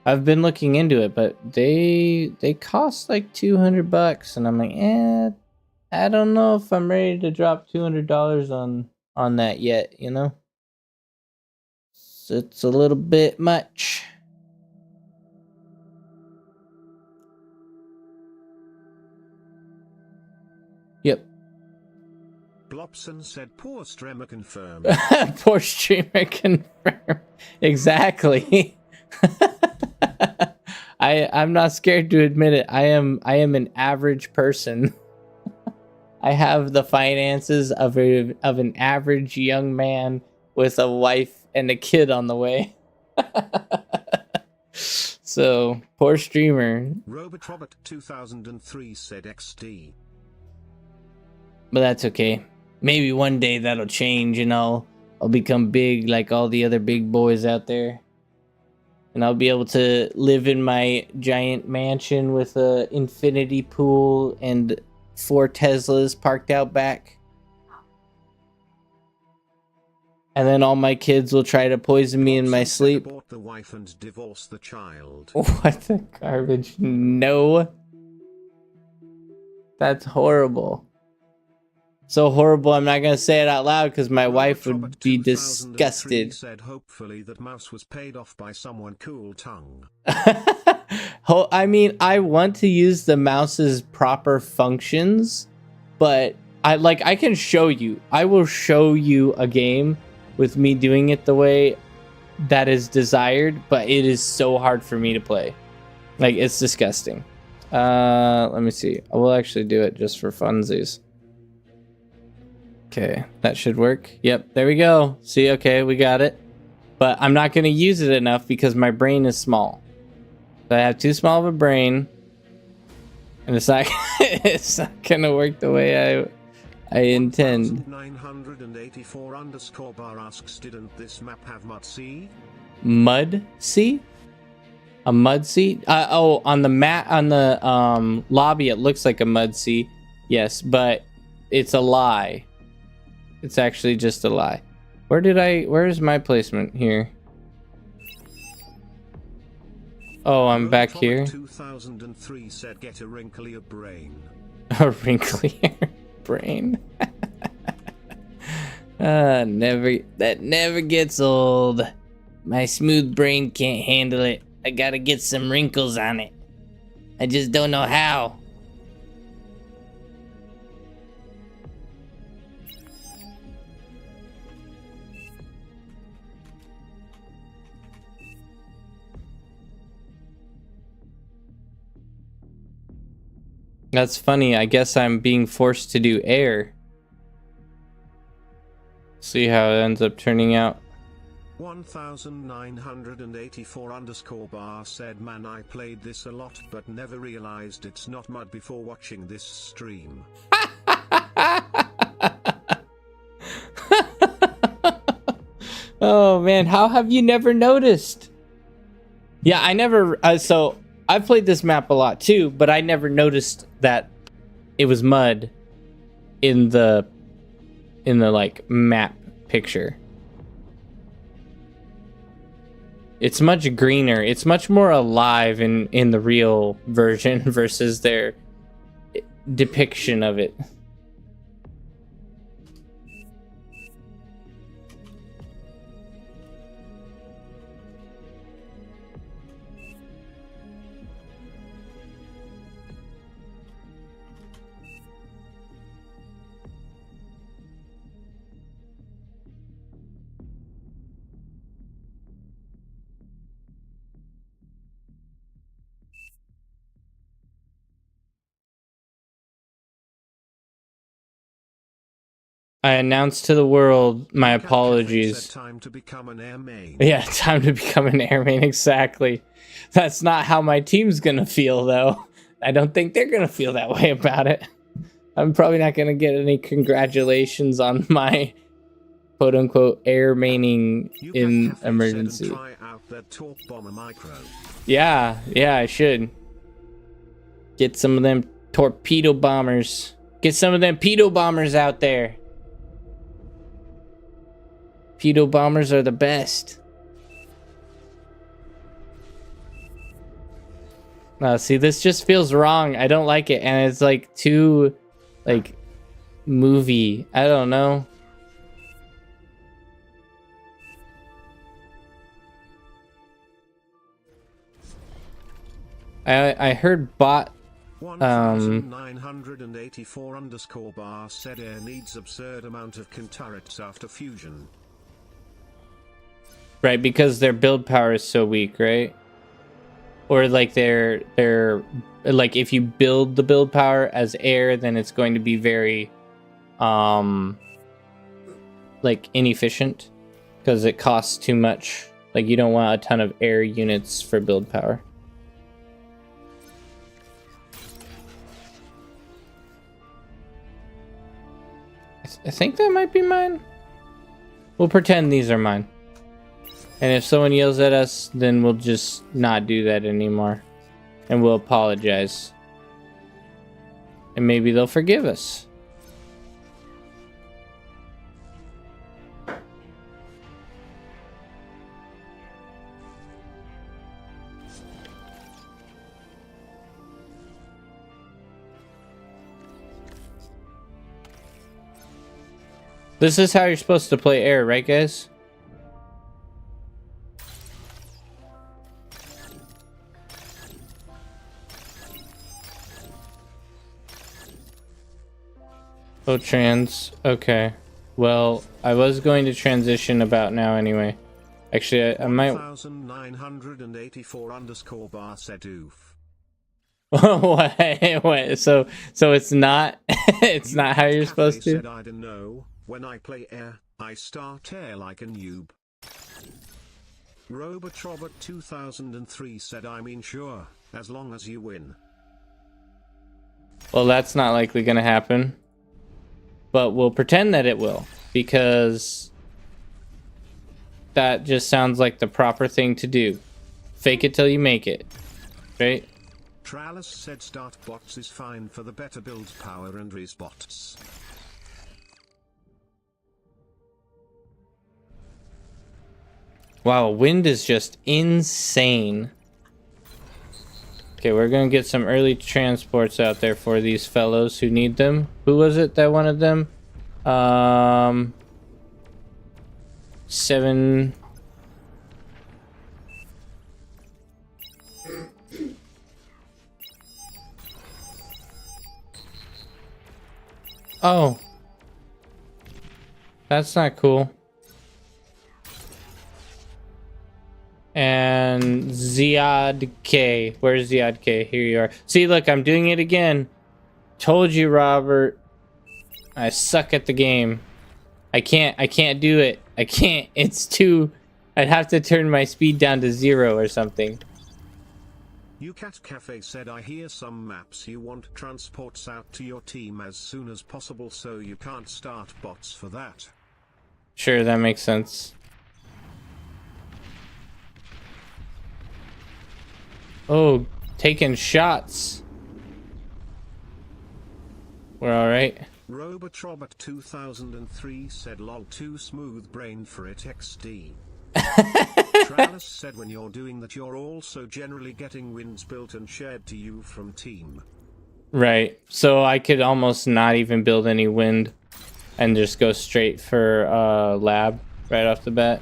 I've been looking into it, but they cost like $200, and I'm like, I don't know if I'm ready to drop $200 on that yet, you know? So it's a little bit much. Yep. Blobson said poor streamer confirmed. Poor streamer confirmed. Exactly. I'm not scared to admit it. I am an average person. I have the finances of an average young man with a wife and a kid on the way. So, poor streamer. Robot 2003 said XD. But that's okay. Maybe one day that'll change and I'll become big like all the other big boys out there. And I'll be able to live in my giant mansion with a infinity pool and 4 Teslas parked out back. And then all my kids will try to poison me in my sleep. Abort the wife and divorce the child. What the garbage? No. That's horrible. So horrible, I'm not gonna say it out loud because my wife would be disgusted. Said hopefully that mouse was paid off by someone cool tongue. I mean, I want to use the mouse's proper functions, but I can show you. I will show you a game with me doing it the way that is desired, but it is so hard for me to play. Like, it's disgusting. Let me see. I will actually do it just for funsies. Okay, that should work. Yep, there we go. See, okay, we got it. But I'm not going to use it enough because my brain is small. I have too small of a brain, and it's not it's not gonna work the way I intend. 984 underscore bar asks, didn't this map have mud sea? Mud sea? A mud sea? Oh, on the mat on the lobby, it looks like a mud sea. Yes, but it's a lie. It's actually just a lie. Where's my placement here? Oh, I'm back here. 2003 said get a wrinklier brain. A wrinklier brain. That never gets old. My smooth brain can't handle it. I gotta get some wrinkles on it. I just don't know how. That's funny. I guess I'm being forced to do air. See how it ends up turning out. 1984 underscore bar said, man, I played this a lot but never realized it's not mud before watching this stream. Oh man, how have you never noticed? Yeah, I never so I've played this map a lot too, but I never noticed that it was mud in the like map picture. It's much greener. It's much more alive in the real version versus their depiction of it. I announced to the world my apologies. Time to become an air main. Yeah, time to become an air main, exactly. That's not how my team's gonna feel, though. I don't think they're gonna feel that way about it. I'm probably not gonna get any congratulations on my quote-unquote air maining in emergency. Try out that torp bomber micro. Yeah, I should. Get some of them torpedo bombers. Get some of them pedo bombers out there. Pedo bombers are the best. See, this just feels wrong. I don't like it, and it's like too, like, movie. I don't know. I heard bot. 1984 underscore bar said air needs absurd amount of turrets after fusion. Right, because their build power is so weak, right? Or like they're like if you build the build power as air, then it's going to be very like inefficient because it costs too much. Like you don't want a ton of air units for build power. I think that might be mine. We'll pretend these are mine. And if someone yells at us, then we'll just not do that anymore. And we'll apologize. And maybe they'll forgive us. This is how you're supposed to play air, right, guys? Oh, trans. Okay. Well, I was going to transition about now anyway. Actually, I might... 1984 underscore bar said oof. What? So it's not... it's not how you're supposed to? Said, I don't know. When I play air, I start air like a noob. Robotrobot 2003 said, I mean sure, as long as you win. Well, that's not likely gonna happen. But we'll pretend that it will, because that just sounds like the proper thing to do. Fake it till you make it, right? Tralis said start bots is fine for the better build power and resbots. Wow, wind is just insane. Okay, we're gonna get some early transports out there for these fellows who need them. Who was it that wanted them? 7. Oh. That's not cool. And Ziad K. Where's Ziad K? Here you are. See, look, I'm doing it again. Told you, Robert. I suck at the game. I can't do it. I can't. It's too... I'd have to turn my speed down to 0 or something. UCat Cafe said, I hear some maps you want transports out to your team as soon as possible, so you can't start bots for that. Sure, that makes sense. Oh, taking shots. We're alright. Robotrobot 2003 said, lol, too smooth brain for it XD. Tralis said, when you're doing that you're also generally getting wins built and shared to you from team. Right, so I could almost not even build any wind and just go straight for lab right off the bat.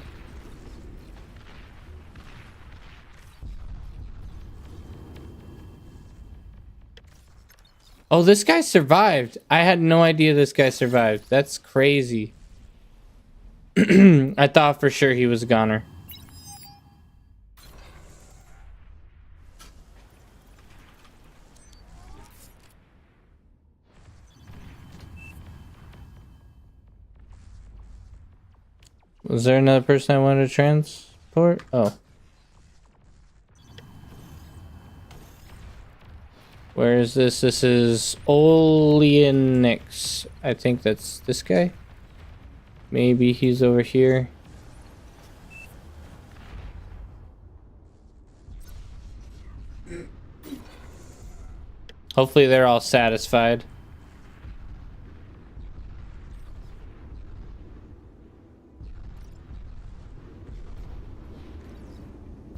Oh, this guy survived. I had no idea this guy survived. That's crazy. I thought for sure he was a goner. Was there another person I wanted to transport? Oh. Where is this? This is Oleanix. I think that's this guy. Maybe he's over here. Hopefully they're all satisfied.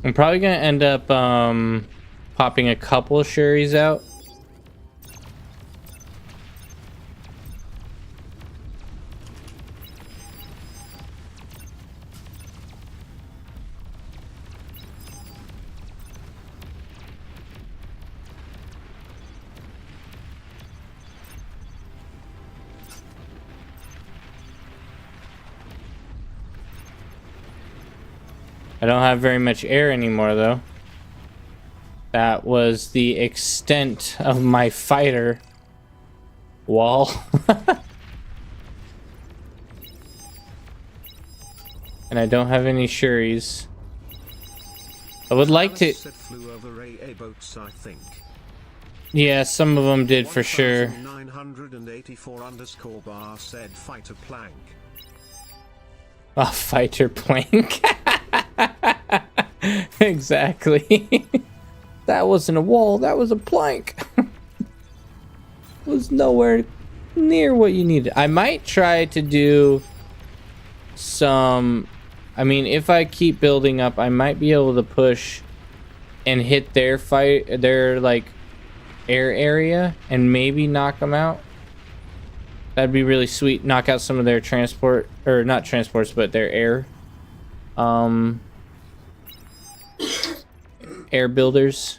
I'm probably gonna end up popping a couple Sherries out. I don't have very much air anymore, though. That was the extent of my fighter wall. And I don't have any Sherries. I would like to... Flew over AA boats, I think. Yeah, some of them did for sure. 984_bar said fighter plank. A fighter plank. Exactly. That wasn't a wall, that was a plank. It was nowhere near what you needed. I might try to do some... I mean, if I keep building up, I might be able to push and hit their like air area and maybe knock them out. That'd be really sweet. Knock out some of their transport, or not transports, but their air air builders.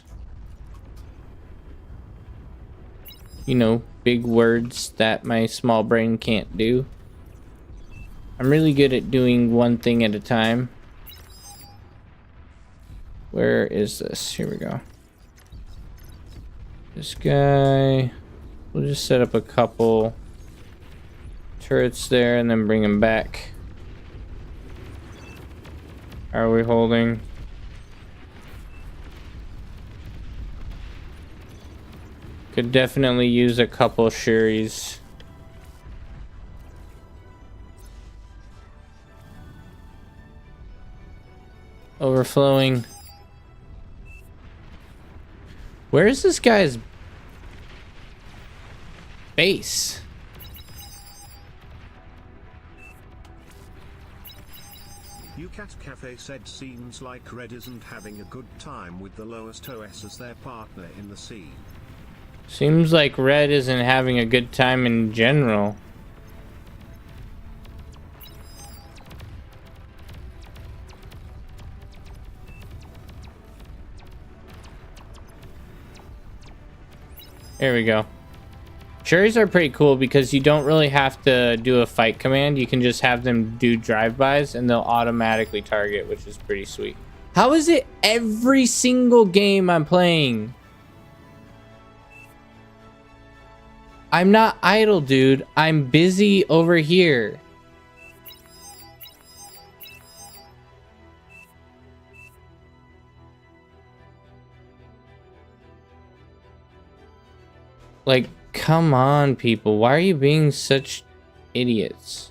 You know, big words that my small brain can't do. I'm really good at doing one thing at a time. Where is this? Here we go. This guy. We'll just set up a couple turrets there and then bring them back. Are we holding? Could definitely use a couple Sherries. Overflowing. Where is this guy's base? UCAT Cafe said seems like Red isn't having a good time with the lowest OS as their partner in the scene. Seems like Red isn't having a good time in general. There we go. Cherries are pretty cool because you don't really have to do a fight command. You can just have them do drive-bys and they'll automatically target, which is pretty sweet. How is it every single game I'm playing? I'm not idle, dude. I'm busy over here. Like, come on, people. Why are you being such idiots?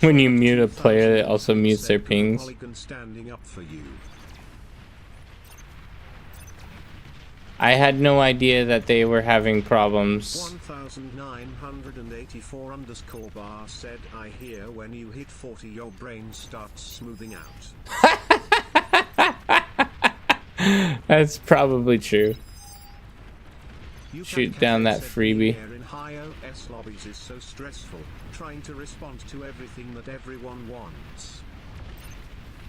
When you mute a player, it also mutes their pings. Standing up for you. I had no idea that they were having problems. 1984 underscore bar said, I hear when you hit 40 your brain starts smoothing out. That's probably true. Shoot down that freebie. In high OS lobbies is so stressful, trying to respond to everything that everyone wants.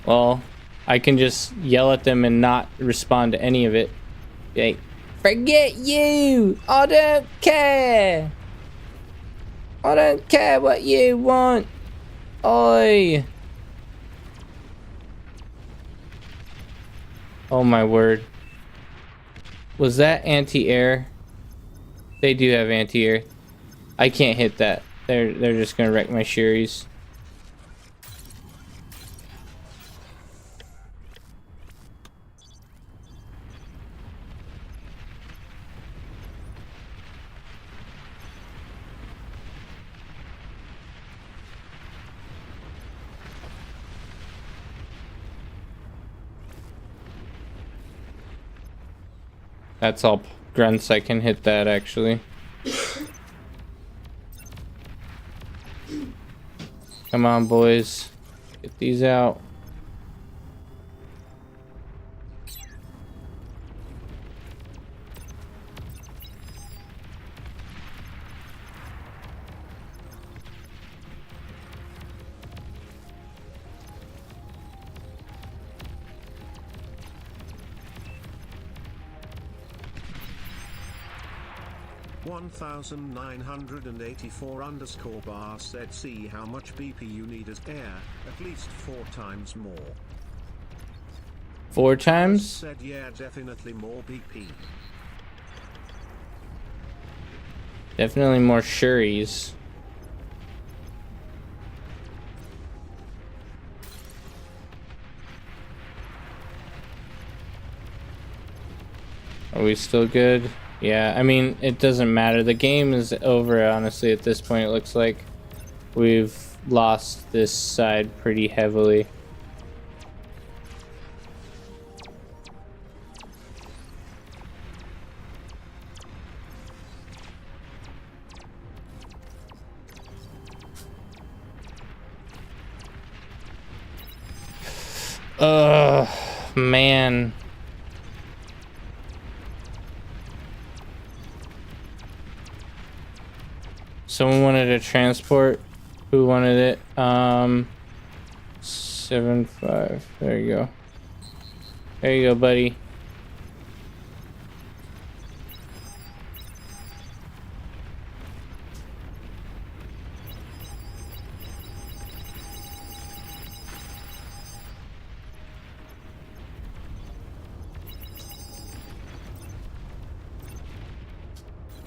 Well, I can just yell at them and not respond to any of it. Like, forget you! I don't care! I don't care what you want! Oi! Oh my word. Was that anti-air? They do have anti-air. I can't hit that. They're just gonna wreck my Sherries. That's all grunts. I can hit that actually. Come on, boys. Get these out. (1984 underscore bar said see how much BP you need as air, at least 4 times more. 4 times? Said yeah, definitely more BP. Definitely more Sherries. Are we still good? Yeah, I mean, it doesn't matter. The game is over, honestly, at this point. It looks like we've lost this side pretty heavily. Ugh, man. Someone wanted a transport. Who wanted it? 7-5. There you go. There you go, buddy.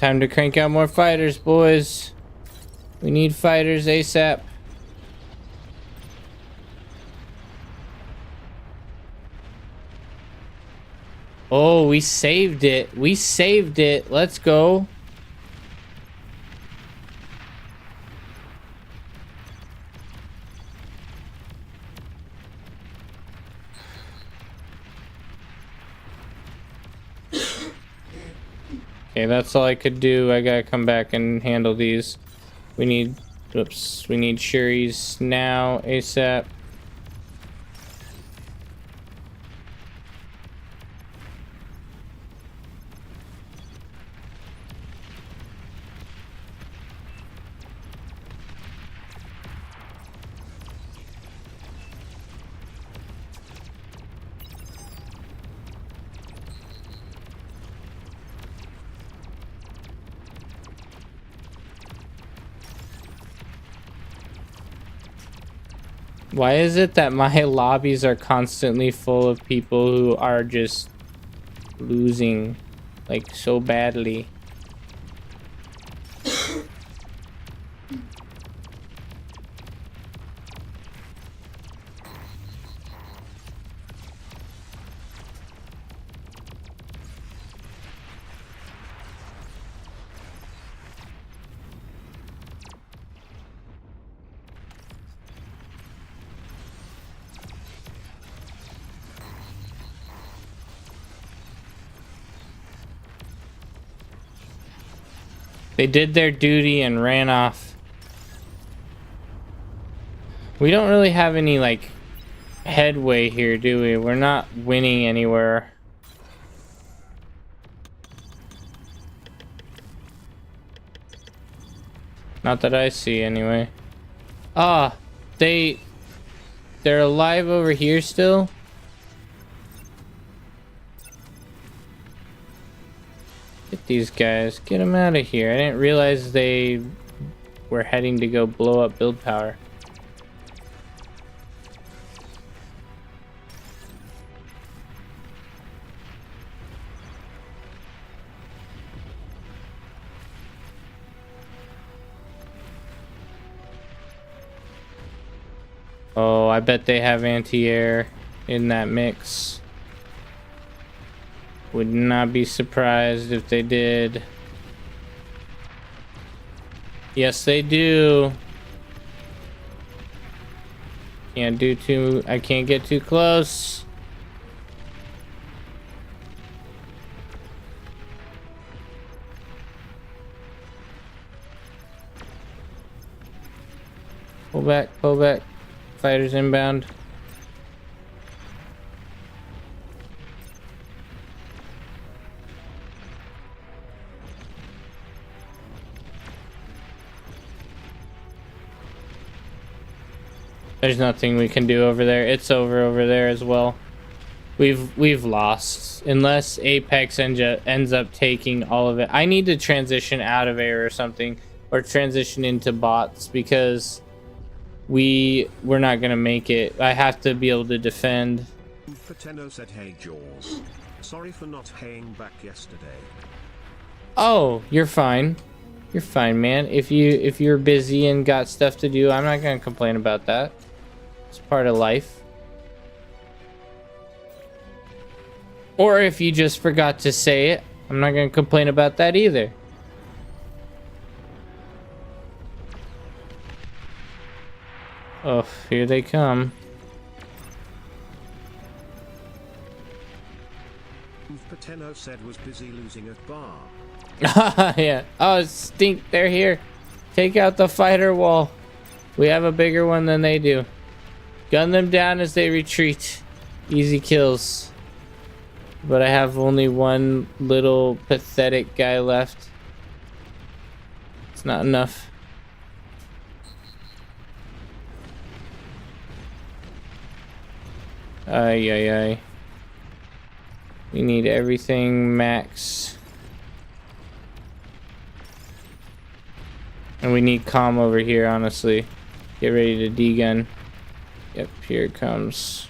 Time to crank out more fighters, boys. We need fighters ASAP. Oh, we saved it. We saved it. Let's go. Okay, that's all I could do. I gotta come back and handle these. We need, whoops, we need Sherry's now, ASAP. Why is it that my lobbies are constantly full of people who are just losing like so badly? They did their duty and ran off. We don't really have any, like, headway here, do we? We're not winning anywhere. Not that I see, anyway. Ah, they're alive over here still? Get these guys. Get them out of here. I didn't realize they were heading to go blow up build power. Oh, I bet they have anti-air in that mix. Would not be surprised if they did. Yes, they do. Can't do too. I can't get too close. Pull back, pull back. Fighters inbound. There's nothing we can do over there. It's over there as well. We've lost unless Apex ends up taking all of it. I need to transition out of air or something, or transition into bots, because we're not gonna make it. I have to be able to defend. Pateno said, "Hey Jaws, sorry for not paying back yesterday." Oh, you're fine. You're fine, man. If you're busy and got stuff to do, I'm not gonna complain about that. It's part of life. Or if you just forgot to say it, I'm not gonna complain about that either. Oh, here they come. Pateno said was busy losing at bar. Yeah. Oh, stink. They're here. Take out the fighter wall. We have a bigger one than they do. Gun them down as they retreat. Easy kills. But I have only one little pathetic guy left. It's not enough. Ay, ay, ay. We need everything max. And we need calm over here, honestly. Get ready to D-gun. Yep, here it comes.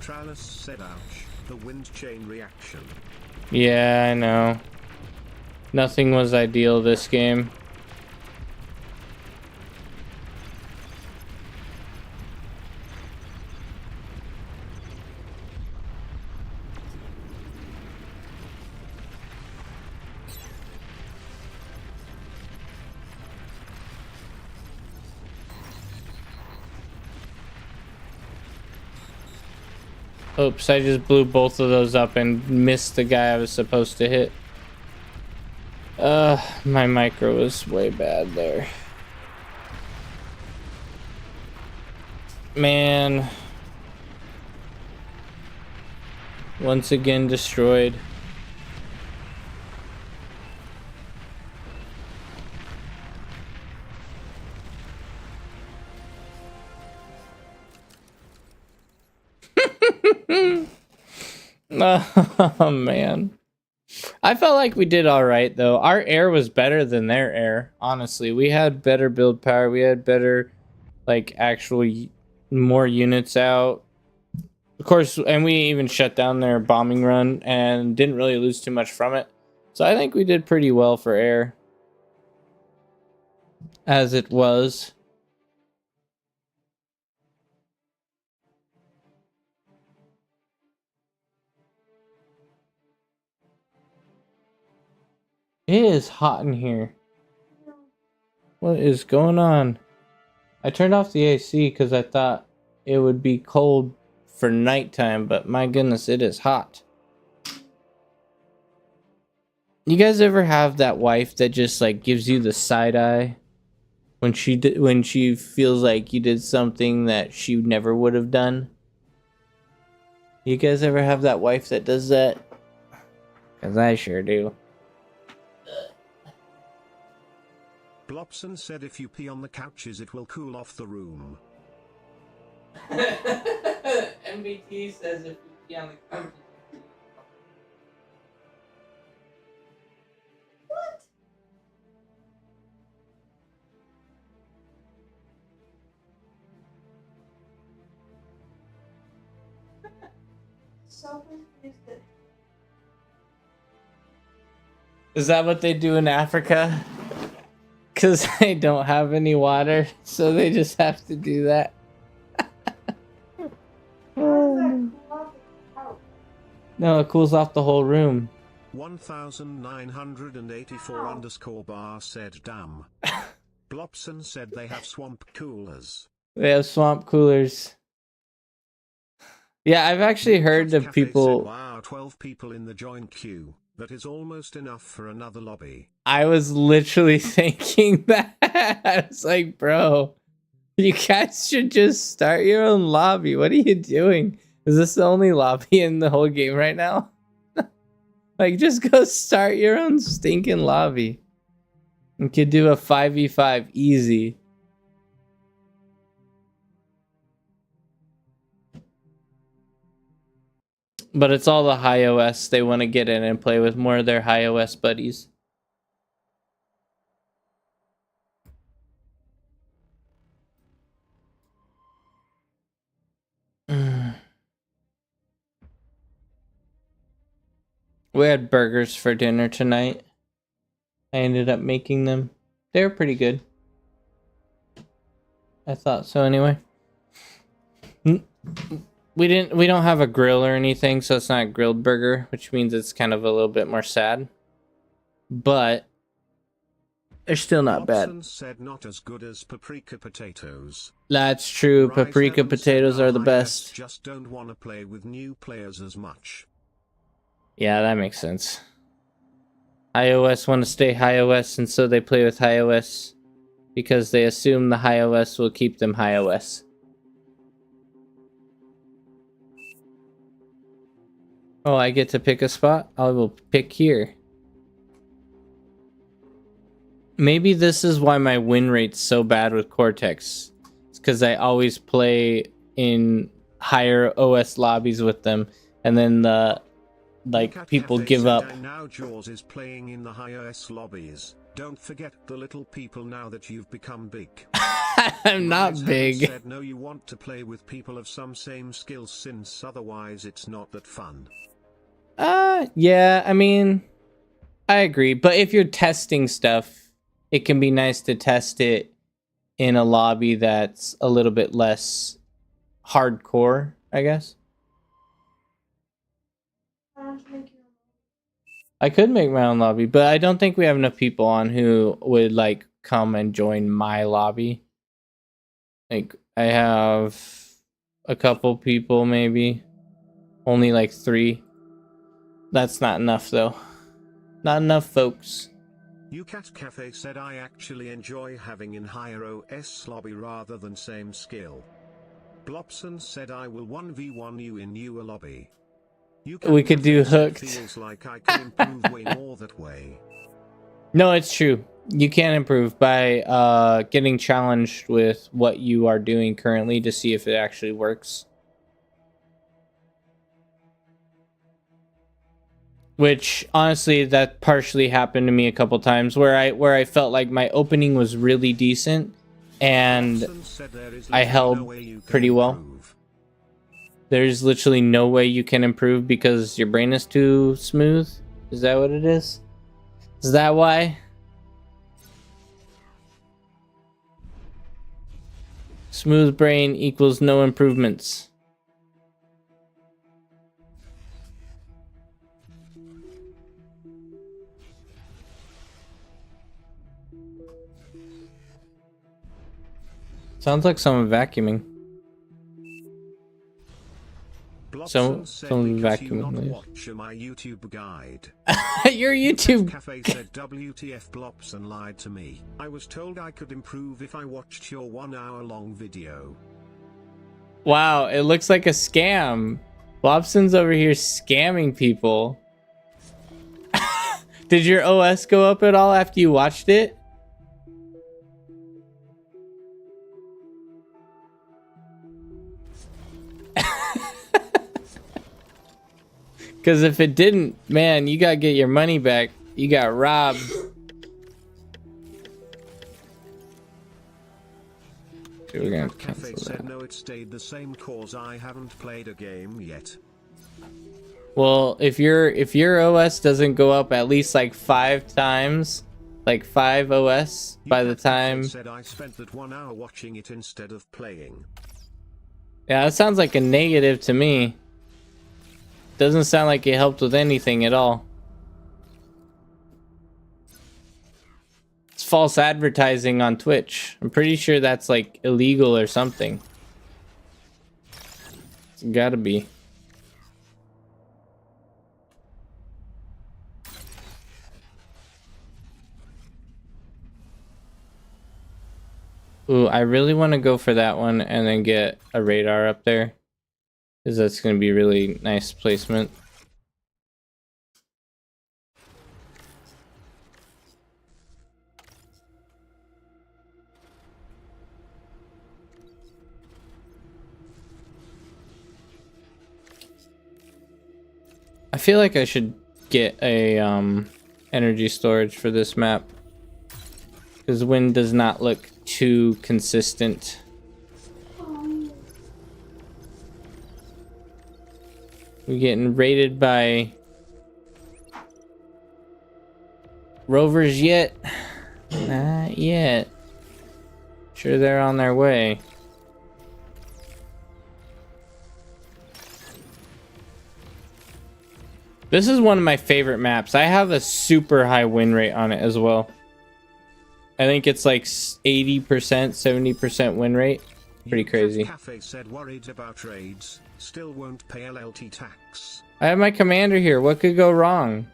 Trallis said ouch, the wind chain reaction. Yeah, I know. Nothing was ideal this game. Oops, I just blew both of those up and missed the guy I was supposed to hit. My micro was way bad there. Man. Once again destroyed. Oh man, I felt like we did all right though. Our air was better than their air, honestly. We had better build power, we had better like actually more units out, of course, and we even shut down their bombing run and didn't really lose too much from it. So I think we did pretty well for air as it was. It is hot in here. What is going on? I turned off the AC because I thought it would be cold for nighttime, but my goodness, it is hot. You guys ever have that wife that just like gives you the side eye when she feels like you did something that she never would have done? You guys ever have that wife that does that? 'Cause I sure do. Blobson said if you pee on the couches it will cool off the room. MBT says if you pee on the couch. What? So confused. Is that what they do in Africa? Because they don't have any water, so they just have to do that. No, it cools off the whole room. 1984 underscore bar said damn. Blobson said they have swamp coolers. They have swamp coolers. Yeah, I've actually heard of Cafe people. Said, wow, 12 people in the join queue. That is almost enough for another lobby. I was literally thinking that. I was like, bro, you guys should just start your own lobby. What are you doing? Is this the only lobby in the whole game right now? Like, just go start your own stinking lobby. You could do a 5v5 easy. But it's all the high OS. They want to get in and play with more of their high OS buddies. We had burgers for dinner tonight. I ended up making them. They were pretty good. I thought so anyway. We don't have a grill or anything, so it's not a grilled burger, which means it's kind of a little bit more sad. But they're still not bad. Said not as good as paprika potatoes. That's true. Paprika potatoes are the best. Just don't want to play with new players as much. Yeah, that makes sense. iOS want to stay high OS, and so they play with high OS because they assume the high OS will keep them high OS. Oh, I get to pick a spot? I will pick here. Maybe this is why my win rate's so bad with Cortex. It's because I always play in higher OS lobbies with them, and then the people give up. Now Jaws is playing in the high OS lobbies. Don't forget the little people now that you've become big. I'm not Rise big. Said no, you want to play with people of some same skills since otherwise it's not that fun. Yeah, I mean, I agree. But if you're testing stuff, it can be nice to test it in a lobby that's a little bit less hardcore, I guess. I could make my own lobby, but I don't think we have enough people on who would like come and join my lobby. Like I have a couple people, maybe only like 3. That's not enough though. Not enough folks. UCat Cafe said I actually enjoy having in higher OS lobby rather than same skill. Blobson said I will 1v1 you in newer lobby. We could do hooked. Feels like I can improve way more that way. No, it's true. You can improve by getting challenged with what you are doing currently to see if it actually works. Which honestly, that partially happened to me a couple times where I felt like my opening was really decent and I held pretty well. There's literally no way you can improve because your brain is too smooth. Is that what it is? Is that why? Smooth brain equals no improvements. Sounds like someone vacuuming. Someone vacuuming. Watch my YouTube guide. Your YouTube Cafe said WTF Blobson lied to me. I was told I could improve if I watched your 1-hour-long video. Wow, it looks like a scam. Blobson's over here scamming people. Did your OS go up at all after you watched it? Because if it didn't, man, you gotta get your money back. You got robbed. We're gonna Cafe said no, it stayed the same cause I haven't played a game yet. Well, if your OS doesn't go up at least like 5 times, like 5 OS by the time. Said I spent that 1 hour watching it instead of playing. Yeah, that sounds like a negative to me. Doesn't sound like it helped with anything at all. It's false advertising on Twitch. I'm pretty sure that's like illegal or something. It's gotta be. Ooh, I really want to go for that one and then get a radar up there. Because that's going to be really nice placement. I feel like I should get a energy storage for this map. Because wind does not look too consistent. We're getting raided by rovers yet? Not yet. Sure, they're on their way. This is one of my favorite maps. I have a super high win rate on it as well. I think it's like 80%, 70% win rate. Pretty crazy. Cafe said worried about raids. Still won't pay LLT tax. I have my commander here. What could go wrong?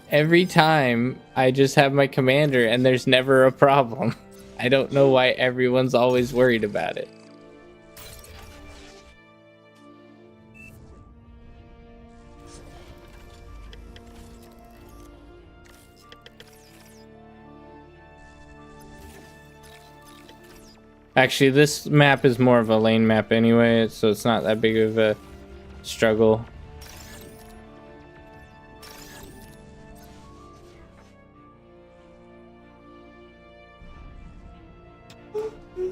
Every time I just have my commander and there's never a problem. I don't know why everyone's always worried about it. Actually, this map is more of a lane map anyway, so it's not that big of a struggle.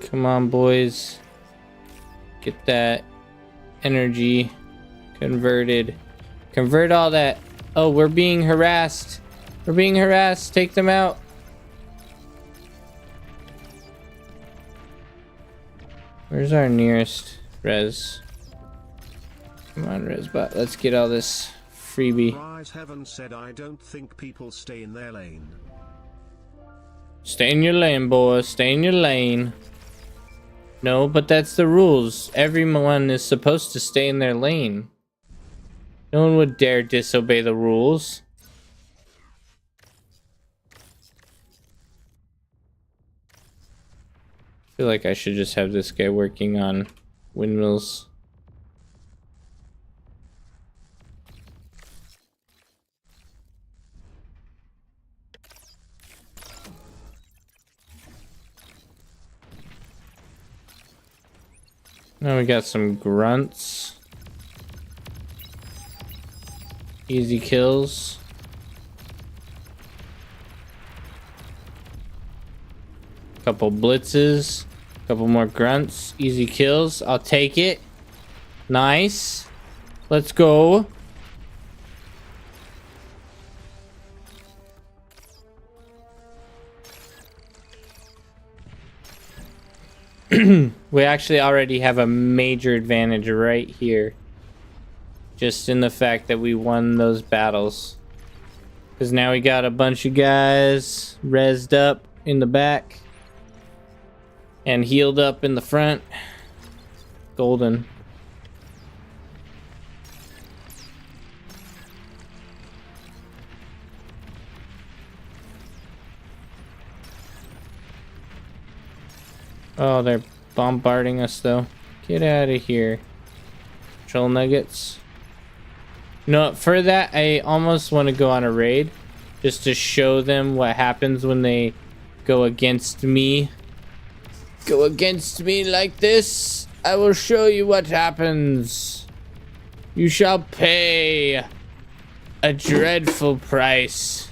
Come on, boys. Get that energy converted. Convert all that. Oh, we're being harassed. We're being harassed. Take them out. Where's our nearest res? Come on, Resbot. Let's get all this freebie. Rise Heaven said, I don't think people stay in their lane. Stay in your lane, boys. Stay in your lane. No, but that's the rules. Everyone is supposed to stay in their lane. No one would dare disobey the rules. I feel like I should just have this guy working on windmills. Now we got some grunts. Easy kills. Couple blitzes. Couple more grunts. Easy kills. I'll take it. Nice. Let's go. We actually already have a major advantage right here. Just in the fact that we won those battles. Because now we got a bunch of guys rezzed up in the back. And healed up in the front. Golden. Oh, they're bombarding us though. Get out of here. Troll nuggets. No, for that I almost want to go on a raid. Just to show them what happens when they go against me. Go against me like this. I will show you what happens. You shall pay a dreadful price.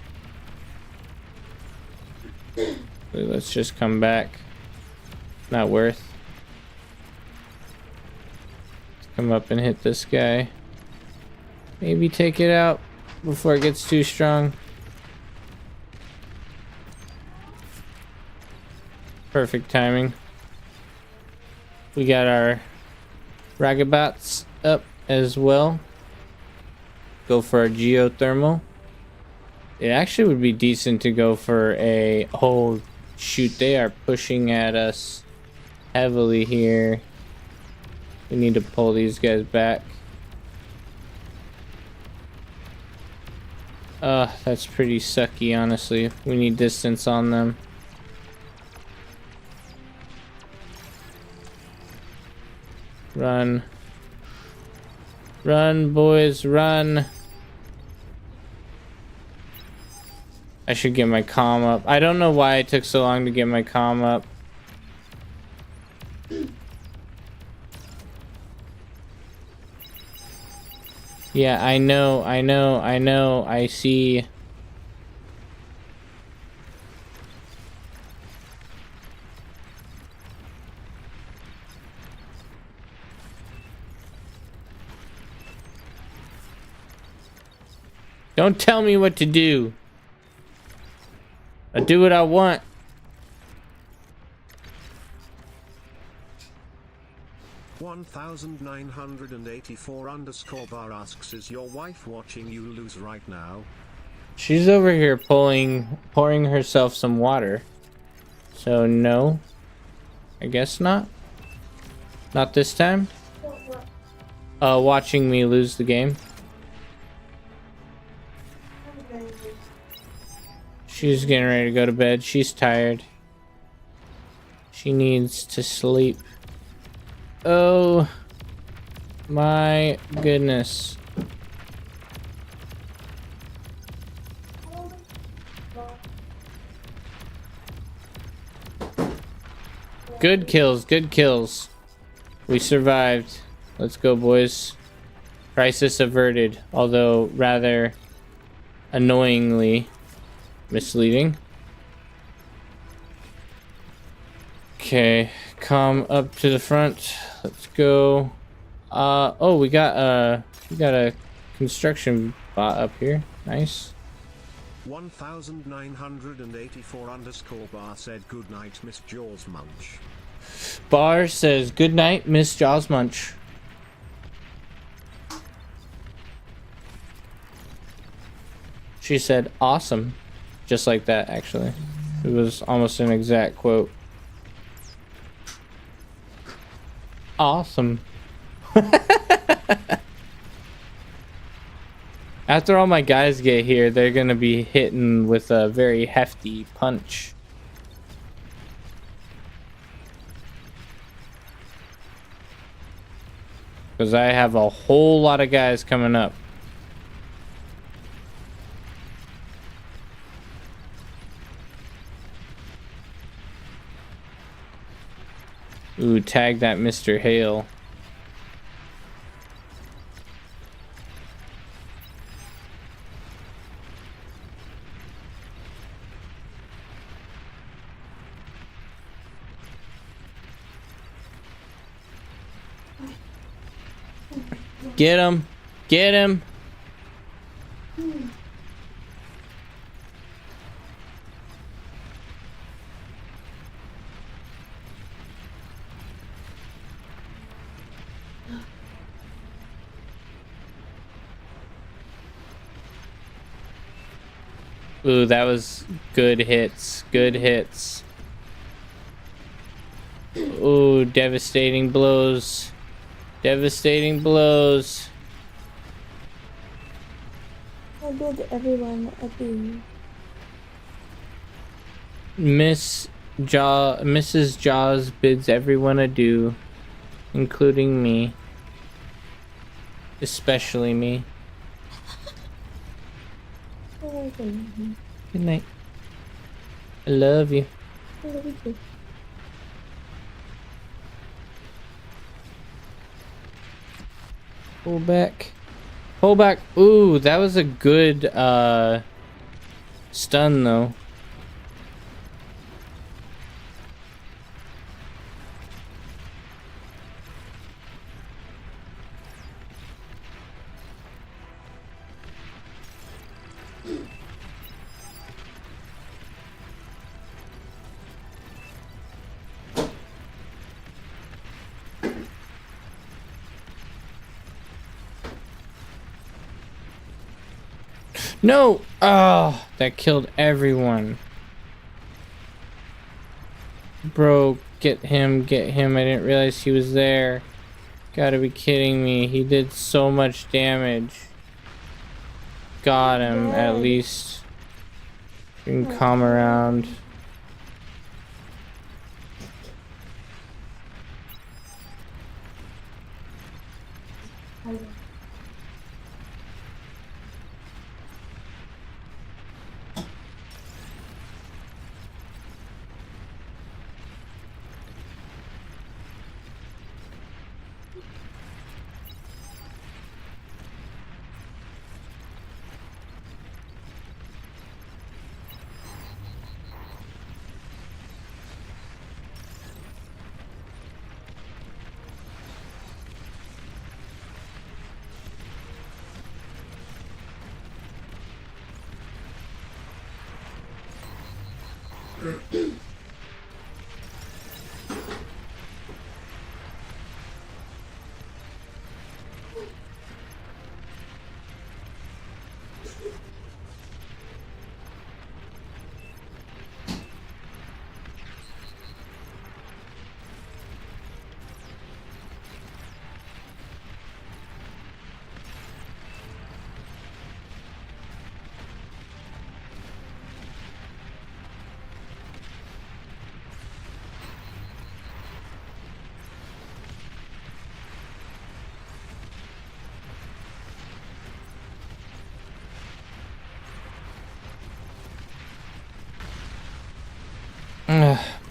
Let's just come back. Not worth. Let's come up and hit this guy. Maybe take it out before it gets too strong. Perfect timing. We got our Ragabots up as well. Go for a geothermal. It actually would be decent to go for a... Oh, shoot, they are pushing at us heavily here. We need to pull these guys back. That's pretty sucky, honestly. We need distance on them. Run. Run, boys, run. I should get my comm up. I don't know why it took so long to get my comm up. Yeah, I know, I see. Don't tell me what to do. I do what I want. _984_ asks, is your wife watching you lose right now? She's over here pouring herself some water. So no. I guess not. Not this time. Watching me lose the game. She's getting ready to go to bed. She's tired. She needs to sleep. Oh my goodness. Good kills, good kills. We survived. Let's go, boys. Crisis averted, although rather annoyingly misleading. Okay, come up to the front. Let's go. Oh, we got a construction bot up here. Nice. 1984 underscore bar said good night, Miss Jaws Munch. Bar says good night, Miss Jaws Munch. She said awesome. Just like that, actually. It was almost an exact quote. Awesome. After all my guys get here, they're gonna be hitting with a very hefty punch. Because I have a whole lot of guys coming up. Ooh, tag that Mr. Hale. Get him! Get him! Ooh, that was good hits. Good hits. Ooh, devastating blows. Devastating blows. I bid everyone a bean. Mrs. Jaws bids everyone adieu, including me. Especially me. Oh, good Good night. I love you. I love you too. Pull back. Pull back. Ooh, that was a good stun though. No! Oh, that killed everyone. Bro, get him, get him. I didn't realize he was there. Gotta be kidding me. He did so much damage. Got him, at least. You can come around.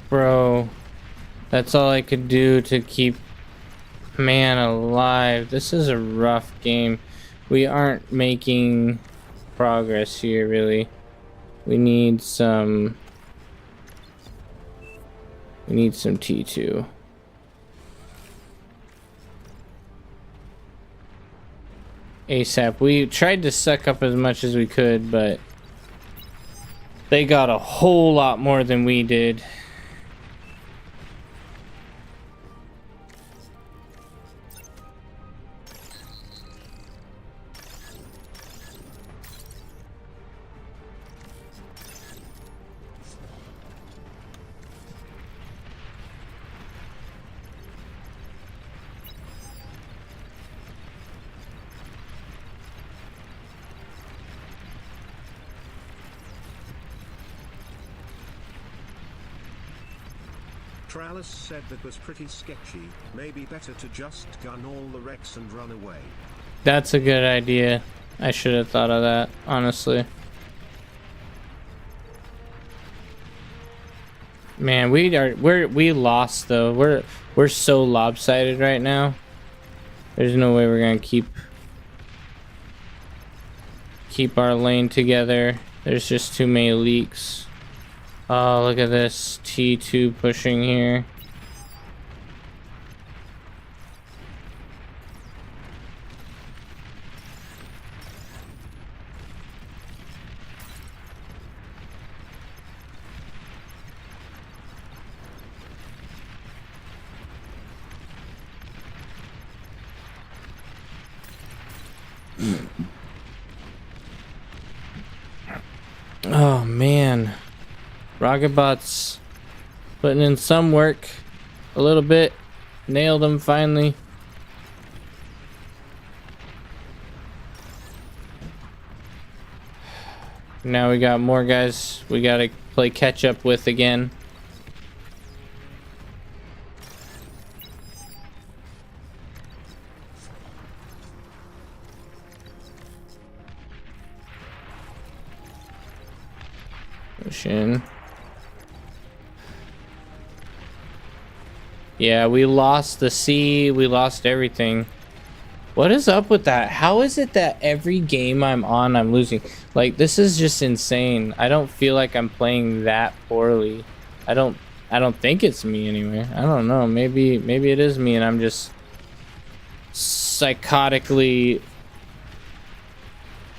Bro, that's all I could do to keep man alive. This is a rough game. We aren't making progress here, really. We need some We need some T2. ASAP. We tried to suck up as much as we could, but they got a whole lot more than we did. Tralis said that was pretty sketchy, maybe better to just gun all the wrecks and run away. That's a good idea. I should have thought of that, honestly. Man, we lost though. We're so lopsided right now. There's no way we're gonna keep our lane together. There's just too many leaks. Oh, look at this T2 pushing here. Oh man. Rocketbot's putting in some work. A little bit. Nailed him finally. Now we got more guys we gotta play catch up with again. Push in. Yeah, we lost the sea, we lost everything. What is up with that? How is it that every game I'm on, I'm losing? Like, this is just insane. I don't feel like I'm playing that poorly. I don't think it's me anyway. I don't know. Maybe it is me and I'm just psychotically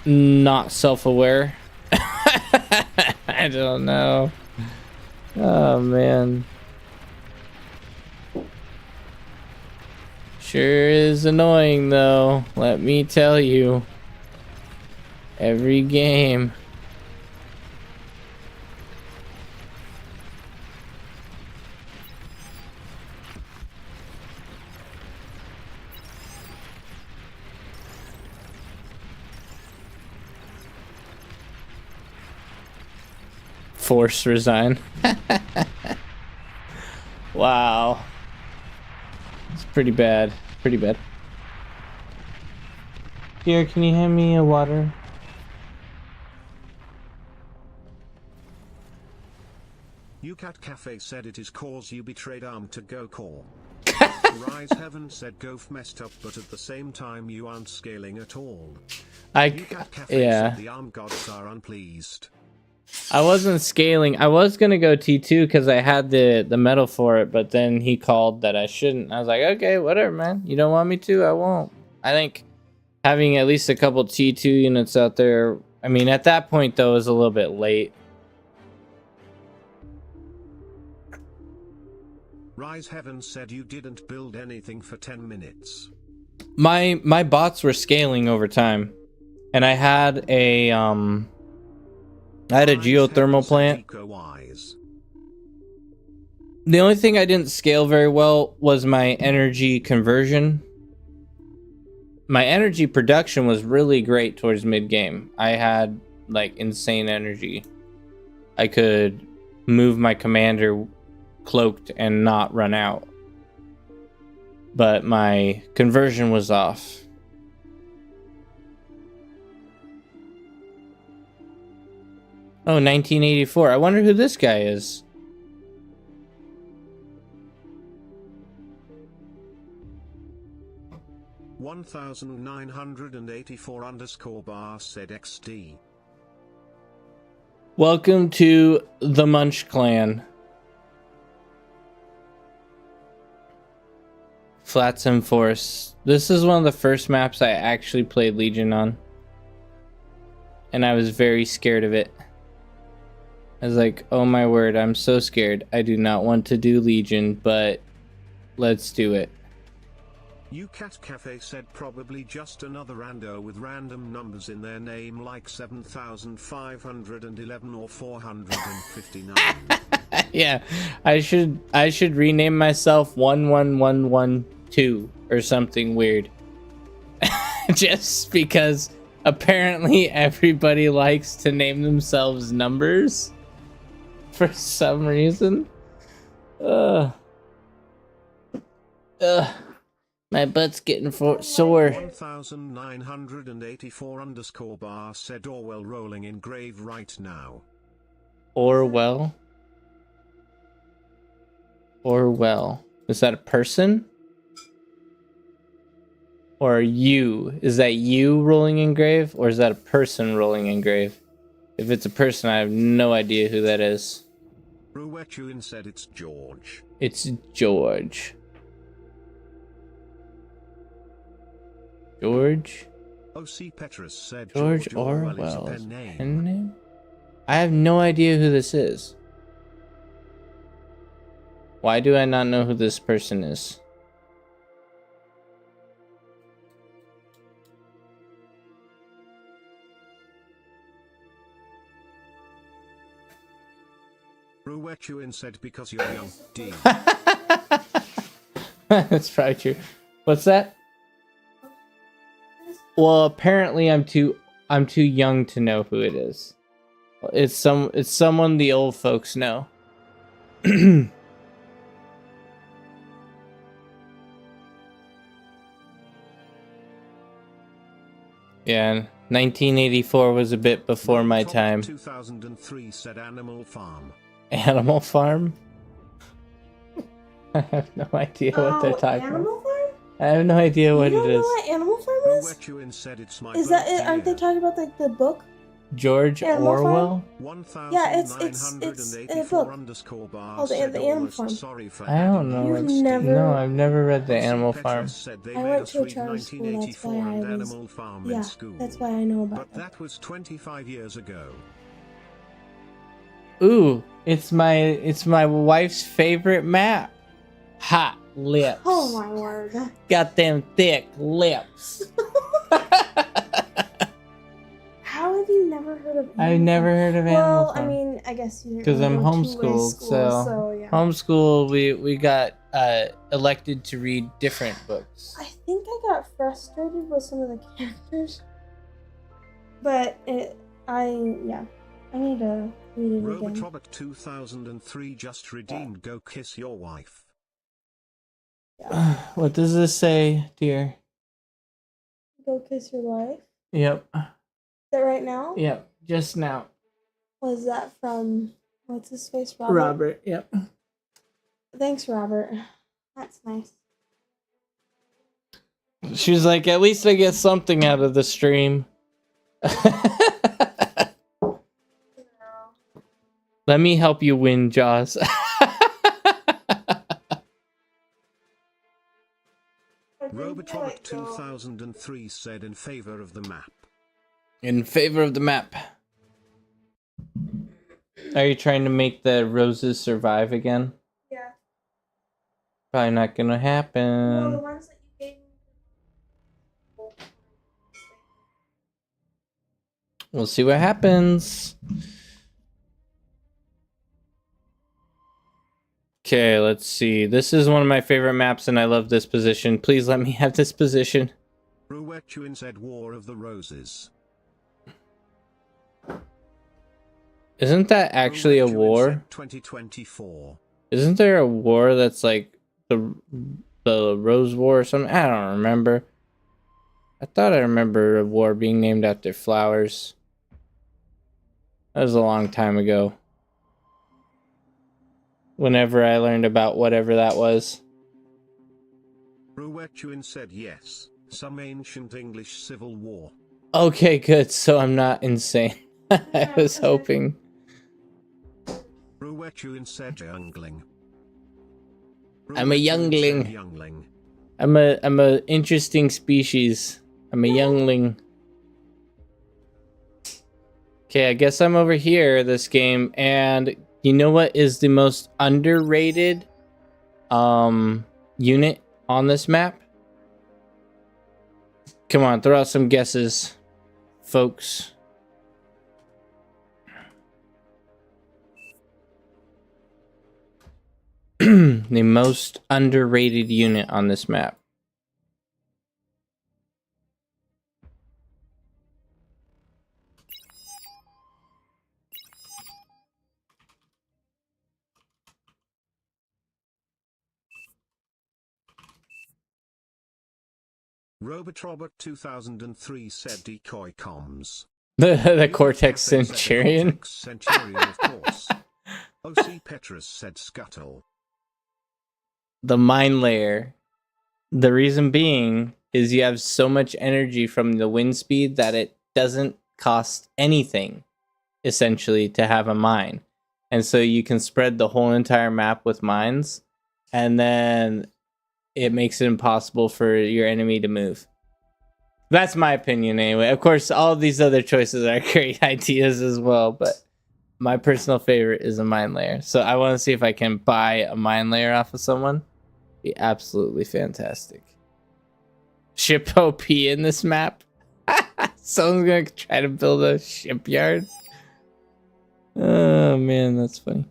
not self-aware. I don't know. Oh, man. Sure is annoying though, let me tell you. Every game. Force resign. Wow. It's pretty bad. Pretty bad. Here, can you hand me a water? UCAT Cafe said it is cause you betrayed Arm to go core. Rise Heaven said Gof messed up, but at the same time you aren't scaling at all. UCAT Cafe said the Arm gods are unpleased. I wasn't scaling. I was gonna go T2 because I had the metal for it, but then he called that I shouldn't. I was like, okay, whatever, man. You don't want me to, I won't. I think having at least a couple T2 units out there. I mean, at that point though, it was a little bit late. Rise Heaven said you didn't build anything for 10 minutes. My bots were scaling over time, and I had a geothermal plant. The only thing I didn't scale very well was my energy conversion. My energy production was really great towards mid-game. I had like insane energy. I could move my commander cloaked and not run out. But my conversion was off. Oh, 1984. I wonder who this guy is. _bar said XD. Welcome to the Munch Clan. Flats and Forests. This is one of the first maps I actually played Legion on. And I was very scared of it. I was like, oh my word, I'm so scared. I do not want to do Legion, but let's do it. UCat Cafe said probably just another rando with random numbers in their name like 7,511 or 459. Yeah, I should rename myself 11112 or something weird. Just because apparently everybody likes to name themselves numbers for some reason. My butt's getting sore. 1984 underscore bar said Orwell rolling in grave right now. Orwell? Orwell. Is that a person? Or are you? Is that you rolling in grave? Or is that a person rolling in grave? If it's a person, I have no idea who that is. Ruetuin said it's George. It's George. George? OC Petrus said George Orwell's Orwell's pen name. I have no idea who this is. Why do I not know who this person is? Ruetuin said because you're young. D. That's probably true. What's that? Well, apparently I'm too young to know who it is. It's someone the old folks know. Yeah, 1984 was a bit before my time. 2003 said Animal Farm. Animal Farm? I have no idea what they're talking Animal about. Farm? I have no idea what You it don't know is. what Animal Farm is? Ruetuin said it's my Is that it? birthday Aren't they year. talking about like the book? George Animal Farm? Orwell? Yeah, it's a book underscore bar called the said Animal almost Farm. sorry for I don't adding know. you You've roasting. never- No, I've never read the OC Animal Petrus Farm. said they I made went us to a read charter school, that's 1984 why I and was... Animal Farm Yeah, in school. that's why I know about But them. that was 25 years ago. Ooh, it's my wife's favorite map. Hot lips. Oh my word. Got them thick lips. How have you never heard of Animal I've never heard of Animal Well, Farm. I mean, I guess you didn't Because I'm really go to a homeschooled, school, so yeah. homeschool we got elected to read different books. I think I got frustrated with some of the characters. But I need to read it Robert again. Robert 2003 just redeemed Go Kiss Your Wife. What does this say, dear? Go kiss your wife. Yep. Is that right now? Yep. Just now. Was that from what's his face? Robert. Robert. Yep. Thanks, Robert. That's nice. She's like, at least I get something out of the stream. Let me help you win, Jaws. Robert Robert 2003 said in favor of the map. In favor of the map. Are you trying to make the roses survive again? Yeah. Probably not gonna Well, the happen. ones that you gave me. We'll see what happens. Okay, let's see. This is one of my favorite maps, and I love this position. Please let me have this position. Ruetuin said War of the Roses. Isn't that actually a Ruetuin war? said 2024. Isn't there a war that's like the Rose War or something? I don't remember. I thought I remember a war being named after flowers. That was a long time ago. Whenever I learned about whatever that was. Ruetuin said yes, some ancient English civil war. Okay, good. So I'm not insane. I was hoping. Ruetuin said youngling. I'm a Ruetuin youngling. said youngling. I'm a interesting species. I'm a youngling. Okay, I guess I'm over here this game, and you know what is the most underrated unit on this map? Come on, throw out some guesses, folks. The most underrated unit on this map. Robotrobot 2003 said decoy comms. The Cortex Centurion. Cortex Centurion, of course. OC Petrus said scuttle. The mine layer. The reason being is you have so much energy from the wind speed that it doesn't cost anything, essentially, to have a mine. And so you can spread the whole entire map with mines, and then it makes it impossible for your enemy to move. That's my opinion anyway. Of course, all of these other choices are great ideas as well, but my personal favorite is a mine layer. So I want to see if I can buy a mine layer off of someone. Be absolutely fantastic. Ship OP in this map. Someone's gonna try to build a shipyard. Oh man, that's funny.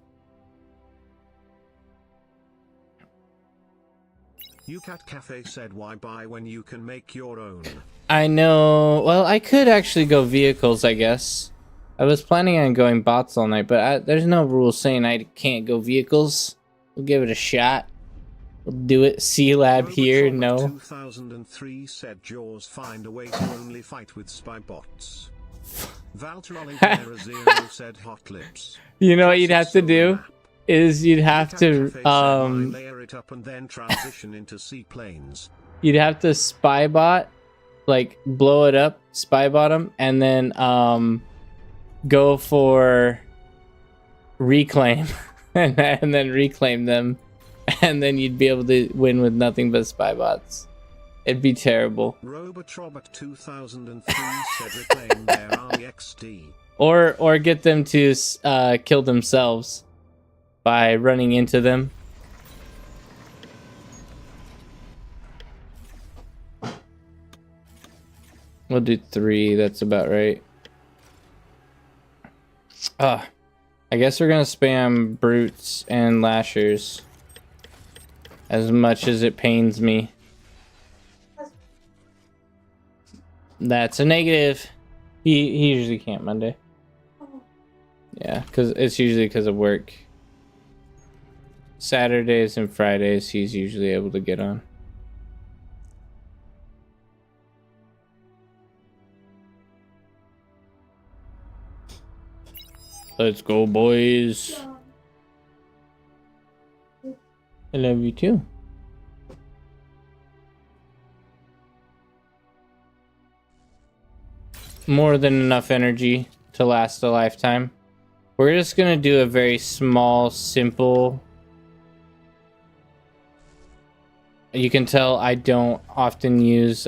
UCAT Cafe said why buy when you can make your own. I know. Well, I could actually go vehicles, I guess. I was planning on going bots all night, but there's no rule saying I can't go vehicles. We'll give it a shot. We'll do it. C-Lab here, no. 2003 said Jaws find a way to only fight with spy bots. Valtrolli said hot lips. You know what you'd have to do? Is you'd have to layer it up and then transition into seaplanes. You'd have to spy bot, like blow it up, spy bottom, and then go for reclaim and then reclaim them, and then you'd be able to win with nothing but spy bots. It'd be terrible. Robotrobot 2003 said reclaim their army XD. Or get them to kill themselves by running into them. We'll do 3, that's about right. I guess we're gonna spam brutes and lashers as much as it pains me. That's a negative. He usually can't Monday. Yeah, because it's usually because of work. Saturdays and Fridays he's usually able to get on. Let's go, boys. I love you too. More than enough energy to last a lifetime. We're just gonna do a very small, simple. You can tell I don't often use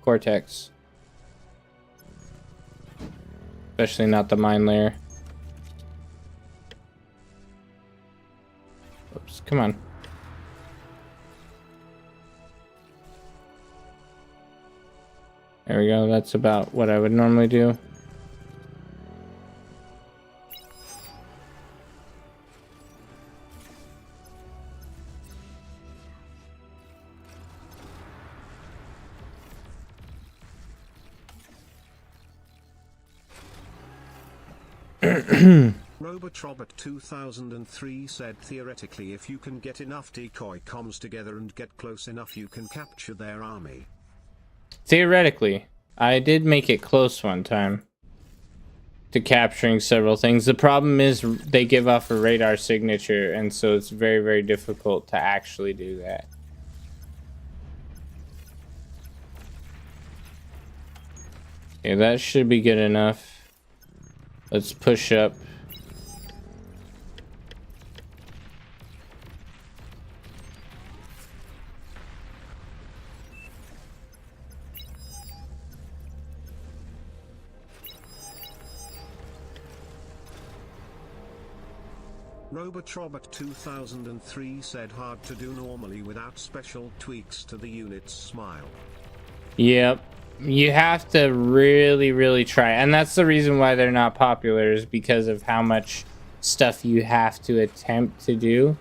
Cortex. Especially not the mine layer. Oops, come on. There we go, that's about what I would normally do. Robotrobot 2003 said theoretically if you can get enough decoy comms together and get close enough you can capture their army. Theoretically, I did make it close one time to capturing several things. The problem is they give off a radar signature, and so it's very, very difficult to actually do that. Okay, that should be good enough. Let's push up. Robotrobot 2003 said hard to do normally without special tweaks to the unit's smile. Yep. You have to really, really try. And that's the reason why they're not popular, is because of how much stuff you have to attempt to do.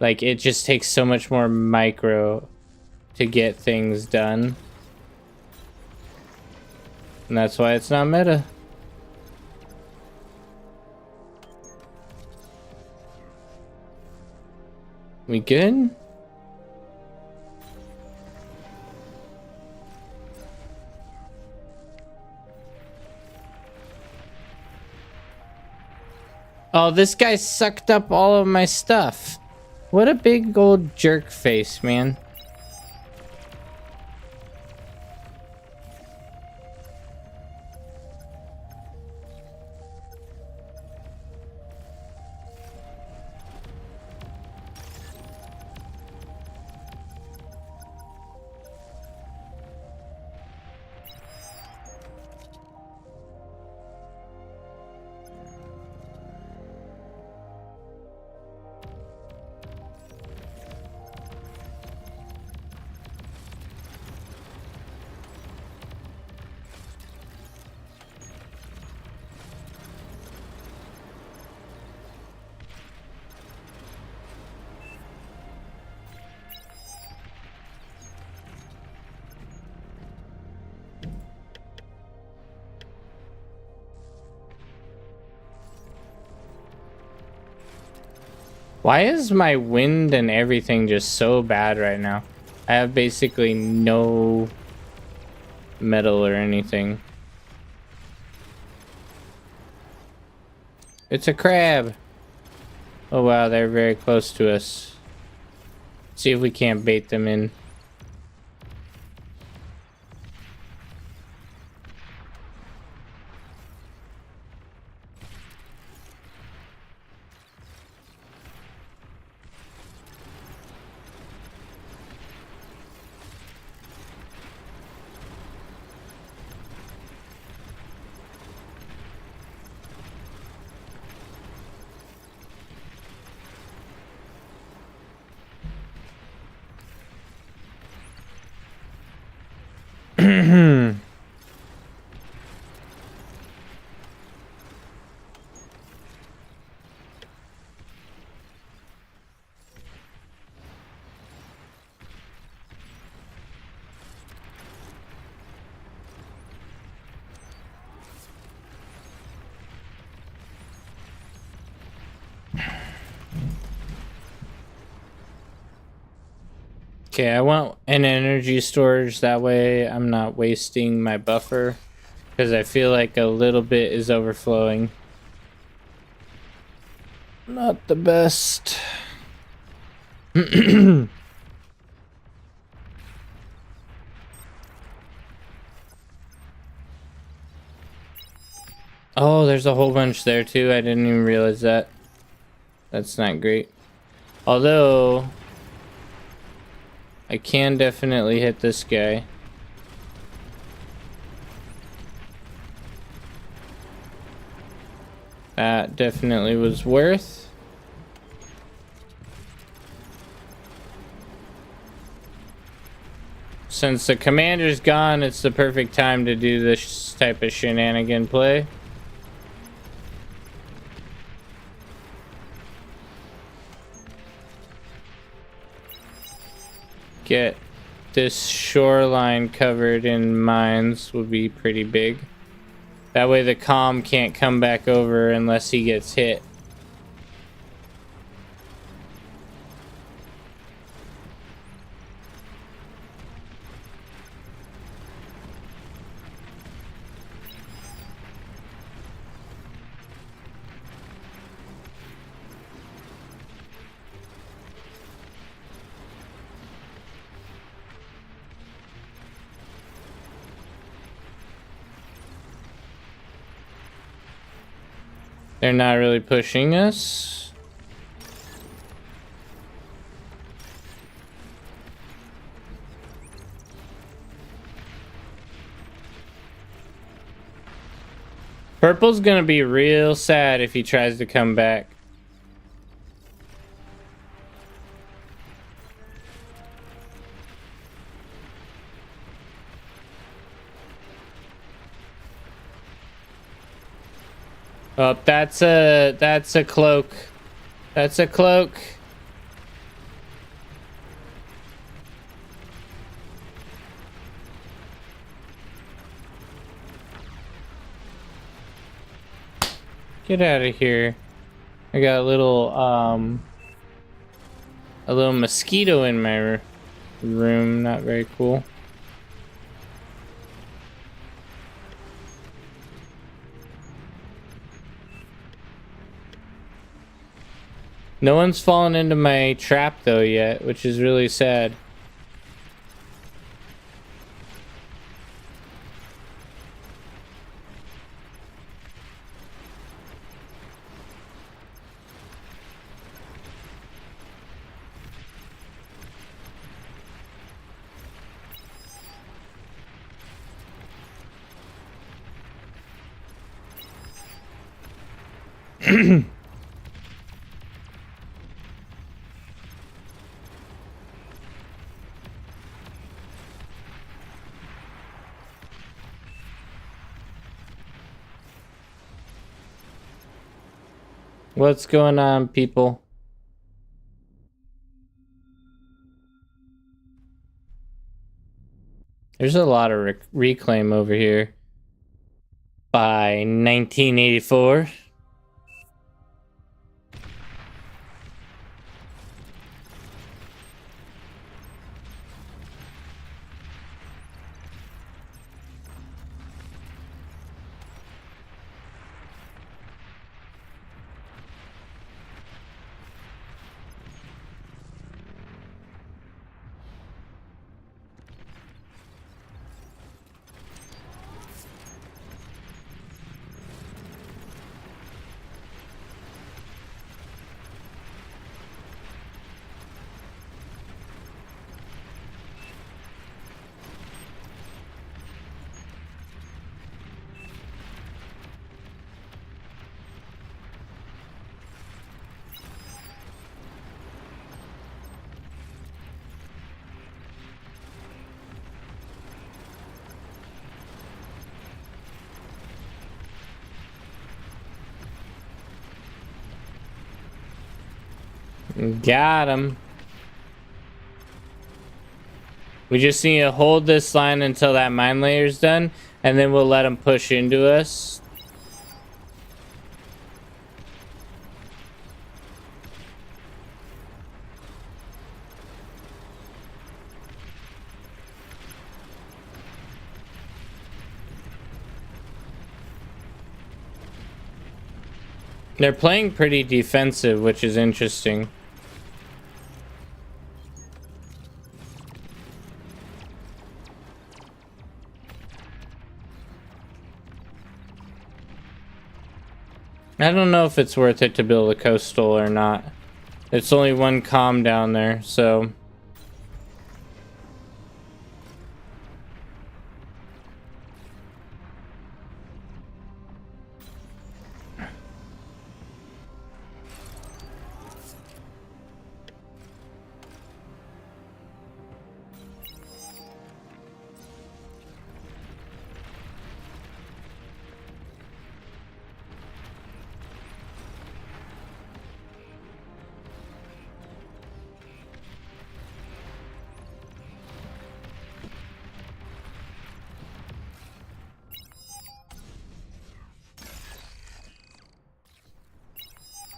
Like, it just takes so much more micro to get things done. And that's why it's not meta. We good? Oh, this guy sucked up all of my stuff. What a big old jerk face, man. Why is my wind and everything just so bad right now? I have basically no metal or anything. It's a crab. Oh wow, they're very close to us. See if we can't bait them in. Okay, I want an energy storage, that way I'm not wasting my buffer, because I feel like a little bit is overflowing. Not the best. Oh, there's a whole bunch there too. I didn't even realize that. That's not great. Although I can definitely hit this guy. That definitely was worth. Since the commander's gone, it's the perfect time to do this type of shenanigan play. Get this shoreline covered in mines would be pretty big. That way the comm can't come back over unless he gets hit. They're not really pushing us. Purple's gonna be real sad if he tries to come back. Oh, that's a cloak. That's a cloak. Get out of here. I got a little mosquito in my room. Not very cool. No one's fallen into my trap though yet, which is really sad. What's going on, people? There's a lot of reclaim over here. By 1984. Got him. We just need to hold this line until that mine layer's done, and then we'll let them push into us. They're playing pretty defensive, which is interesting. I don't know if it's worth it to build a coastal or not. It's only one comm down there, so...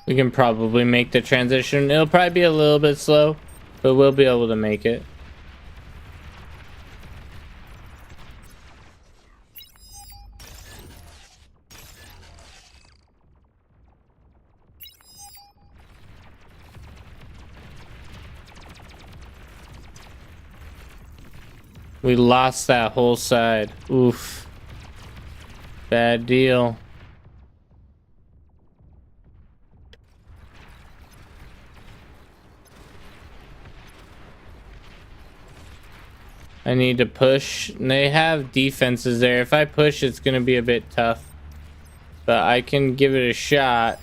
we can probably make the transition. It'll probably be a little bit slow, but we'll be able to make it. We lost that whole side. Oof. Bad deal. I need to push. And they have defenses there. If I push, it's going to be a bit tough. But I can give it a shot.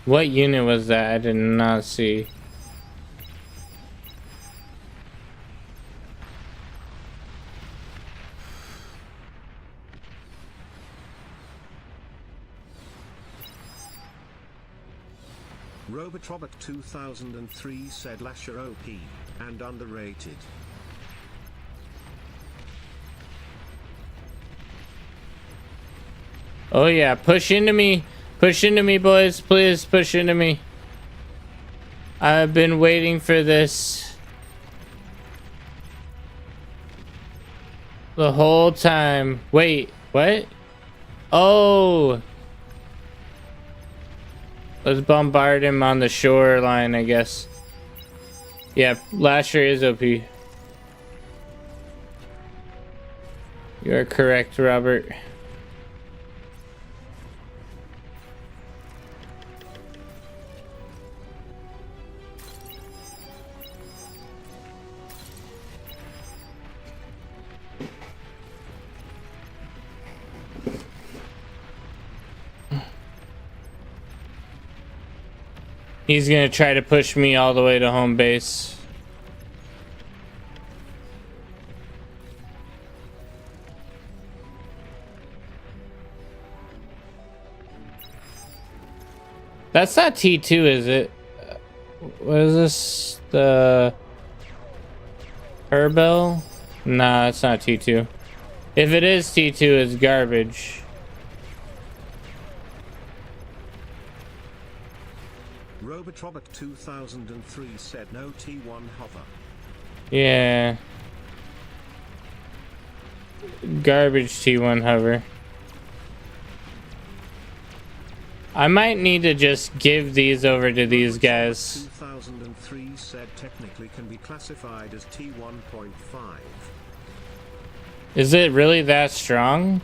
What unit was that? I did not see. Robotrobot 2003 said Lasher OP and underrated. Oh yeah, push into me. Push into me, boys. Please push into me. I've been waiting for this the whole time. Wait, what? Oh. Let's bombard him on the shoreline, I guess. Yeah, Lasher is OP. You are correct, Robert. He's gonna try to push me all the way to home base. That's not T2, is it? What is this? The Herbel? Nah, it's not T2. If it is T2, it's garbage. Robotrobot 2003 said no T1 hover. Yeah. Garbage T1 hover. I might need to just give these over to these guys. 2003 said technically can be classified as T1.5. Is it really that strong?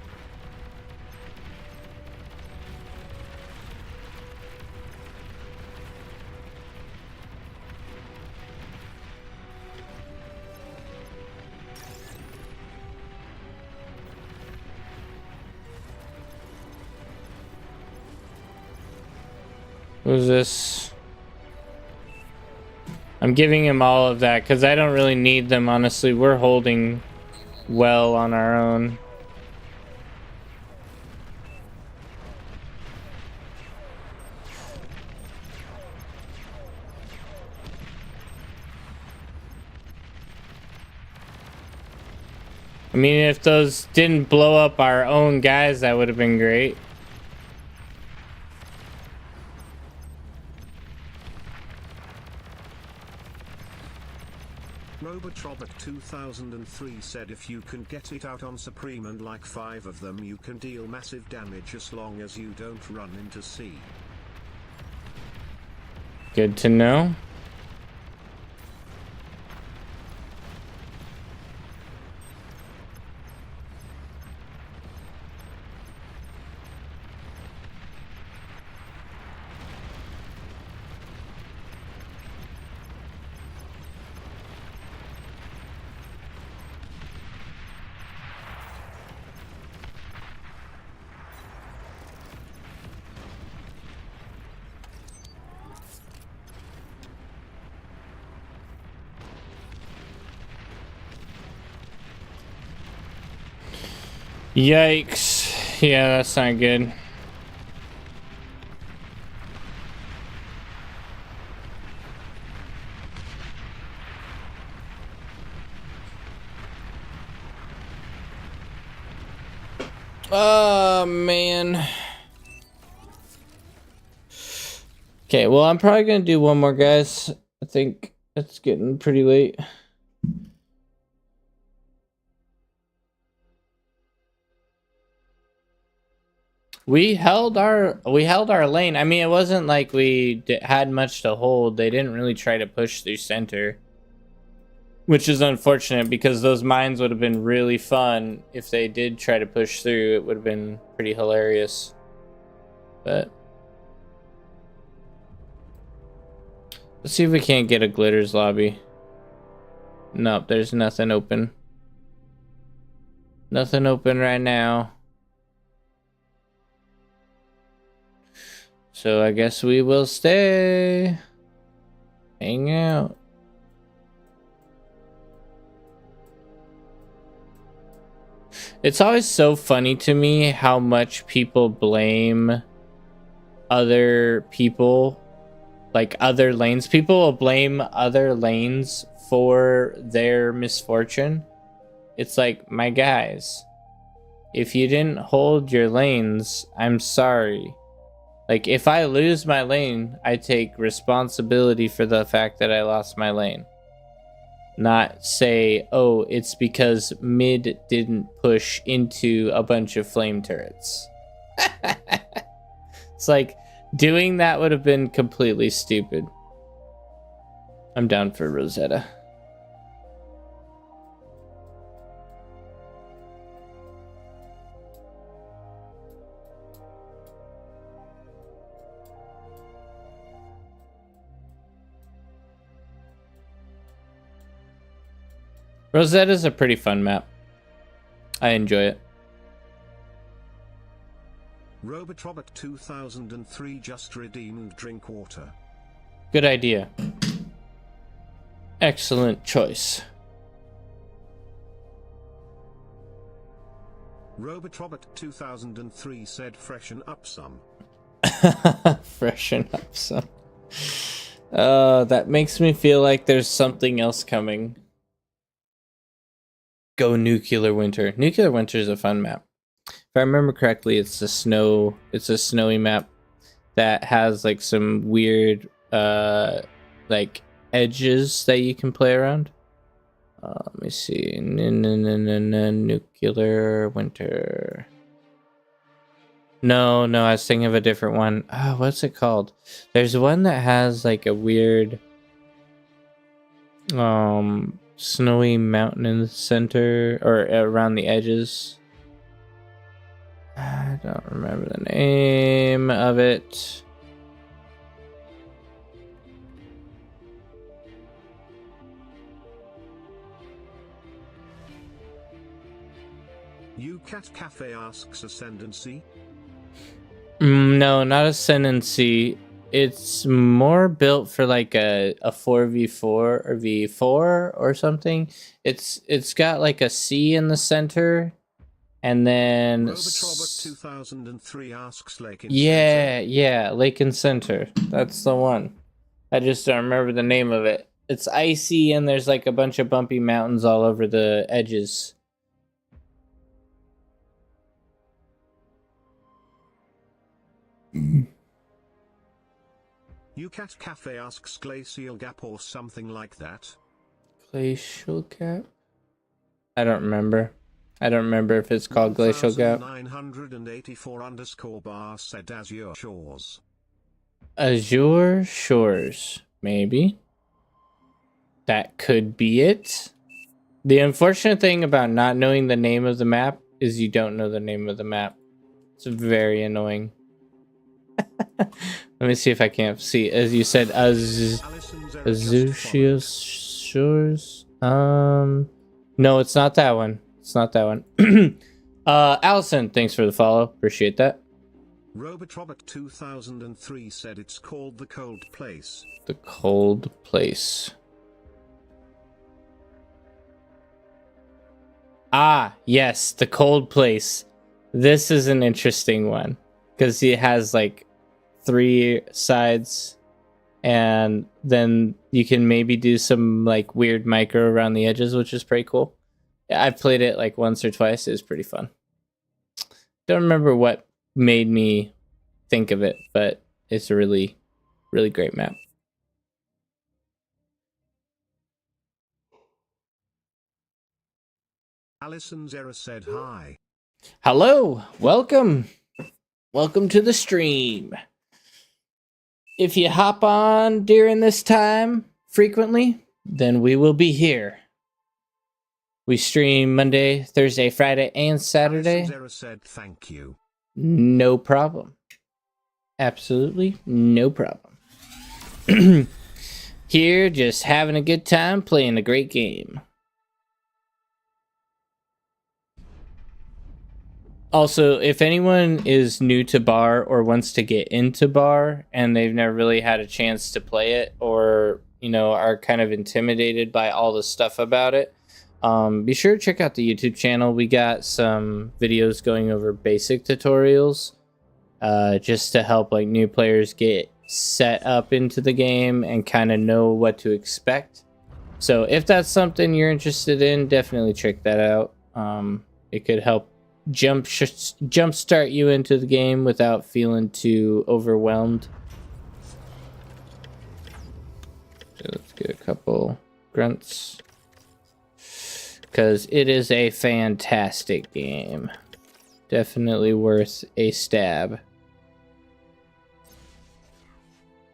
Who's this? I'm giving him all of that because I don't really need them, honestly. We're holding well on our own. I mean, if those didn't blow up our own guys, that would have been great. Robotrobot 2003 said if you can get it out on Supreme and like 5 of them you can deal massive damage as long as you don't run into sea. Good to know. Yikes. Yeah, that's not good. Oh, man. Okay, well, I'm probably gonna do one more, guys. I think it's getting pretty late. We held our lane. I mean, it wasn't like we had much to hold. They didn't really try to push through center, which is unfortunate because those mines would have been really fun if they did try to push through. It would have been pretty hilarious. But let's see if we can't get a glitters lobby. Nope, there's nothing open. Nothing open right now. So I guess we will stay. Hang out. It's always so funny to me how much people blame other people, like other lanes. People will blame other lanes for their misfortune. It's like, my guys, if you didn't hold your lanes, I'm sorry. Like, if I lose my lane, I take responsibility for the fact that I lost my lane. Not say, oh, it's because mid didn't push into a bunch of flame turrets. It's like, doing that would have been completely stupid. I'm down for Rosetta. Rosetta's a pretty fun map. I enjoy it. Robotrobot 2003 just redeemed drink water. Good idea. Excellent choice. Robotrobot 2003 said freshen up some. Freshen up some. That makes me feel like there's something else coming. Go Nuclear Winter. Nuclear Winter is a fun map. If I remember correctly, it's a snowy map that has like some weird like edges that you can play around. Let me see. Nuclear Winter. No, I was thinking of a different one. Oh, what's it called? There's one that has like a weird snowy mountain in the center or around the edges. I don't remember the name of it. UCat Cafe asks Ascendancy. No, not Ascendancy. It's more built for like a 4v4 or v4 or something. It's got like a C in the center, and then Robotrobot 2003 asks Lake in yeah, Lake and Center. That's the one. I just don't remember the name of it. It's icy and there's like a bunch of bumpy mountains all over the edges. UCat Cafe asks Glacial Gap or something like that. Glacial Gap? I don't remember. I don't remember if it's called Glacial Gap. 984 underscore bar said Azure Shores. Azure Shores, maybe. That could be it. The unfortunate thing about not knowing the name of the map is you don't know the name of the map. It's very annoying. Let me see if I can't see. As you said, Azure Shores. No, it's not that one. It's not that one. Allison, thanks for the follow. Appreciate that. Robotrobot 2003 said it's called The Cold Place. The Cold Place. Ah, yes, The Cold Place. This is an interesting one because it has like 3 sides, and then you can maybe do some like weird micro around the edges, which is pretty cool. I've played it like once or twice. It was pretty fun. Don't remember what made me think of it, but it's a really, really great map. Alison Zera said hi. Hello, welcome to the stream. If you hop on during this time frequently, then we will be here. We stream Monday, Thursday, Friday, and Saturday. Alison Zera said thank you. No problem. Absolutely no problem. Here, just having a good time playing a great game. Also, if anyone is new to bar or wants to get into bar and they've never really had a chance to play it, or are kind of intimidated by all the stuff about it, be sure to check out the YouTube channel. We got some videos going over basic tutorials, just to help like new players get set up into the game and kind of know what to expect. So if that's something you're interested in, definitely check that out. It could help jumpstart you into the game without feeling too overwhelmed. So let's get a couple grunts, because it is a fantastic game. Definitely worth a stab.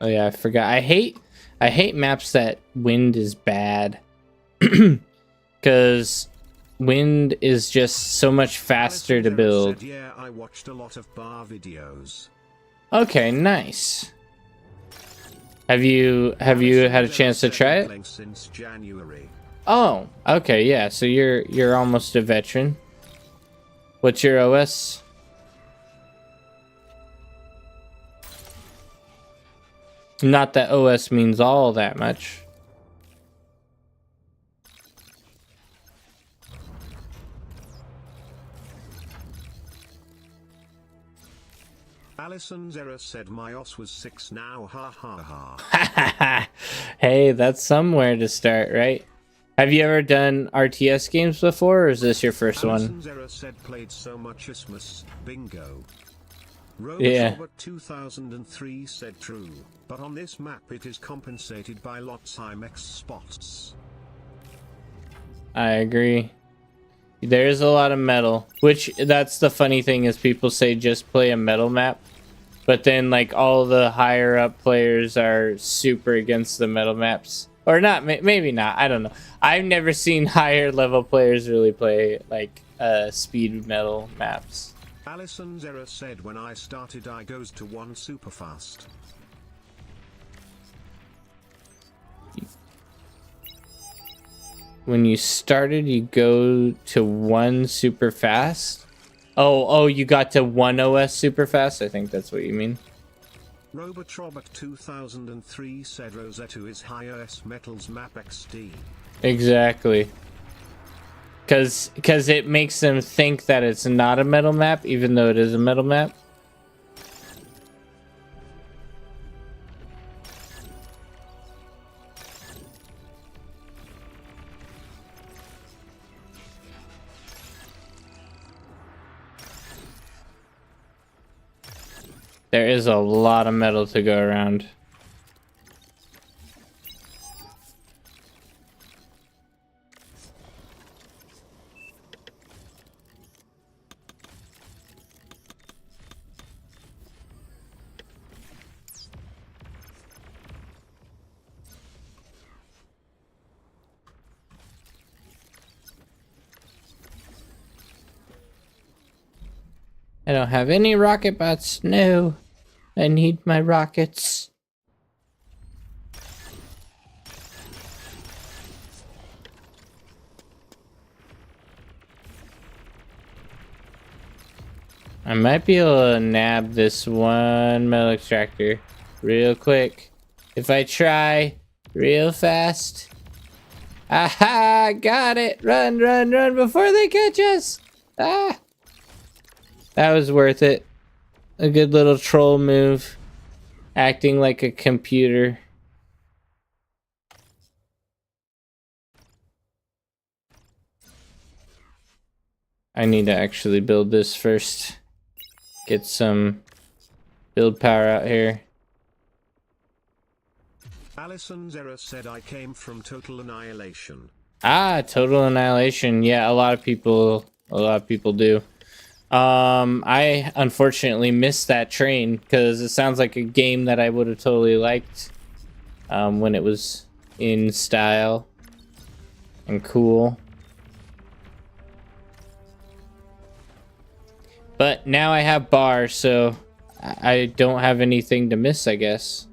Oh yeah, I forgot. I hate maps that wind is bad. Because wind is just so much faster to build. Said, yeah, I watched a lot of bar videos. Okay, nice. Have you had a chance to try it? Since January. Oh, okay, yeah. So you're almost a veteran. What's your OS? Not that OS means all that much. Allison's error said my OS was 6 now, ha ha ha. Hey, that's somewhere to start, right? Have you ever done RTS games before, or is this your first Allison's one? error said played so much Isthmus, bingo. Yeah. Robert 2003 said true, but on this map it is compensated by lots IMAX spots. I agree. There is a lot of metal, which that's the funny thing is people say just play a metal map, but then like all the higher up players are super against the metal maps. Or not, maybe not, I don't know. I've never seen higher level players really play like speed metal maps. Allison's error said when I started I goes to 1 super fast. When you started, you go to 1 super fast? Oh, you got to 1 OS super fast? I think that's what you mean. Robert 2003 said Rosetta is highest metals map XD. Exactly. Because it makes them think that it's not a metal map, even though it is a metal map. There is a lot of metal to go around. I don't have any rocket bots. No. I need my rockets. I might be able to nab this one metal extractor real quick. If I try real fast. Aha! Got it! Run, run, run before they catch us! Ah! That was worth it. A good little troll move. Acting like a computer. I need to actually build this first. Get some build power out here. Allison's error said I came from Total Annihilation. Ah, Total Annihilation. Yeah, a lot of people do. I unfortunately missed that train because it sounds like a game that I would have totally liked when it was in style and cool. But now I have bar, so I don't have anything to miss, I guess.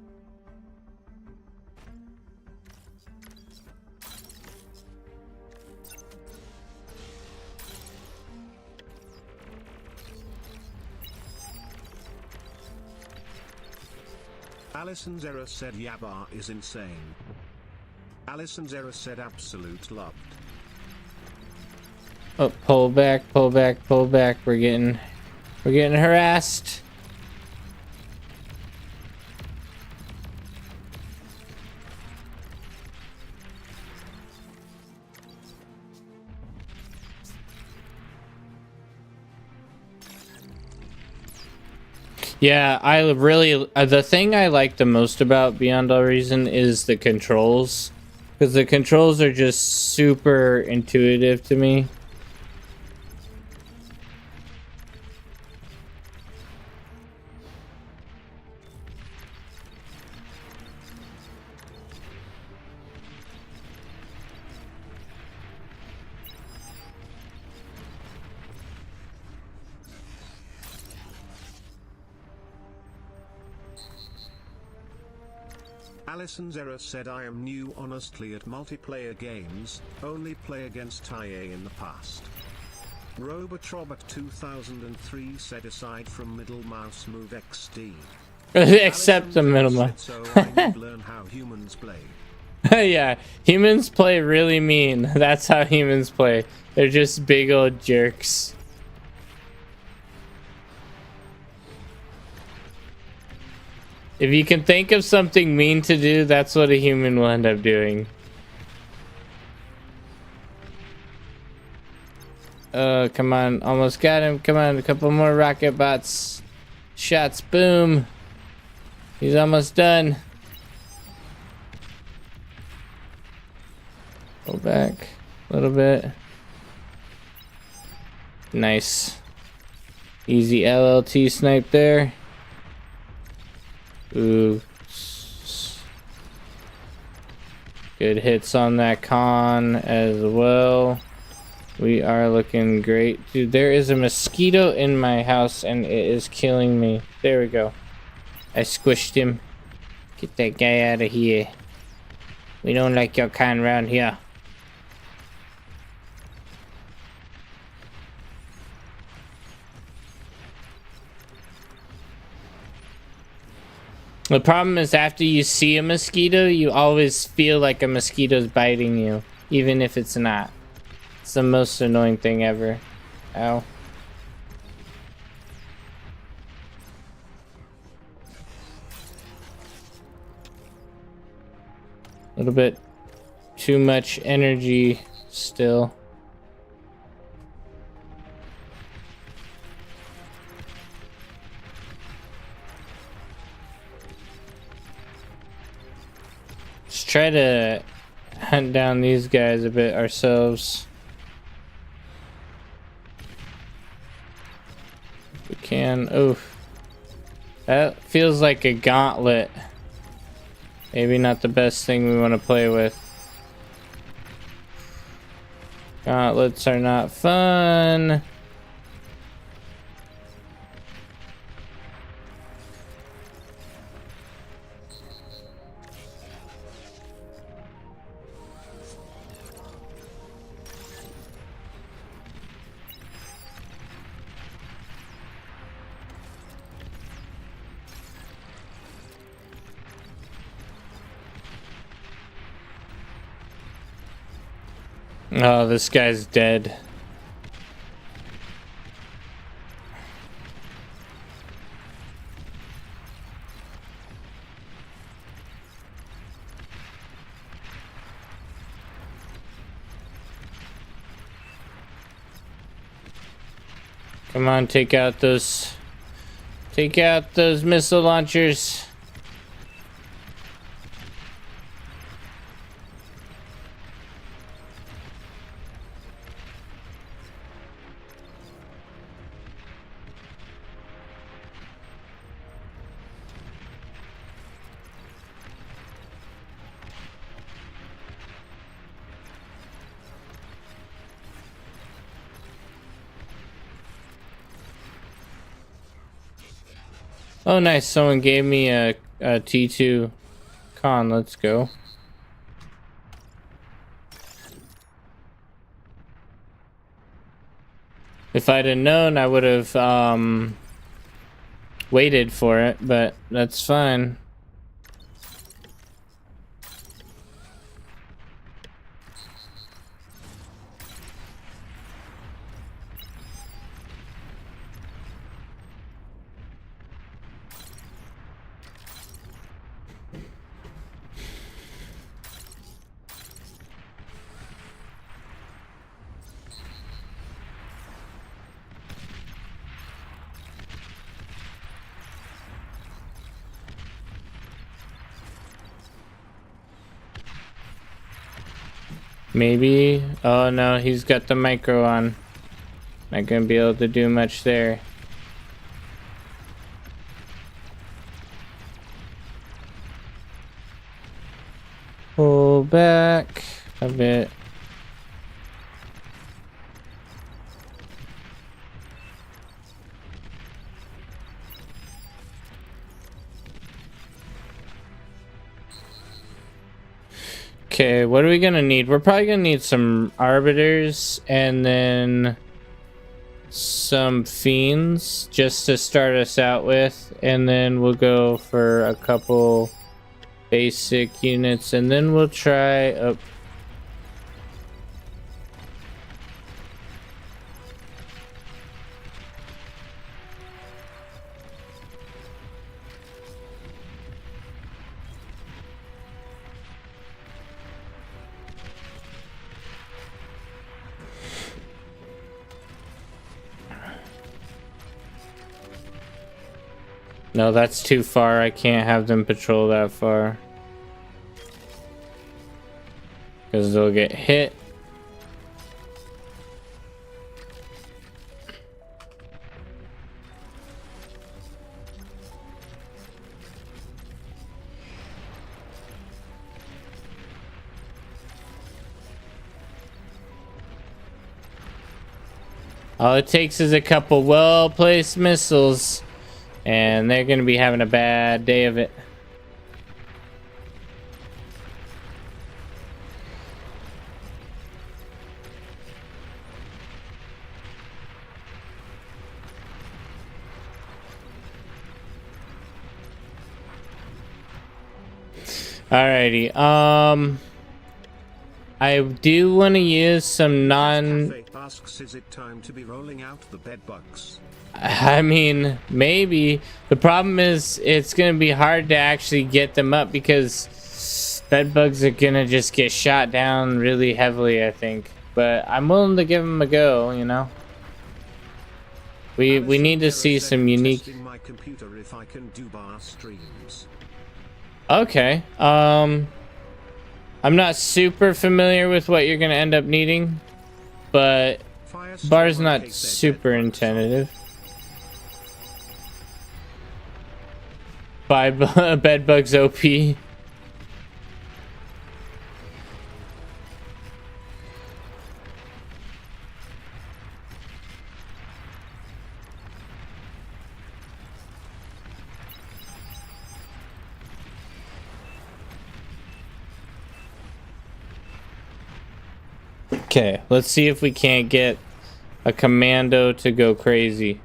Alison's error said Yabar is insane. Alison's error said absolute loved. Oh, pull back, pull back, pull back. We're getting harassed. Yeah, I really the thing I like the most about Beyond All Reason is the controls, because the controls are just super intuitive to me. Alison's error said I am new honestly at multiplayer games, only play against IA in the past. Robotrobot 2003 said aside from middle mouse move XD. Except the middle mouse. So I need to learn how humans play. Yeah, humans play really mean. That's how humans play. They're just big old jerks. If you can think of something mean to do, that's what a human will end up doing. Oh, come on. Almost got him. Come on, a couple more rocket bots. Shots, boom. He's almost done. Go back a little bit. Nice. Easy LLT snipe there. Ooh. Good hits on that con as well. We are looking great. Dude, there is a mosquito in my house and it is killing me. There we go. I squished him. Get that guy out of here. We don't like your kind around here. The problem is after you see a mosquito, you always feel like a mosquito's biting you, even if it's not. It's the most annoying thing ever. Ow. A little bit too much energy still. Let's try to hunt down these guys a bit ourselves. If we can. Oof. That feels like a gauntlet. Maybe not the best thing we want to play with. Gauntlets are not fun. Oh, this guy's dead. Come on, take out those missile launchers. Oh, nice. Someone gave me a T2 con. Let's go. If I'd have known, I would have waited for it, but that's fine. Maybe. Oh no, he's got the micro on. Not gonna be able to do much there. Pull back a bit. Okay, what are we gonna need? We're probably gonna need some arbiters and then some fiends just to start us out with, and then we'll go for a couple basic units, and then we'll try up. No, that's too far. I can't have them patrol that far. Because they'll get hit. All it takes is a couple well-placed missiles, and they're going to be having a bad day of it. Alrighty, I do want to use some Cafe asks, is it time to be rolling out the bed bugs? I mean, maybe. The problem is it's going to be hard to actually get them up because bed bugs are going to just get shot down really heavily, I think. But I'm willing to give them a go, you know. We need to see some unique... My computer if I can do bar streams. Okay. I'm not super familiar with what you're going to end up needing, but bar's not super intensive. Buy bed bugs OP. Okay, let's see if we can't get a commando to go crazy.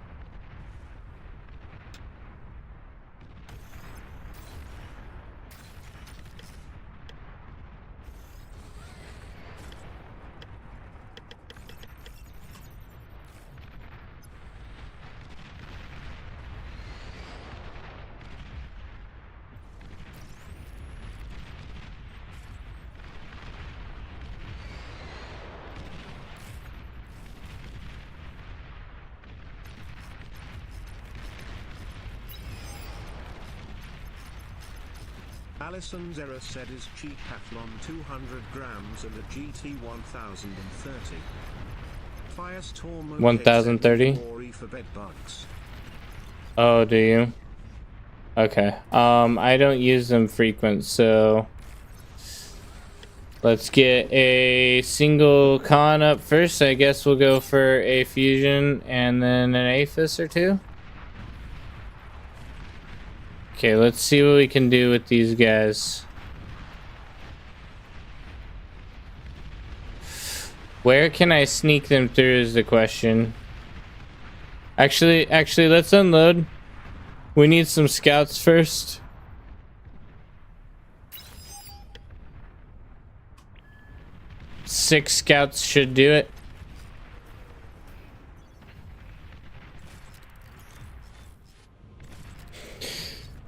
Alison's error said is cheap Athlon 200 grams and a GT 1030. Firestorm 1030? for bed bugs. Oh, do you? Okay. I don't use them frequent, so let's get a single con up first. I guess we'll go for a fusion and then an aphis or two. Okay, let's see what we can do with these guys. Where can I sneak them through is the question. Actually, let's unload. We need some scouts first. Six scouts should do it.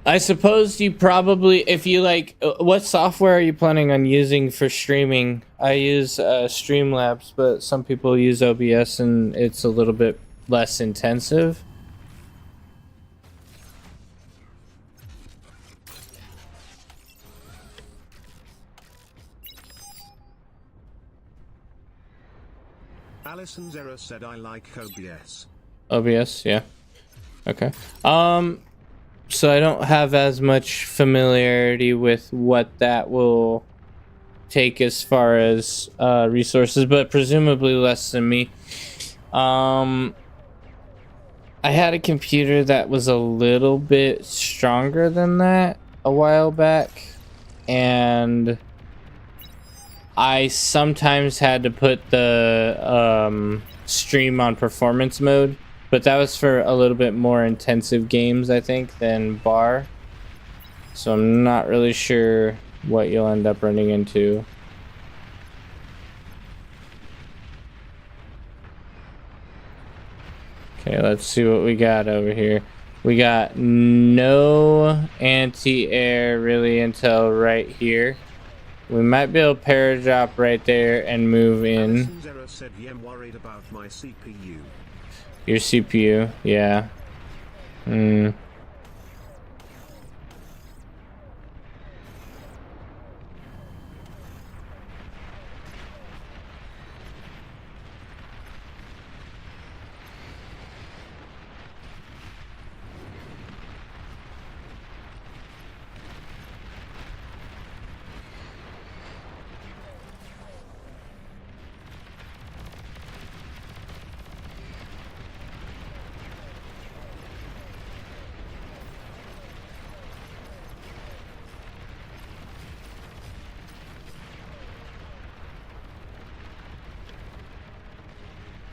I suppose you probably, if you like, what software are you planning on using for streaming? I use Streamlabs, but some people use OBS and it's a little bit less intensive. Tralison's error said I like OBS. OBS, yeah. Okay. So I don't have as much familiarity with what that will take as far as resources, but presumably less than me. I had a computer that was a little bit stronger than that a while back, and I sometimes had to put the stream on performance mode, but that was for a little bit more intensive games, I think, than bar. So I'm not really sure what you'll end up running into. Okay, let's see what we got over here. We got no anti-air really until right here. We might be able to paradrop right there and move in. Tralison's error said I'm worried about my CPU. Your CPU, yeah.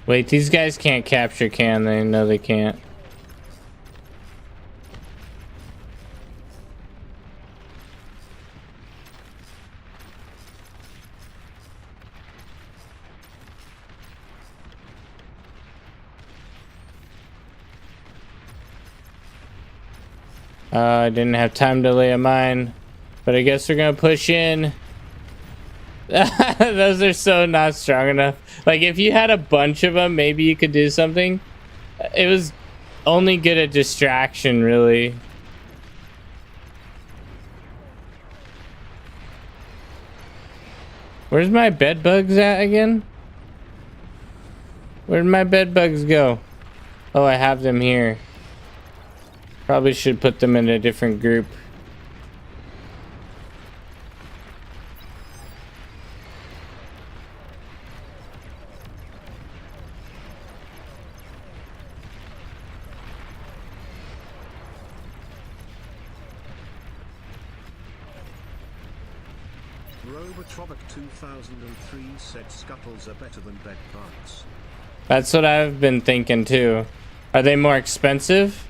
Wait, these guys can't capture, can they? No, they can't. I didn't have time to lay a mine, but I guess we're gonna push in. Those are so not strong enough. Like, if you had a bunch of them, maybe you could do something. It was only good at distraction, really. Where's my bed bugs at again? Where'd my bed bugs go? Oh, I have them here. Probably should put them in a different group. Robotrobic 2003 said scuttles are better than bed bugs. That's what I've been thinking too. Are they more expensive?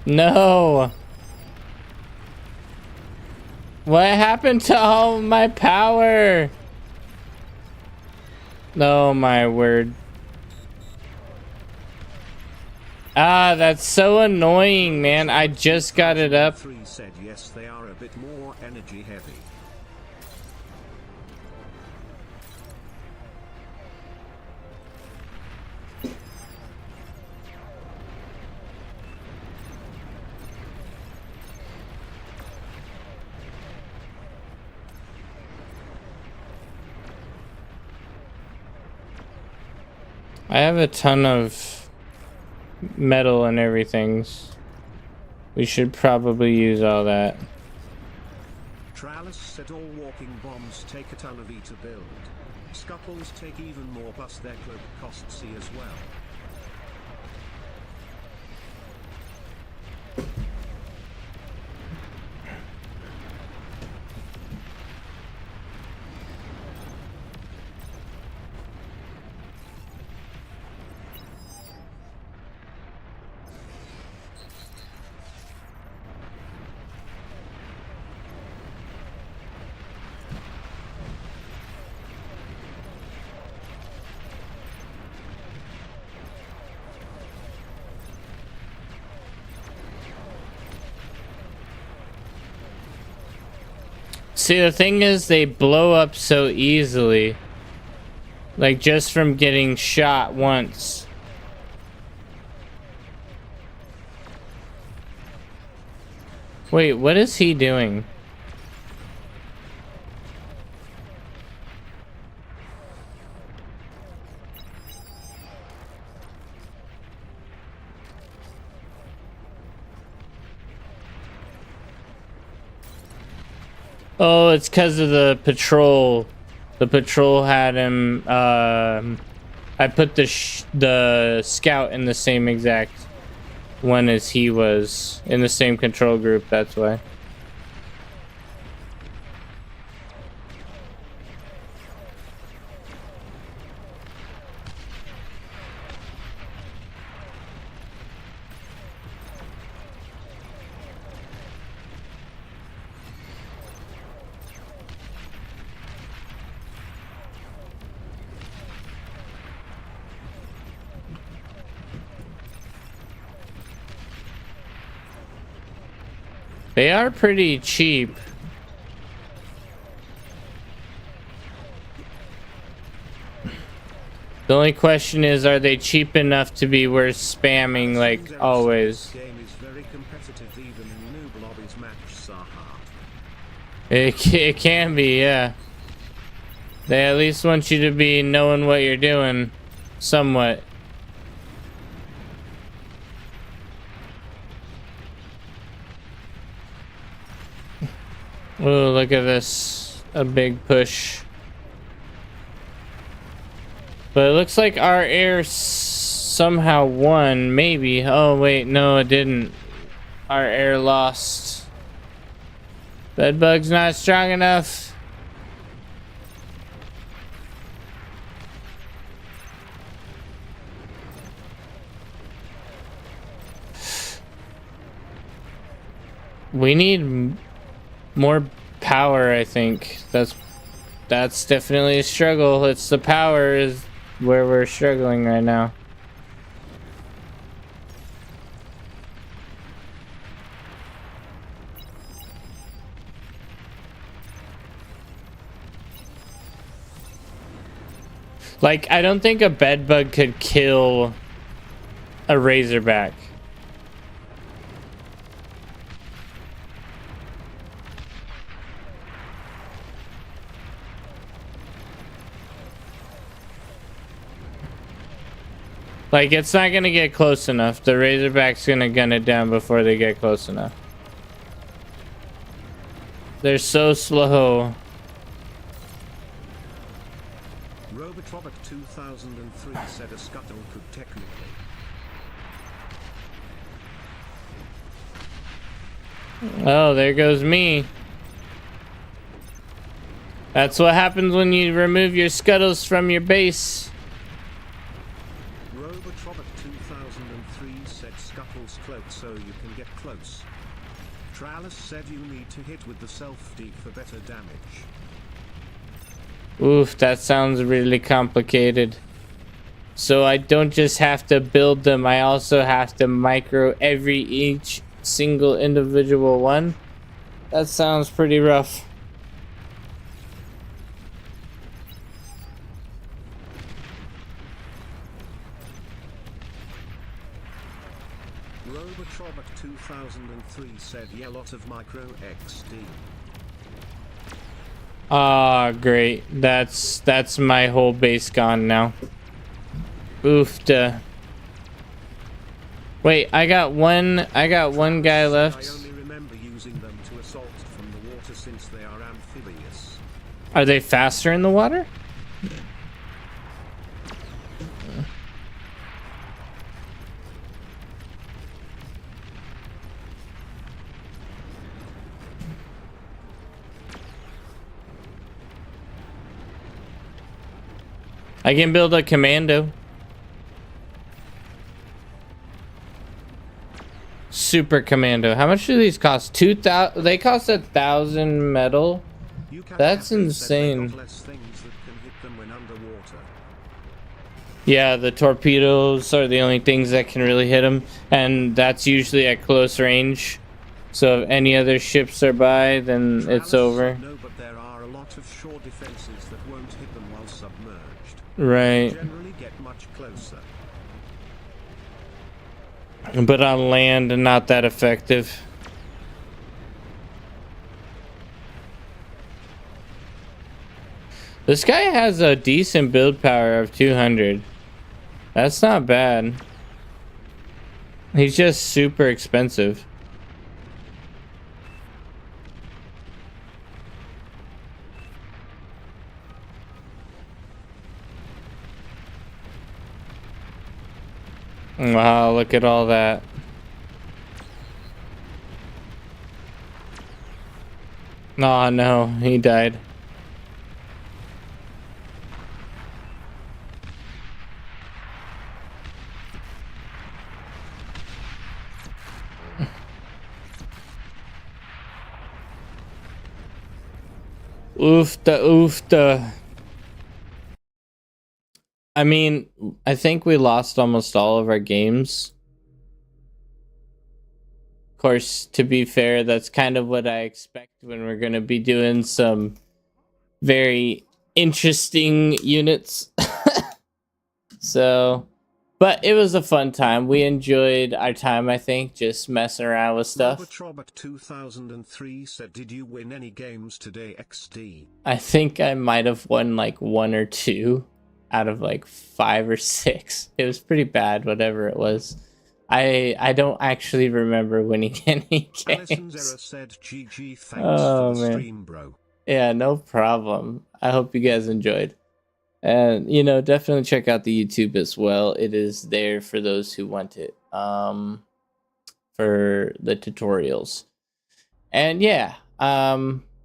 No. What happened to all my power? Oh my word. Ah, that's so annoying, man. I just got it up. 3 said yes, they are a bit more energy heavy. I have a ton of metal and everything. We should probably use all that. Tralis said all walking bombs take a ton of E to build. Scuttles take even more, plus their cloak costs C as well. See, the thing is, they blow up so easily. Like, just from getting shot once. Wait, what is he doing? Oh, it's because of the patrol. The patrol had him. I put the scout in the same exact one as he was, in the same control group. That's why. They are pretty cheap. The only question is, are they cheap enough to be worth spamming like always? Game is very competitive even in noob lobbies. Matches are hard. It can be, yeah. They at least want you to be knowing what you're doing, somewhat. Oh, look at this. A big push. But it looks like our air somehow won, maybe. Oh, wait, no, it didn't. Our air lost. Bedbug's not strong enough. We need more power, I think. That's definitely a struggle. It's the power is where we're struggling right now. Like, I don't think a bedbug could kill a razorback. Like, it's not gonna get close enough. The razorback's gonna gun it down before they get close enough. They're so slow. Robotrobot 2003 said a scuttle could technically. Oh, there goes me. That's what happens when you remove your scuttles from your base. Robotrobot 2003 said scuttles cloak so you can get close. Tralis said you need to hit with the self-D for better damage. Oof, that sounds really complicated. So I don't just have to build them, I also have to micro each single individual one. That sounds pretty rough. Robotrobot 2003 said yeah, lot of micro XD. Ah, great. That's my whole base gone now. Oofta. Wait, I got one guy left. I only remember using them to assault from the water since they are amphibious. Are they faster in the water? I can build a commando. Super commando. How much do these cost? 2,000. They cost 1,000 metal. That's insane. Yeah, the torpedoes are the only things that can really hit them, and that's usually at close range. So if any other ships are by, then it's over. No, but there are a lot lot of shore defenses that won't hit them while submerged. Right. They generally get much closer. But on land, not that effective. This guy has a decent build power of 200. That's not bad. He's just super expensive. Wow, look at all that. Oh no, he died. Oofta, oofta. I mean, I think we lost almost all of our games. Of course, to be fair, that's kind of what I expect when we're going to be doing some very interesting units. So, but it was a fun time. We enjoyed our time, I think, just messing around with stuff. Robert 2003 said, "Did you win any games today, XD?" I think I might have won like 1 or 2 out of like 5 or 6. It was pretty bad, whatever it was. I don't actually remember winning any Alison games. Zera said, "GG, thanks for the stream, bro." Yeah, no problem. I hope you guys enjoyed. And, you know, definitely check out the YouTube as well. It is there for those who want it, for the tutorials. And yeah,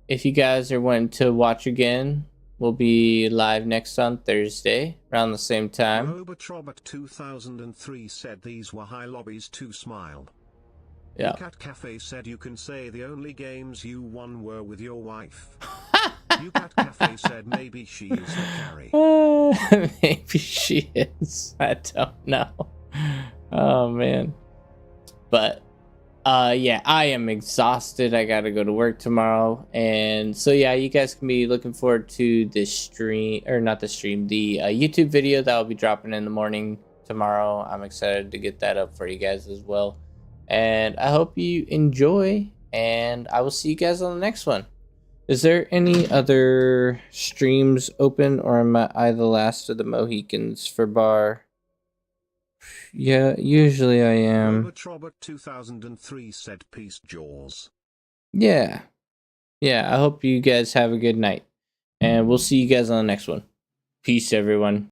if you guys are wanting to watch again, we'll be live next on Thursday around the same time. Robert 2003 said, "These were high lobbies to smile." Yeah. Cat Cafe said, "You can say the only games you won were with your wife." Cat Cafe said, "Maybe she is the carry." Maybe she is. I don't know. Oh man. But yeah, I am exhausted. I gotta go to work tomorrow, and so yeah, you guys can be looking forward to this stream, or not the stream, the YouTube video that will be dropping in the morning tomorrow. I'm excited to get that up for you guys as well, and I hope you enjoy, and I will see you guys on the next one. Is there any other streams open, or am I the last of the Mohicans for bar? Yeah, usually I am. Robert 2003 said, "Peace, Jaws." Yeah. Yeah, I hope you guys have a good night. And we'll see you guys on the next one. Peace, everyone.